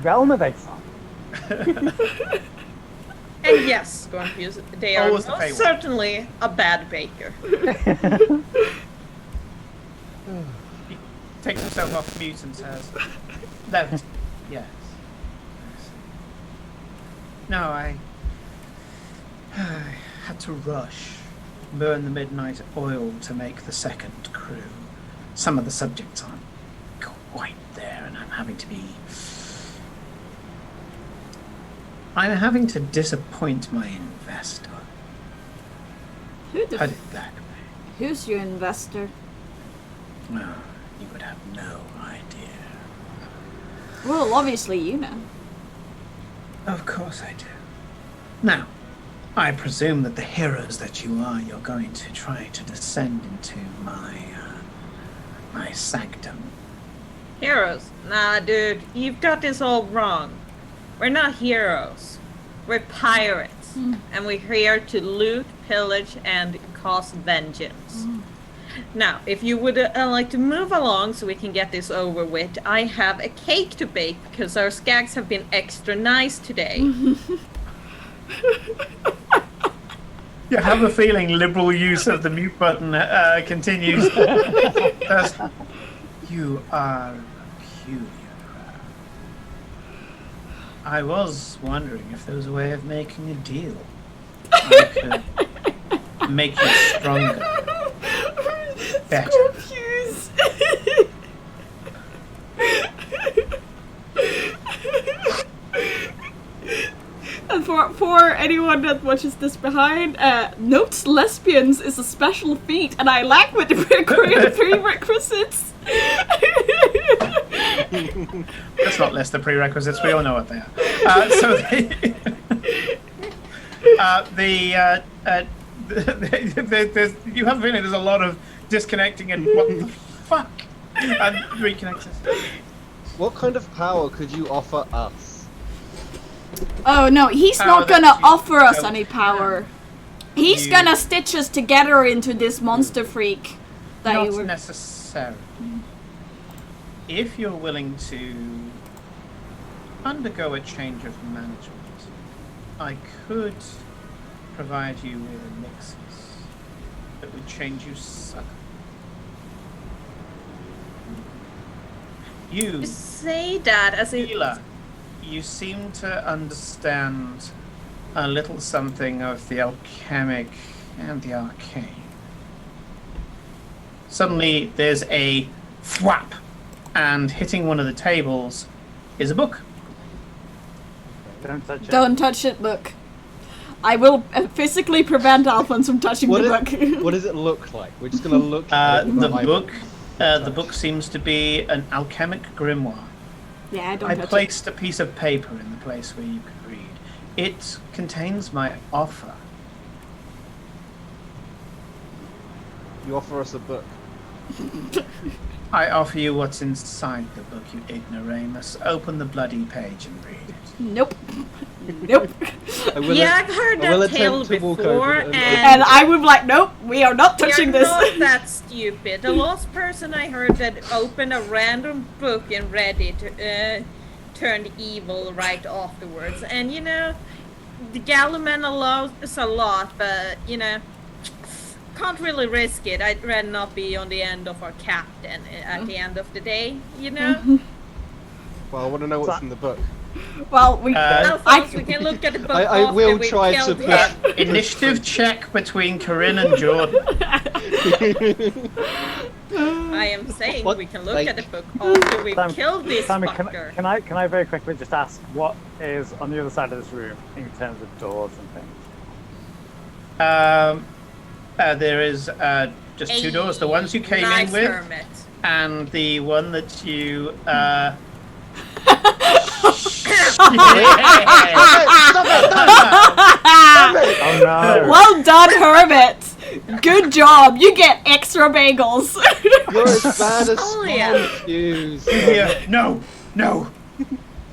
Relevate. And yes, Scorpius, they are Always the most pay one. certainly a bad baker. He takes himself off mute and says, left. Yes. No, I had to rush, burn the midnight oil to make the second crew. Some of the subjects aren't quite there, and I'm having to disappoint my investor. Who the Put it that way. Who's your investor? No, you would have no idea. Well, obviously you know. Of course I do. Now, I presume that the heroes that you are, you're going to try to descend into my sanctum. Heroes? Nah, dude, you've got this all wrong. We're not heroes. We're pirates. And we're here to loot, pillage, and cause vengeance. Now, if you would like to move along so we can get this over with, I have a cake to bake because our skags have been extra nice today. You have a feeling liberal use of the mute button continues. You are a peculiar crowd. I was wondering if there was a way of making a deal. I could make you stronger. Better. Confused. And for anyone that watches this behind, notes lesbians is a special feat, and I lack with the prerequisites. Let's not list the prerequisites. We all know what they are. You have a feeling there's a lot of disconnecting and what the fuck and reconnecting. What kind of power could you offer us? Oh no, he's Power not that gonna you offer us don't any power. He's You- gonna stitch us together into this monster freak that you Not were. necessarily. If you're willing to undergo a change of management, I could provide you with a nexus that would change you subtly. You, You say that as if healer, you seem to understand a little something of the alchemic and the arcane. Suddenly, there's a thwap, and hitting one of the tables is a book. Don't touch it. Don't touch it, book. I will physically prevent Alphonse from touching the book. What does it look like? We're just gonna look at it. The book seems to be an alchemic grimoire. Yeah, don't I touch placed a piece of paper in the place where you could read. It contains my offer. You offer us a book. I offer you what's inside the book, you ignoramus. Open the bloody page and read it. it. Nope. Nope. Yeah, I've heard that tale before, And I would be like, nope, we are not touching you're this. not that stupid. The last person I heard that opened a random book and read it turned evil right afterwards. And you know, the Gallman allows a lot, but you know, can't really risk it. I'd rather not be on the end of our captain at the end of the day, you know? Well, I want to know what's in the book. Well, we Alphonse, we can look at the book I after will we've try to killed push- him. Initiative check between Corinne and Jordan. I am saying What? we can look Like- at the book after we've Simon, killed this Simon, fucker. can I very quickly just ask what is on the other side of this room in terms of doors and things? There is just two doors. The ones you came nice in with, hermit. and the one that you. Oh no! Well done, Hermit. Good job. You get extra bagels. You're as bad as Oh, yeah. Swan Hughes. Yeah, no.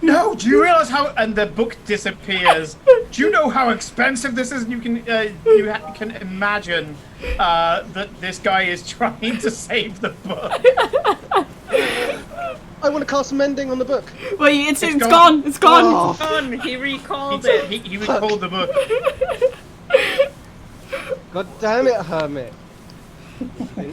No, do you realize how? And the book disappears. Do you know how expensive this is? And you can imagine that this guy is trying to save the book. I want to cast mending on the book. Well, it's gone. gone. It's gone. Oh, Gone. He recalled it. He recalled the book. God damn it, Hermit.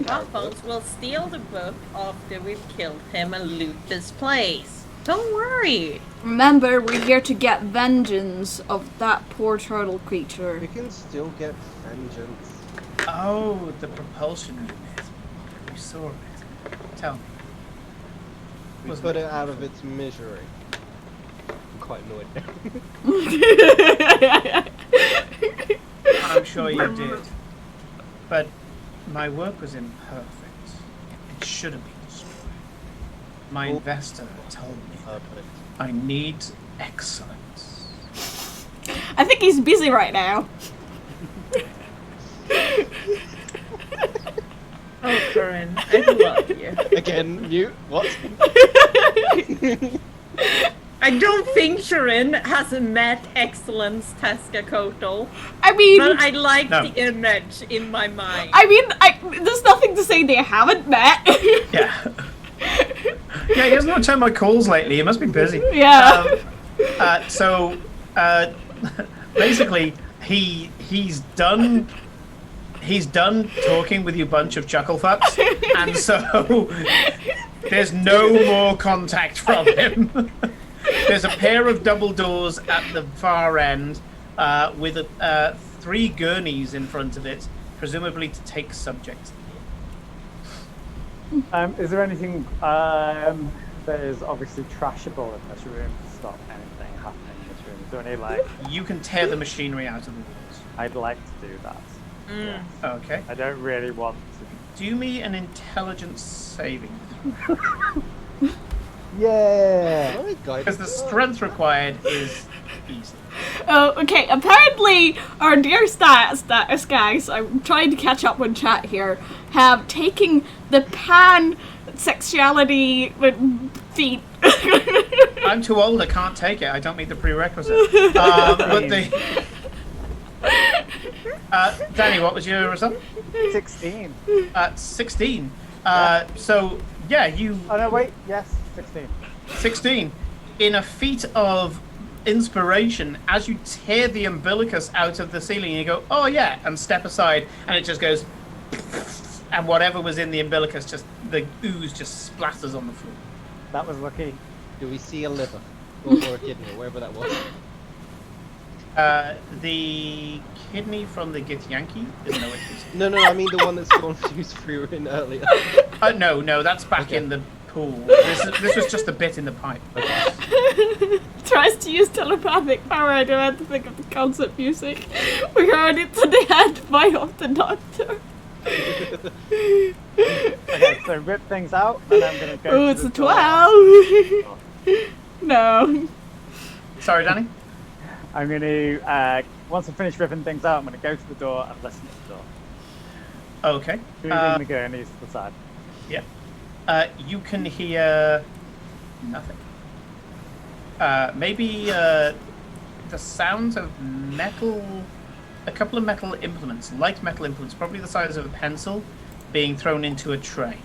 Alphonse will steal the book after we've killed him and loot this place. Don't worry. Remember, we're here to get vengeance of that poor turtle creature. We can still get vengeance. Oh, the propulsion unit. You saw it. Tell me. We Was put it- it out of its misery. I'm quite annoyed now. I'm sure you did. But my work was imperfect. It should have been destroyed. My investor told me that I need excellence. I think he's busy right now. Oh, Corinne, I love you. Again, mute. What? I don't think Corinne has met excellence Tescacotal, I mean, but I like No. the image in my mind. there's nothing to say they haven't met. Yeah. Yeah, he hasn't returned my calls lately. He must be busy. Yeah. Basically, he's done talking with you bunch of chuckle fucks, and so there's no more contact from him. There's a pair of double doors at the far end with 3 gurneys in front of it, presumably to take subjects. Is there anything that is obviously trashable in this room to stop anything happening in this room? Is there any You can tear the machinery out of the walls. I'd like to do that. Yes. Okay. I don't really want to. Do me an intelligence saving throw. Yeah. Because the strength required is easy. Oh, okay. Apparently, our dear guys, I'm trying to catch up with chat here, have taken the pan-sexuality feat. I'm too old, I can't take it. I don't meet the prerequisite. But Danny, what was your result? 16. 16. So, yeah, you... Oh no, wait. Yes, 16. 16. In a feat of inspiration, as you tear the umbilicus out of the ceiling, you go, oh yeah, and step aside, and it just goes... And whatever was in the umbilicus, just the ooze just splatters on the floor. That was lucky. Do we see a liver? Or a kidney, or wherever that was? The kidney from the Githyanki is no issues. No, I mean the one that's gone fused through in earlier. No, that's back Okay. in the pool. This was just a bit in the pipe. Tries to use telepathic power. I don't have to think of the concept music. We heard it to the head by of the doctor. Okay, so rip things out, and I'm gonna go. Oh, to it's the a door. 12. No. Sorry, Danny. I'm gonna once I finish ripping things out, I'm gonna go to the door and listen to the door. Okay. Who's gonna go on the east side? Yeah. You can hear nothing. Maybe the sounds of metal, a couple of metal implements, light metal implements, probably the size of a pencil, being thrown into a tray.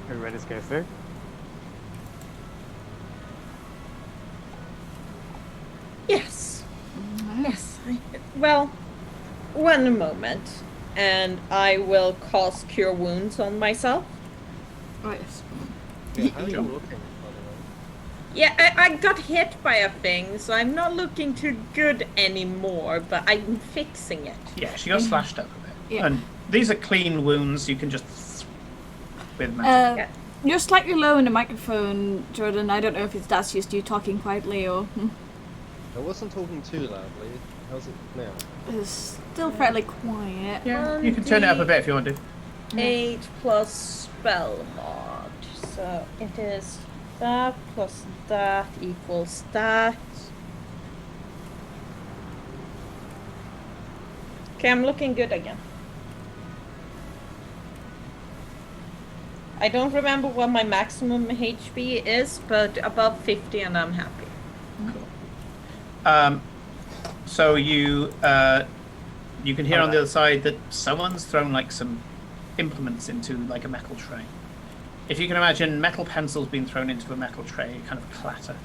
Are we ready to go through? Yes. Yes. Well, one moment, and I will cast Cure Wounds on myself. Oh, yes. Yeah, how are you looking, by the way? Yeah, I got hit by a thing, so I'm not looking too good anymore, but I'm fixing it. Yeah, she got slashed up a bit. Yeah. And these are clean wounds. You can just with magic. Yeah. You're slightly low in the microphone, Jordan. I don't know if that's just you talking quietly or... I wasn't talking too loudly. How's it now? It's still fairly quiet. Yeah, you can turn it up a bit if you want to. 8 plus spell mod. So it is that plus that equals that. Okay, I'm looking good again. I don't remember what my maximum HP is, but above 50 and I'm happy. So you can hear on the other side that someone's thrown like some implements into like a metal tray. If you can imagine metal pencils being thrown into a metal tray, kind of clatter.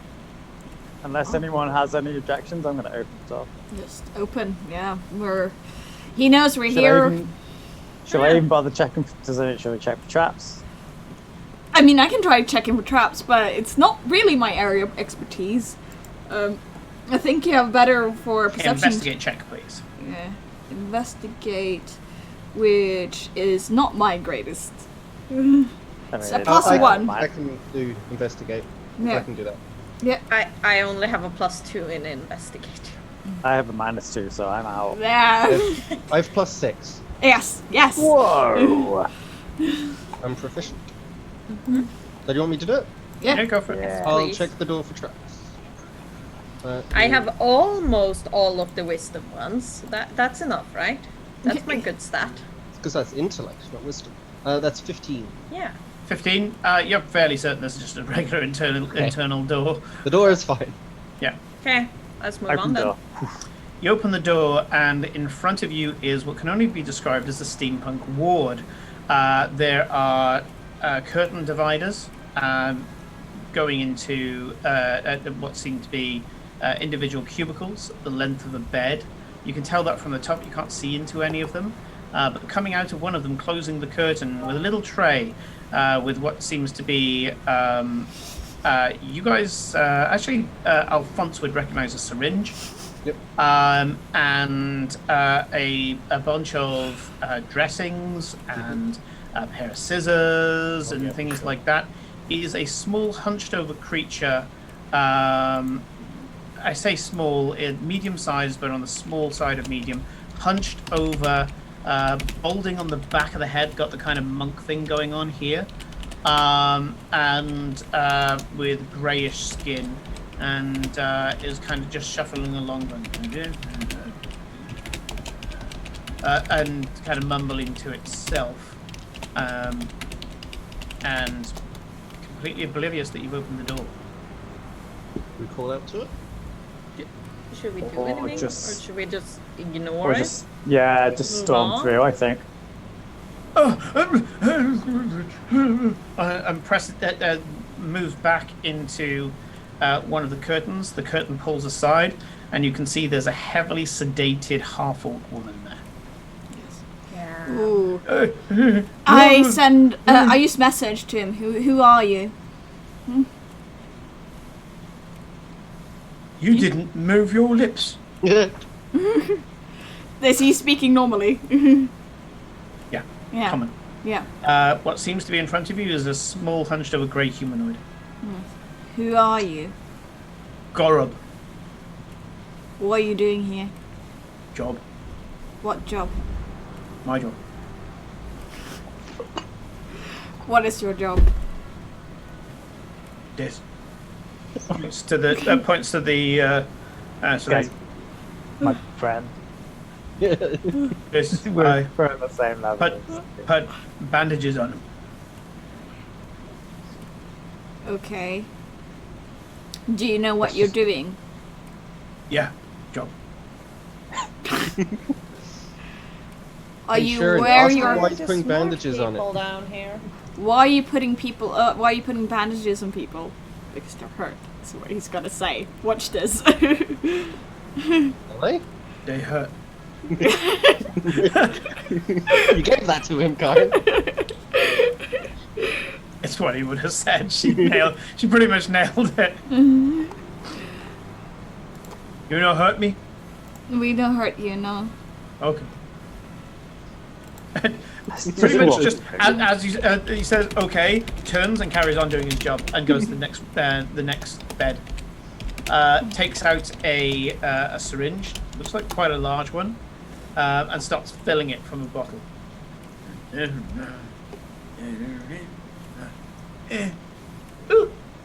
Unless anyone has any objections, I'm gonna open the door. Just open, yeah. He knows we're Should here. I even bother checking? Should we check for traps? I mean, I can try checking for traps, but it's not really my area of expertise. I think you have better for perception. Investigate check, please. Yeah, investigate, which is not my greatest. It's a plus I one. I can do investigate. Yeah. I can do that. Yeah. I only have a +2 in investigate. I have a -2, so I'm out. Yeah. I have +6. Yes. Yes. Whoa! I'm proficient. So do you want me to do it? Yeah, go for it. Yeah. I'll Please. check the door for traps. I have almost all of the wisdom ones. That's enough, right? That's my good stat. Because that's intellect, not wisdom. That's 15. Yeah. 15. You're fairly certain this is just a regular internal door. The door is fine. Yeah. Okay, let's move Open on then. door. You open the door, and in front of you is what can only be described as a steampunk ward. There are curtain dividers going into what seem to be individual cubicles, the length of a bed. You can tell that from the top. You can't see into any of them. But coming out of one of them, closing the curtain with a little tray with what seems to be... you guys... actually, Alphonse would recognize a syringe. Yep. And a bunch of dressings and a pair of scissors and things like that. Is a small hunched over creature. I say small, medium-sized, but on the small side of medium, hunched over, balding on the back of the head, got the kind of monk thing going on here, and with greyish skin, and is kind of just shuffling along, and kind of mumbling to itself, and completely oblivious that you've opened the door. We call out to it. Should we do Or anything? just- Or should we just ignore Or it? just just Move storm on? through. I think. And press moves back into one of the curtains. The curtain pulls aside, and you can see there's a heavily sedated half-orc woman there. Yeah. Ooh. I use message to him. Who are you? You didn't move your lips. Is he speaking normally? Yeah. Yeah. Common. Yeah. What seems to be in front of you is a small, hunched-over grey humanoid. Who are you? Gorob. What are you doing here? Job. What job? My job. What is your job? This. Points to the. Guys, my friend. This. We're I on the same level. put bandages on him. Okay. Do you know what you're doing? Yeah. Job. Are you Sure, where ask you're? why he's putting bandages on people it. down here. Why are you putting people? Why are you putting bandages on people? Because they're hurt. That's what he's gonna say. Watch this. Really? They hurt. You gave that to him, Karen. It's what he would have said. She pretty much nailed it. You know, hurt me. We don't hurt you, no. Okay. Pretty much just as he says, okay, turns and carries on doing his job and goes to the next bed. Takes out a syringe, looks like quite a large one, and starts filling it from a bottle.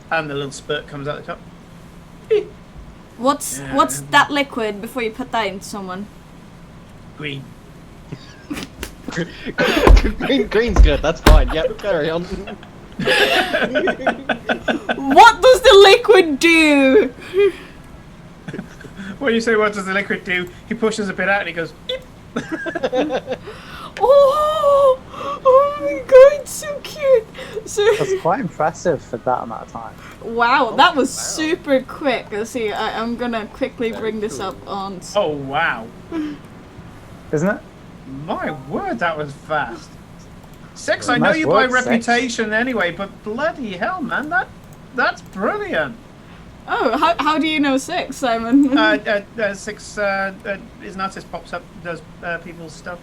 And the little spurt comes out the top. What's that liquid before you put that into someone? Green. Green's good, that's fine. Yep, carry on. What does the liquid do? When you say what does the liquid do, he pushes a bit out and he goes, "Eep." Oh my god, it's so cute. So That's quite impressive for that amount of time. wow, that was super quick. Let's see, I'm gonna quickly bring this up on. Oh wow. Isn't it? My word, that was fast. Six, I know Nice you by work, Six. reputation anyway, but bloody hell, man, that's brilliant. Oh, how do you know 6, Simon? Six is an artist, pops up, does people's stuff.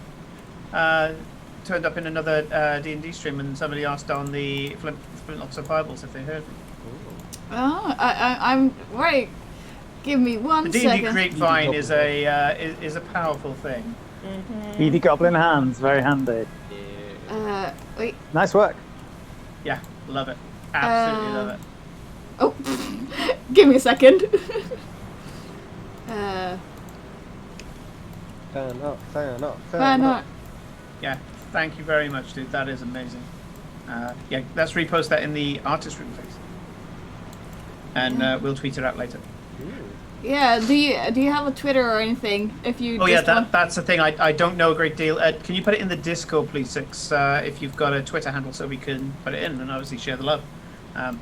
Turned up in another D&D stream, and somebody asked on the Flintlocks of Bibles if they heard me. Oh, I'm right. Give me one The D&D second. grapevine is a powerful thing. Beady goblin hands, very handy. Wait. Nice work. Yeah, love it. Absolutely love it. Oh, give me a second. Fan up, fan up, Why fan not? up. Yeah, thank you very much, dude. That is amazing. Yeah, let's repost that in the artist room, please. And we'll tweet it out later. Yeah. Do you have a Twitter or anything? If you. Oh yeah, just want- that's the thing. I don't know a great deal. Can you put it in the Discord, please, Six? If you've got a Twitter handle, so we can put it in and obviously share the love.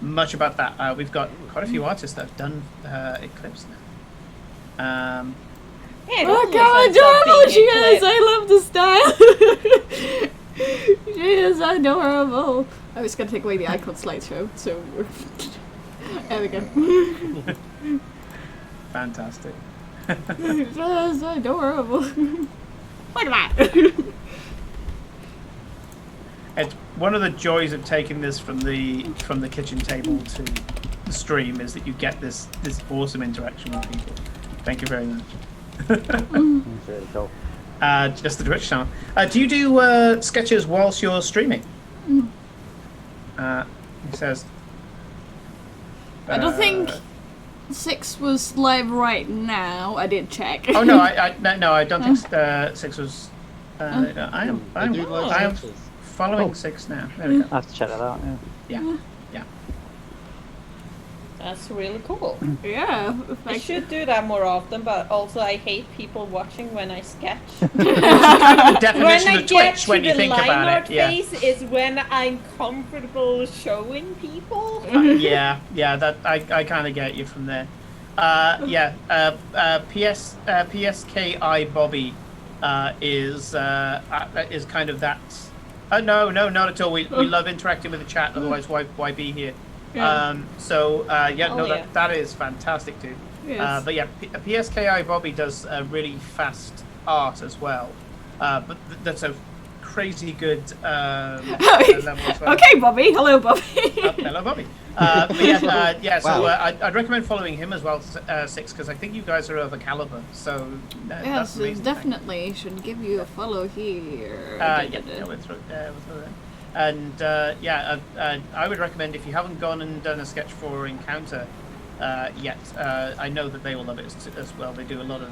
Much about that. We've got quite a few artists that have done Eclipse now. Yeah, Oh it god, totally adorable sounds she is! like I love the style! She is adorable! I was gonna take away the icon slideshow, so there we go. Fantastic. She is adorable. Look at that! It's one of the joys of taking this from the kitchen table to the stream is that you get this awesome interaction with people. Thank you very much. That's really cool. Just the Twitch channel. Do you do sketches whilst you're streaming? He says. I don't think 6 was live right now. I did check. Oh no, I don't think 6 was. I am do live sketches. following 6 now. There we go. I have to check that out, yeah. Yeah. That's really cool. Yeah. I should do that more often, but also I hate people watching when I sketch. The When definition I of get Twitch to when you the think line about art it. Yeah. phase is when I'm comfortable showing people. Yeah, that I kind of get you from there. PSKI Bobby is kind of that. No, not at all. We love interacting with the chat. Otherwise, why be here? Yeah. Yeah, Oh, yeah. that is fantastic, dude. Yes. But yeah, PSKI Bobby does really fast art as well. But that's a crazy good level as well. Okay, Bobby. Hello, Bobby. Hello, Bobby. But yeah. So Wow. I'd recommend following him as well, Six, because I think you guys are of a caliber. So that's Yes, amazing. definitely should give you a follow here. Yeah, we'll throw that. And I would recommend, if you haven't gone and done a sketch for Encounter yet, I know that they will love it as well. They do a lot of.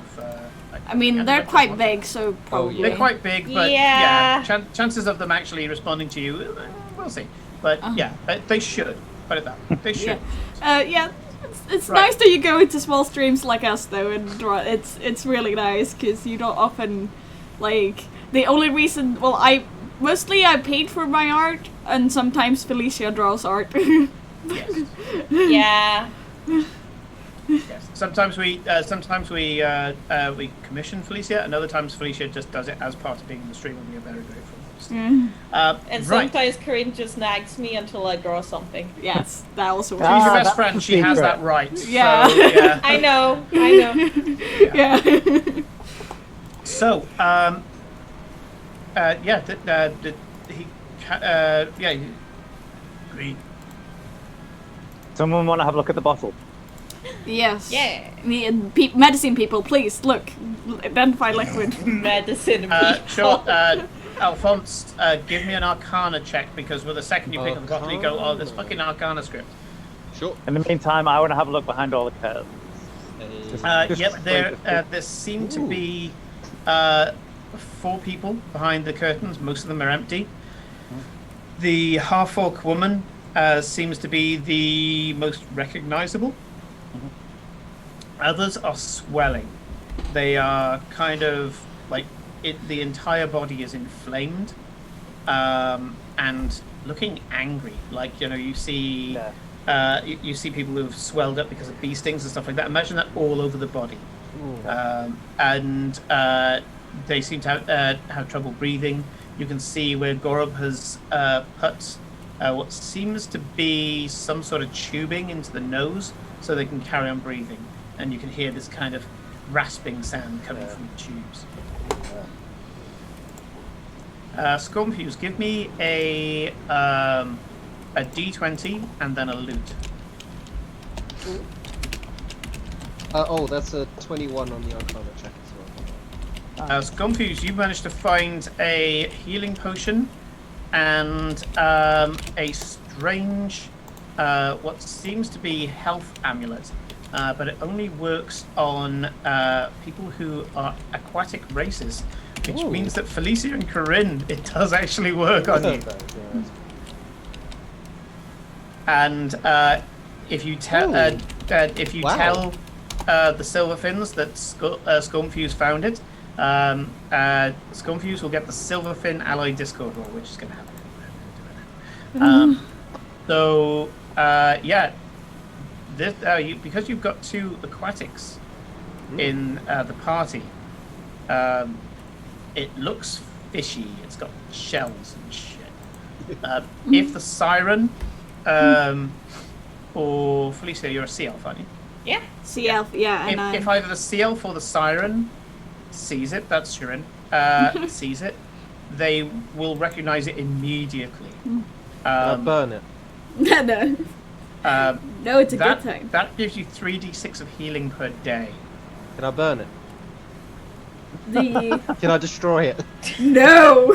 I mean, they're quite big, so probably. They're quite big, but Yeah. chances of them actually responding to you, we'll see. But they should. Put it that way. They should. It's Right. nice that you go into small streams like us though, and it's really nice because you don't often like the only reason. Well, I paid for my art, and sometimes Felicia draws art. Yes. Yeah. Yes. Sometimes we commission Felicia, and other times Felicia just does it as part of being in the stream, and we are very grateful. And Right. sometimes Corinne just nags me until I draw something. Yes, that also works. She's your Ah, best that's friend. the She has secret. that right. Yeah. So, yeah. I know. Yeah. So, Agreed. Someone want to have a look at the bottle? Yes. Yeah. Medicine people, please look. Identify liquid. Medicine people. Sure. Alphonse, give me an Arcana check, because with the second you pick up the bottle, you go, oh, this fucking Arcana script. Sure. In the meantime, I want to have a look behind all the curtains. Yep, there seem to be 4 people behind the curtains. Most of them are empty. The half-orc woman seems to be the most recognizable. Others are swelling. They are kind of like the entire body is inflamed and looking angry. Like, you see you see people who've swelled up because of bee stings and stuff like that. Imagine that all over the body. And they seem to have trouble breathing. You can see where Gorob has put what seems to be some sort of tubing into the nose so they can carry on breathing. And you can hear this kind of rasping sound coming from the tubes. Scornfuse, give me a D20 and then a loot. That's a 21 on the Arcana check as well. Scornfuse, you managed to find a healing potion and a strange, what seems to be health amulet, but it only works on people who are aquatic races, which means that Felicia and Corinne, it does actually work on you. And if you tell tell the Silverfins that Scornfuse found it, Scornfuse will get the Silverfin Alloy Discord roll, which is going to happen. This, because you've got 2 aquatics in the party, it looks fishy. It's got shells and shit. If the Siren, or Felicia, you're a sea elf, aren't you? Yeah. Sea elf, yeah. And If either the sea elf or the Siren sees it, that's Shirin, sees it, they will recognize it immediately. Burn it. no. No, it's a good thing. That gives you 3d6 of healing per day. Can I burn it? The Can I destroy it? no.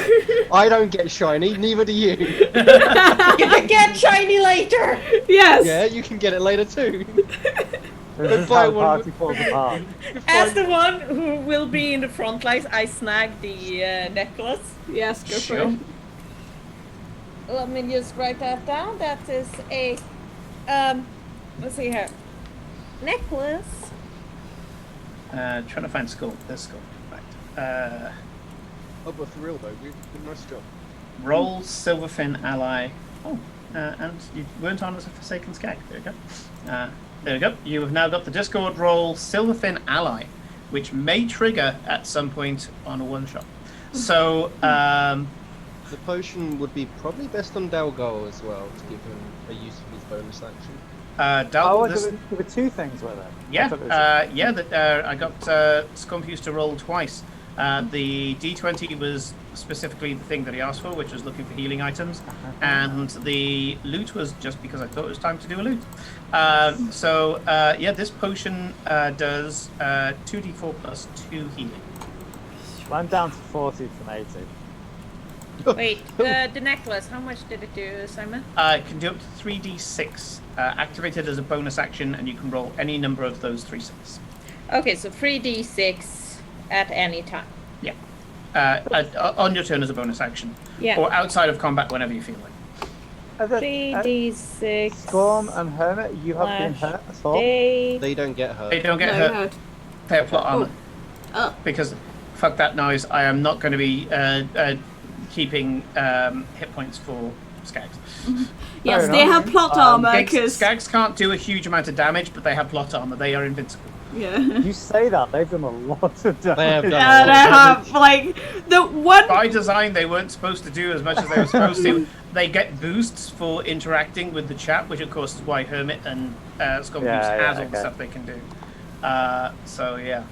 I don't get shiny, neither do you. You can get shiny later. Yes. Yeah, you can get it later too. This is buy how the one party with- falls apart. As the one who will be in the front lines, I snagged the necklace. Yes, go Sure. for it. Let me just write that down. That is a let's see here. Necklace. Trying to find skull. There's skull. Right. Oh, but for real though, nice job. Roll Silverfin Ally. Oh, and you weren't on as a Forsaken Skag. There we go. There we go. You have now got the Discord roll Silverfin Ally, which may trigger at some point on a one-shot. So, The potion would be probably best on Dalgar as well, to give him a use of his bonus action. Dalgo, this, there were two things with it. I yeah, thought it was- yeah. That I got Scompfuse to roll twice. The D20 was specifically the thing that he asked for, which was looking for healing items, and the loot was just because I thought it was time to do a loot. So yeah, this potion does 2d4 plus 2 healing. I'm down to 40 from 80. Wait, the necklace, how much did it do, Simon? It can do up to 3d6, activated as a bonus action, and you can roll any number of those 3/6. Okay, so 3d6 at any time. Yeah. On your turn as a bonus action. Yeah. Or outside of combat whenever you feel like. 3d6. Storm and Hermit, you have been hurt at all? They don't get hurt. They don't get No, hurt. They have plot armor. Oh. Because, fuck that noise, I am not going to be keeping hit points for Skags. Yes, Fair they enough. have plot armor Skags, because Skags can't do a huge amount of damage, but they have plot armor. They are invincible. yeah. You say that, they've done a lot of damage. They have done Yeah, a they lot of have like the one. By design, they weren't supposed to do as much as they were supposed to. They get boosts for interacting with the chat, which of course is why Hermit and Scompfuse Yeah, has all the okay. stuff they can do. So yeah.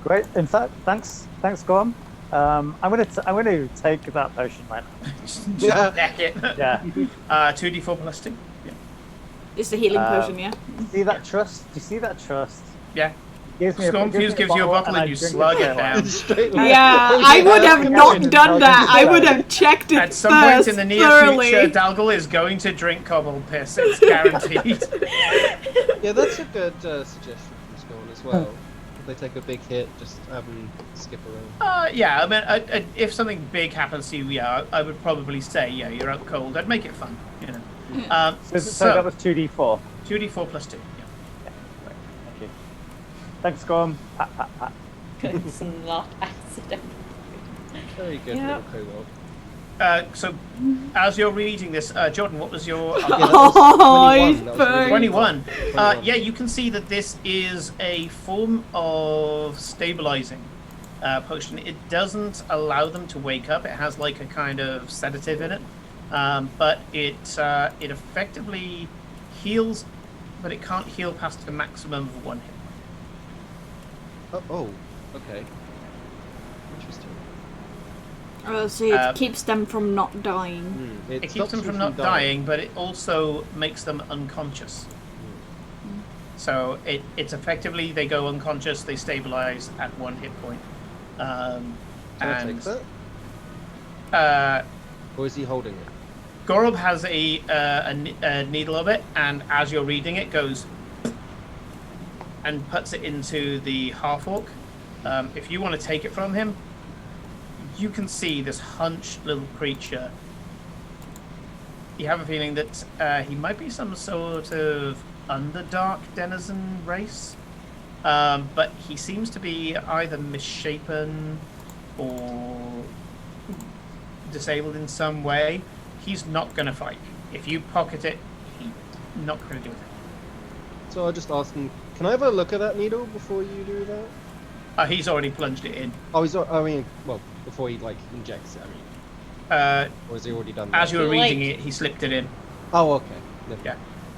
Great. In fact, thanks, Gorm. I'm gonna take that potion right now. Just neck it. Yeah. 2d4 plus 2. Yeah. It's the healing potion, yeah. See that trust? Do you see that trust? Yeah. Gives me Scompfuse gives you a bottle and you slug it down. Straight Yeah, away. I would have not Yeah. done that. I would have checked it At some point first in the near thoroughly. future, Dalgul is going to drink cobbled piss. It's guaranteed. Yeah, that's a good suggestion from Scorn as well. If they take a big hit, just have them skip around. Yeah, I mean, if something big happens to you, yeah, I would probably say, yeah, you're out cold. I'd make it fun, you know. So that was 2d4. 2d4 plus 2. Yeah. Thank you. Thanks, Gorm. Pat, pat, pat. It's not accident. Very good Yeah. little kobold. So, as you're reading this, Jordan, what was your... Yeah, that was Oh, 21, he's that was burnt. 21. 21. Yeah, you can see that this is a form of stabilizing potion. It doesn't allow them to wake up. It has like a kind of sedative in it, but it effectively heals, but it can't heal past a maximum of 1 hit. Oh, okay. Interesting. So it keeps them from not dying. It It keeps stops them from not dying, but it also makes them unconscious. So it's effectively they go unconscious, they stabilize at 1 hit point. Can I take that? Or is he holding it? Gorob has a needle of it, and as you're reading it, goes and puts it into the half-orc. If you want to take it from him, you can see this hunched little creature. You have a feeling that he might be some sort of Underdark denizen race, but he seems to be either misshapen or disabled in some way. He's not going to fight. If you pocket it, he's not going to do it. So I'll just ask him, can I have a look at that needle before you do that? He's already plunged it in. Oh, well, before he, like, injects it, I mean. Or has he already done that? As you were reading Like- it, he slipped it in. Oh, okay. Never Yeah.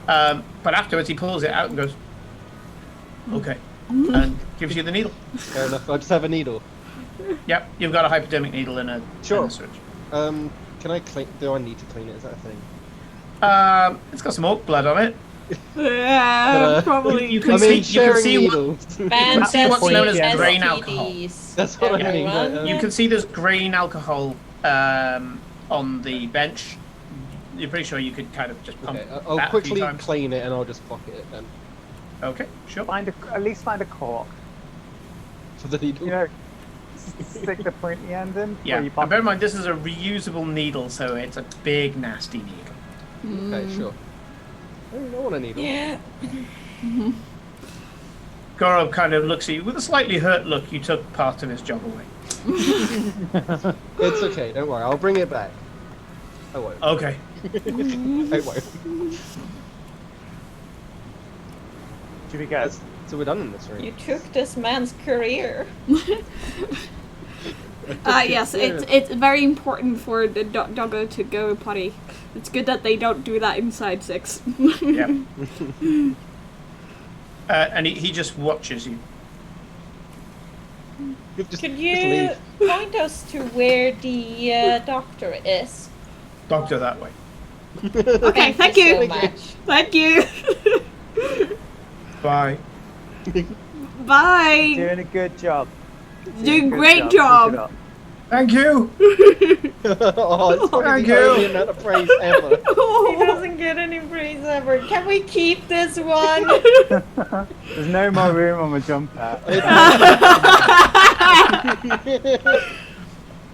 mind. But afterwards, he pulls it out and goes, okay, and gives you the needle. Fair enough, I just have a needle. Yep, you've got a hypodermic needle in a, Sure. in a syringe. Can I clean, do I need to clean it? Is that a thing? It's got some orc blood on it. Yeah, probably. You can I mean, see- you can sharing see what- needles. see what's known as Fantasy grain STDs, alcohol. That's what I mean, everyone. but, You can see there's grain alcohol on the bench. You're pretty sure you could kind of just pump Okay, that I'll a few quickly times. clean it and I'll just pocket it then. Okay, sure. At least find a cork. For the needle. You know, stick the pointy end in. Yeah, Or you and pop bear in mind this is a reusable needle, so it's a big, nasty needle. Okay, sure. I don't want a needle. Yeah. Gorob kind of looks at you with a slightly hurt look. You took part of his job away. It's okay, don't worry, I'll bring it back. I won't. Okay. I won't. Should we go? So we're done in this room. You took this man's career. Yes, it's very important for the doggo to go potty. It's good that they don't do that inside 6. Yep. And he just watches you. Could Just you leave. point us to where the doctor is? Doctor that way. Okay, thank you. so much. Thank you. Bye. Bye. Doing a good job. Doing a great Keep it job. up. Thank you. Oh, it's probably Thank the you. only amount of praise ever. He doesn't get any praise ever. Can we keep this one? There's no more room on the jumper.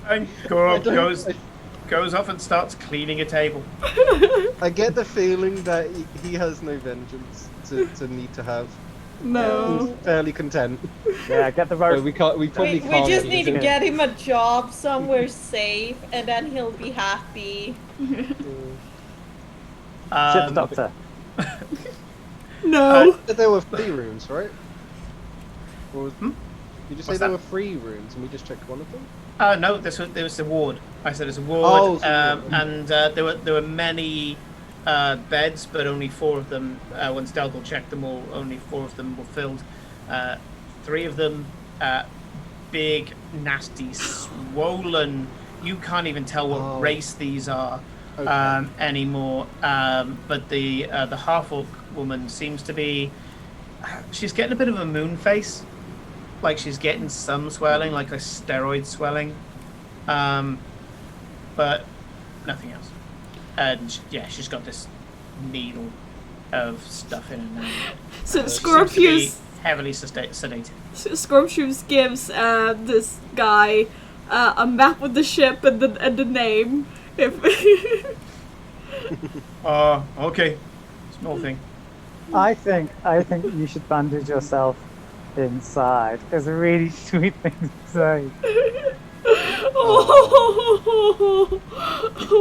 And goes off and starts cleaning a table. I get the feeling that he has no vengeance to need to have. No. He's fairly content. Yeah, get the But rope. we probably We can't. just leave need to him. get him a job somewhere safe, and then he'll be happy. Ship the Um, doctor. No. There were 3 rooms, right? Or was, Did you say What's there that? were 3 rooms and we just checked one of them? No, there was a ward. I said it's a ward, Oh, it's a ward. and there were many beds, but only 4 of them. When Stelgel checked them all, only 4 of them were filled. 3 of them, big, nasty, swollen. You can't even tell what Oh. race these are Okay. anymore. But the half-orc woman seems to be. She's getting a bit of a moon face. Like she's getting some swelling, like a steroid swelling, but nothing else. And yeah, she's got this needle of stuff in her nose. So She seems to be Scorpius heavily sedated. Scorpius gives this guy a map with the ship and the name. If Okay, small thing. I think you should bandage yourself inside. It's a really sweet thing to say.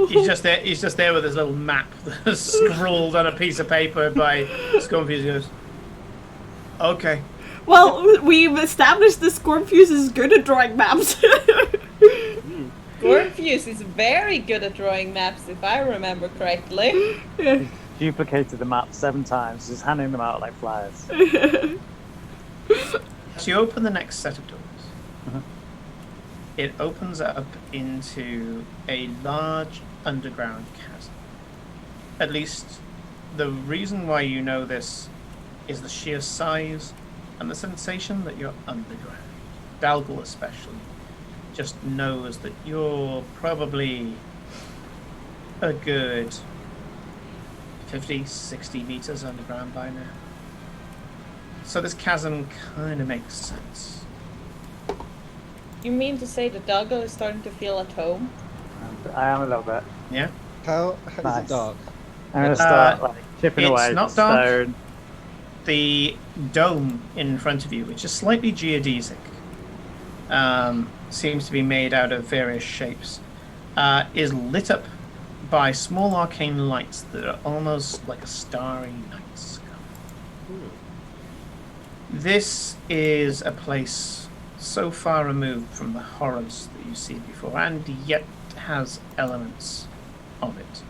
He's just there. He's just there with his little map that's scrawled on a piece of paper by Scorpius. He goes, okay. Well, we've established that Scorpius is good at drawing maps. Scorpius is very good at drawing maps, if I remember correctly. Duplicated the map 7 times, just handing them out like flyers. As you open the next set of doors, Uh-huh. it opens up into a large underground chasm. At least, the reason why you know this is the sheer size and the sensation that you're underground. Dalgal especially just knows that you're probably a good 50, 60 meters underground by now. So this chasm kind of makes sense. You mean to say the doggo is starting to feel at home? I am a little bit. Yeah? How is Nice. it dark? I'm gonna start Uh, like chipping it's away at not the dark. stone. The dome in front of you, which is slightly geodesic, seems to be made out of various shapes, is lit up by small arcane lights that are almost like a starry night sky. This is a place so far removed from the horrors that you see before, and yet has elements of it.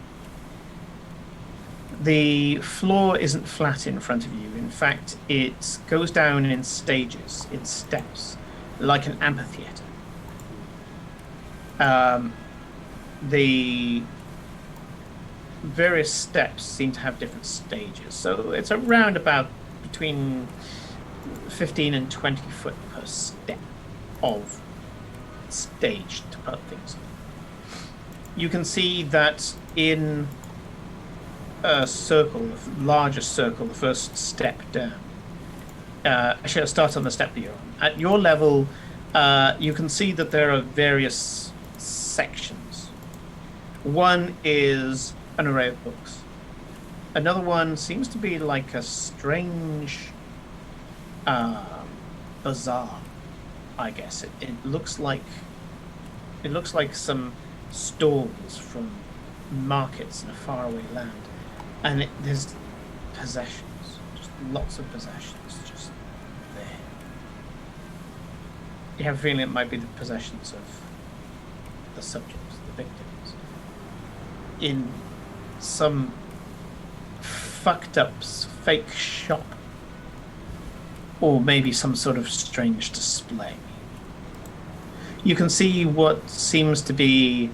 The floor isn't flat in front of you. In fact, it goes down in stages, in steps, like an amphitheater. The various steps seem to have different stages, so it's around about between 15 and 20 foot per step of stage to put things on. You can see that in a circle, a larger circle, the first step down. Actually, I'll start on the step that you're on. At your level, you can see that there are various sections. One is an array of books. Another one seems to be like a strange bazaar, I guess. It looks like some stalls from markets in a faraway land. And there's possessions, just lots of possessions, just there. You have a feeling it might be the possessions of the subjects, the victims, in some fucked up fake shop, or maybe some sort of strange display. You can see what seems to be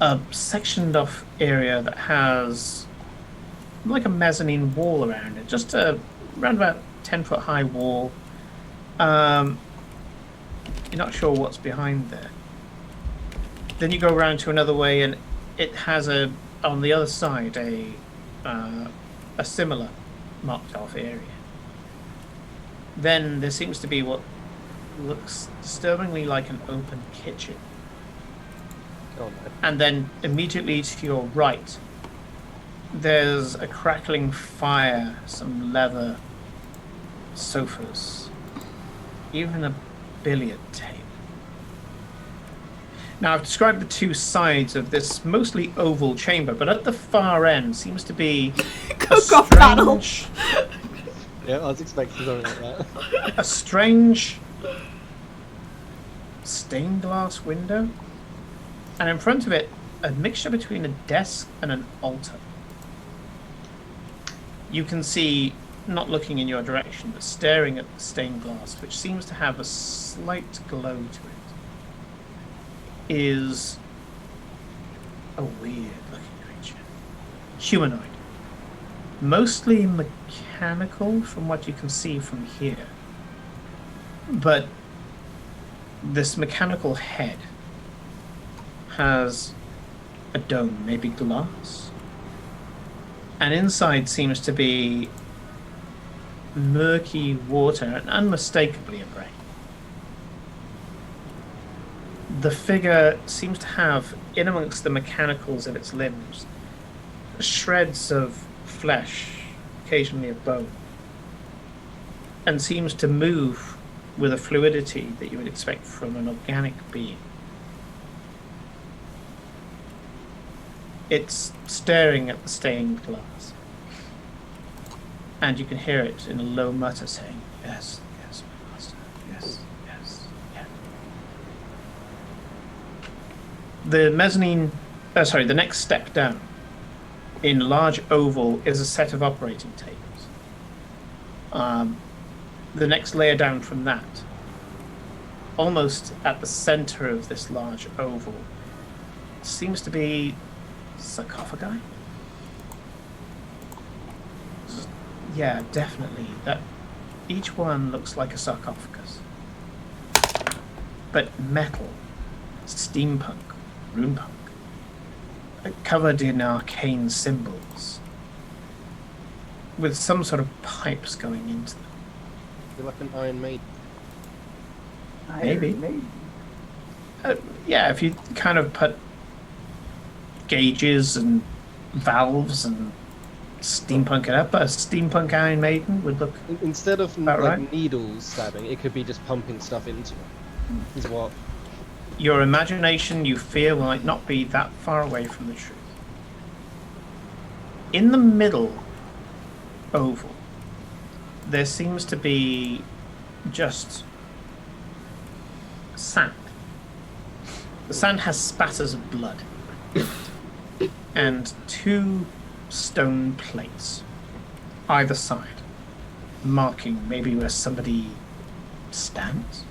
a sectioned off area that has like a mezzanine wall around it, just around about 10-foot high wall. You're not sure what's behind there. Then you go around to another way, and it has on the other side a similar marked off area. Then there seems to be what looks disturbingly like an open kitchen. Oh, no. And then immediately to your right, there's a crackling fire, some leather sofas, even a billiard table. Now, I've described the two sides of this mostly oval chamber, but at the far end seems to be Cook-off battle. Yeah, I was expecting something like that. a strange stained glass window, and in front of it, a mixture between a desk and an altar. You can see, not looking in your direction, but staring at the stained glass, which seems to have a slight glow to it, is a weird-looking creature. Humanoid. Mostly mechanical from what you can see from here. But this mechanical head has a dome, maybe glass. And inside seems to be murky water and unmistakably a brain. The figure seems to have, in amongst the mechanicals of its limbs, shreds of flesh, occasionally a bone, and seems to move with a fluidity that you would expect from an organic being. It's staring at the stained glass, and you can hear it in a low mutter saying, "Yes, yes, my master, yes, yes, yes." The mezzanine, the next step down, in a large oval, is a set of operating tables. The next layer down from that, almost at the center of this large oval, seems to be sarcophagi? Yeah, definitely. That each one looks like a sarcophagus. But metal, steampunk, runepunk, covered in arcane symbols, with some sort of pipes going into them. You're like an Iron Maiden. Maybe. Yeah, if you kind of put gauges and valves and steampunk it up, a steampunk Iron Maiden would look. Instead of About like right. needles stabbing, it could be just pumping stuff into it. Is what? Your imagination, you fear, might not be that far away from the truth. In the middle oval, there seems to be just sand. The sand has spatters of blood and two stone plates either side, marking maybe where somebody stands.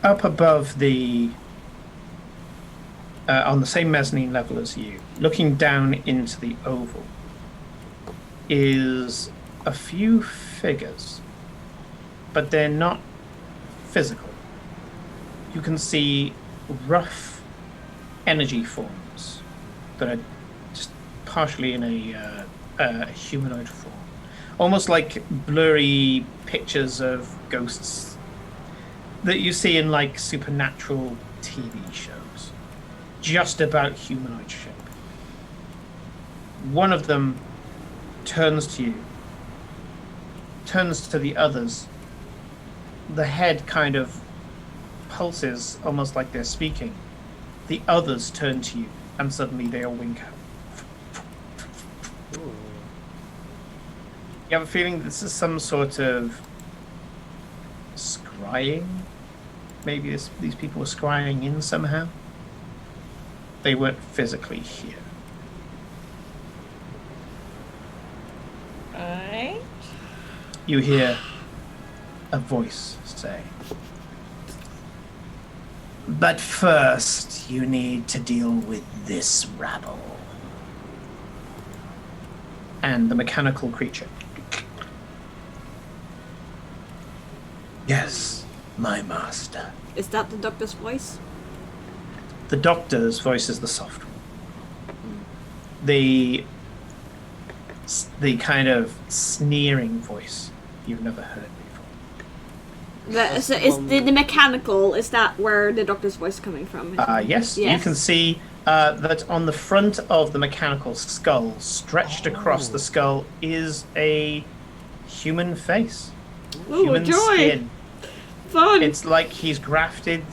Up above the on the same mezzanine level as you, looking down into the oval, is a few figures, but they're not physical. You can see rough energy forms that are just partially in a humanoid form, almost like blurry pictures of ghosts that you see in like supernatural TV shows, just about humanoid shape. One of them turns to you, turns to the others. The head kind of pulses, almost like they're speaking. The others turn to you, and suddenly they all wink out. Ooh. You have a feeling this is some sort of scribe? scrying. Maybe these people were scrying in somehow. They weren't physically here. Right. You hear a voice say, "But first, you need to deal with this rabble." And the mechanical creature. "Yes, my master." Is that the doctor's voice? The doctor's voice is the soft one. The kind of sneering voice you've never heard before. So is the mechanical, is that where the doctor's voice is coming from? Yes, you can see that on the front of the mechanical skull, stretched across the skull, is a human face. Ooh, Human joy! skin. Fun! It's like he's grafted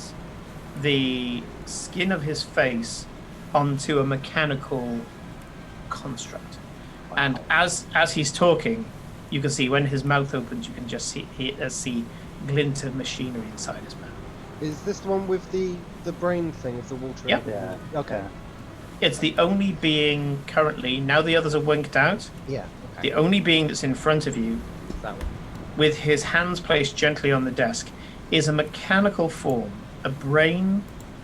the skin of his face onto a mechanical construct. And as he's talking, you can see when his mouth opens, you can just see glint of machinery inside his mouth. Is this the one with the brain thing of the water? Yep. Yeah. Okay. It's the only being currently, now the others are winked out, Yeah. Okay. the only being that's in front of you, That one. with his hands placed gently on the desk, is a mechanical form, a brain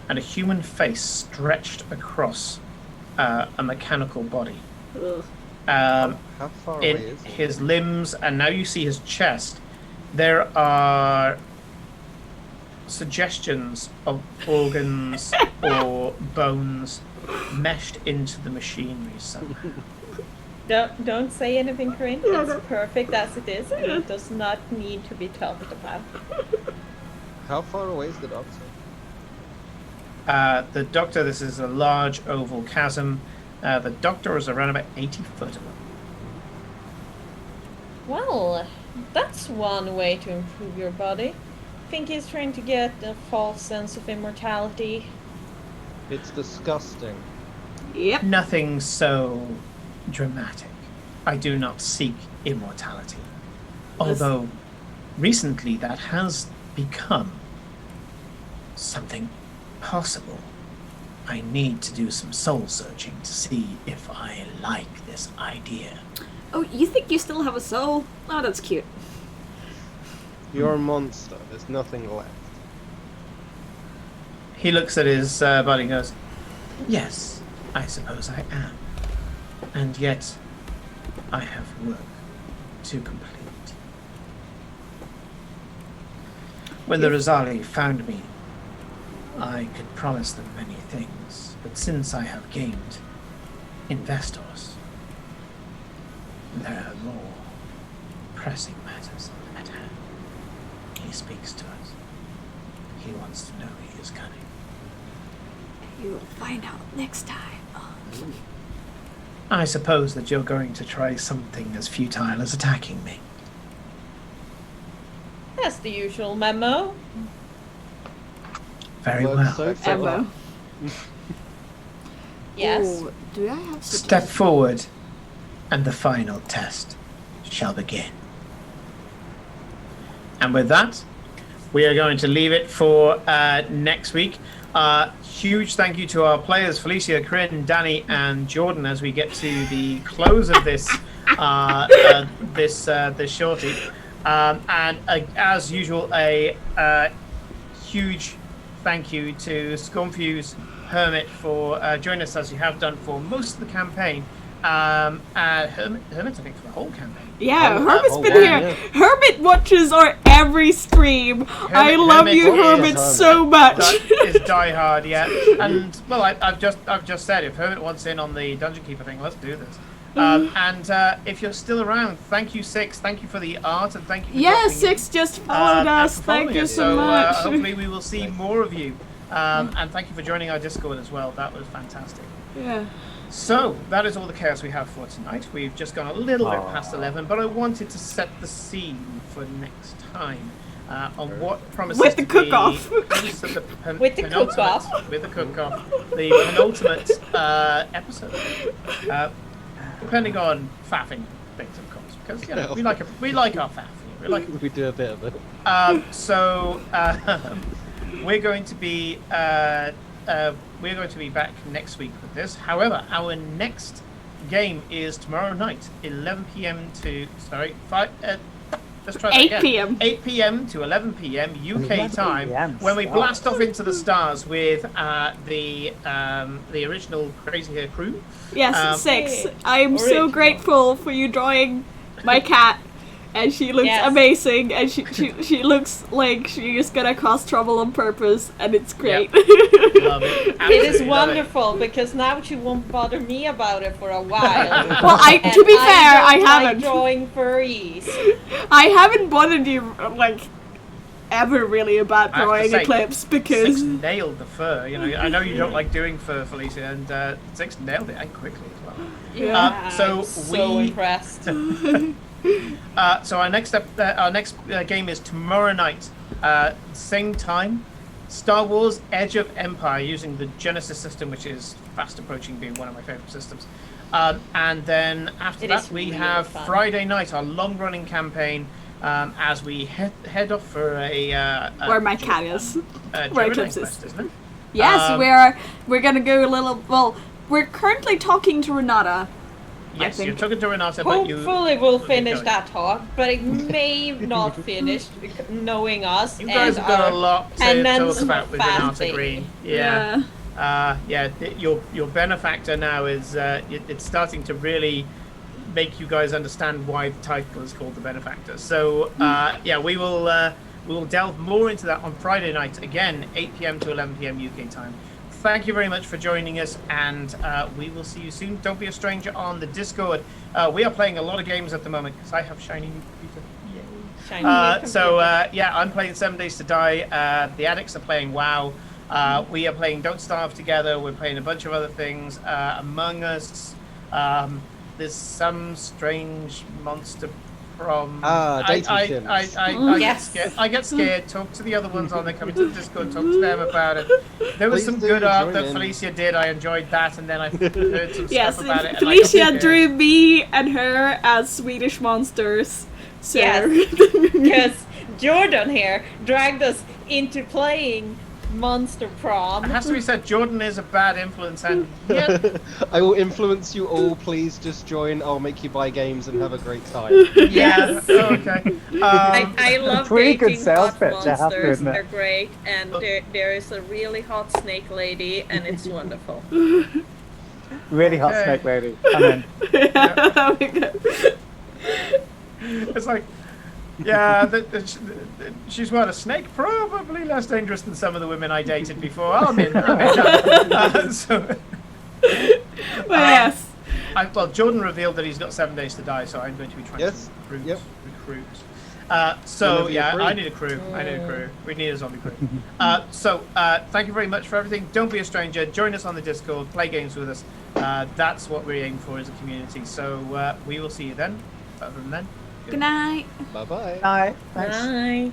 and a human face stretched across a mechanical body. Ugh. How far away In is it? his limbs, and now you see his chest, there are suggestions of organs or bones meshed into the machinery somehow. Don't say anything, Corinne. It's perfect as it is, and it does not need to be talked about. How far away is the doctor? The doctor, this is a large oval chasm. The doctor is around about 80 foot away. Well, that's one way to improve your body. Think he's trying to get a false sense of immortality. It's disgusting. Yep. Nothing so dramatic. I do not seek immortality. Although, recently that has become something possible. I need to do some soul searching to see if I like this idea. Oh, you think you still have a soul? Oh, that's cute. You're a monster. There's nothing left. He looks at his body and goes, "Yes, I suppose I am. And yet, I have work to complete." When the Rosali found me, I could promise them many things, but since I have gained investors, there are more pressing matters at hand. He speaks to us. He wants to know he is cunning. You will find out next time. I suppose that you're going to try something as futile as attacking me. That's the usual memo. Very Worked well. so far. Ever. Yes. Oh, do I have Step forward, and the final test shall begin. And with that, we are going to leave it for next week. Huge thank you to our players, Felicia, Corinne, Danny, and Jordan, as we get to the close of this this shorty. And as usual, a huge thank you to Scornfuse Hermit for joining us as you have done for most of the campaign. Hermit, I think, for the whole campaign. Yeah, Hermit's been yeah, here. yeah. Hermit watches our every stream. I love you, Hermit, so much. That is diehard, yeah. And well, I've just said, if Hermit wants in on the Dungeon Keeper thing, let's do this. And if you're still around, thank you, Six. Thank you for the art, and thank you. For Yeah, dropping in, Six just followed and us. for Thank following you us. so much. Hopefully, we will see more of you. And thank you for joining our Discord as well. That was fantastic. Yeah. So, that is all the chaos we have for tonight. We've just gone a little bit past 11, but I wanted to set the scene for next time on what promises With the to be cook-off. With the cook-off. With the cook-off. The penultimate episode. Depending on faffing things, of course, because, you know, we like our faff. We like We do a bit of it. So we're going to be back next week with this. However, our next game is tomorrow night, 11 p.m. to let's try that 8 again. p.m. 8 p.m. to 11 p.m. UK 11 time, PM, when we stop. blast off into the stars with the original Crazy Hair crew. Yes, 6. Hey, I am so original. grateful for you drawing my cat. And she looks Yes. amazing, and she looks like she's gonna cause trouble on purpose, and it's great. Love it. It is Absolutely love it. wonderful because now she won't bother me about it for a while. Well, And to be fair, I don't like haven't. drawing furries. I haven't bothered you like ever really about I have to drawing say, Eclipse Six because nailed the fur. You know, I know you don't like doing fur, Felicia, and Six nailed it and quickly as well. yeah. So I'm so we- impressed. So our next game is tomorrow night, same time. Star Wars: Edge of Empire using the Genesis system, which is fast approaching being one of my favorite systems. And then after It that, is we really have fun. Friday night, our long-running campaign, as we head off for a where my cat is. Where Jordan Eclipse is. quest, isn't it? Yes, Um, we're gonna go a little. Well, we're currently talking to Renata. Yes, think. you're talking to Renata, but you. Hopefully we'll keep finish going. that talk, but it may not finish knowing us. You guys and have got our a lot to immense talk about with Renata fancy. Green. Yeah. Your benefactor now is it's starting to really make you guys understand why the title is called the benefactor. So we will delve more into that on Friday night again, 8 p.m. to 11 p.m. UK time. Thank you very much for joining us, and we will see you soon. Don't be a stranger on the Discord. We are playing a lot of games at the moment because I have shiny new computer. Yay. Shiny new computer. I'm playing 7 Days to Die. The Addicts are playing WoW. We are playing Don't Starve Together. We're playing a bunch of other things. Among Us. There's some strange monster from. Dating I sims. get Yes. scared. I get scared. Talk to the other ones on there. Come into the Discord. Talk to them about it. There was Please some do good art join that in. Felicia did. I enjoyed that, and then I heard some Yes, stuff about it. and I got Felicia scared. drew me and her as Swedish monsters. So Yes. Because Jordan here dragged us into playing Monster Prom. It has to be said, Jordan is a bad influence, and yet, I will influence you all. Please just join. I'll make you buy games and have a great time. yeah, okay. I love Pretty good dating sales hot pitch, I have to monsters. admit. They're great, and there is a really hot snake lady, and it's wonderful. Really hot Okay. snake lady. Come in. It's like, yeah, she's what, a snake? Probably less dangerous than some of the women I dated before. I'm in. So, But yes. well, Jordan revealed that he's got 7 days to die, so I'm going to be trying Yes, to recruit. yep. So Whenever you're yeah, free. I need a crew. I need a crew. We need a zombie crew. Thank you very much for everything. Don't be a stranger. Join us on the Discord. Play games with us. That's what we aim for as a community. So we will see you then. Other than then, Good night. Bye bye. Night. Thanks. Night.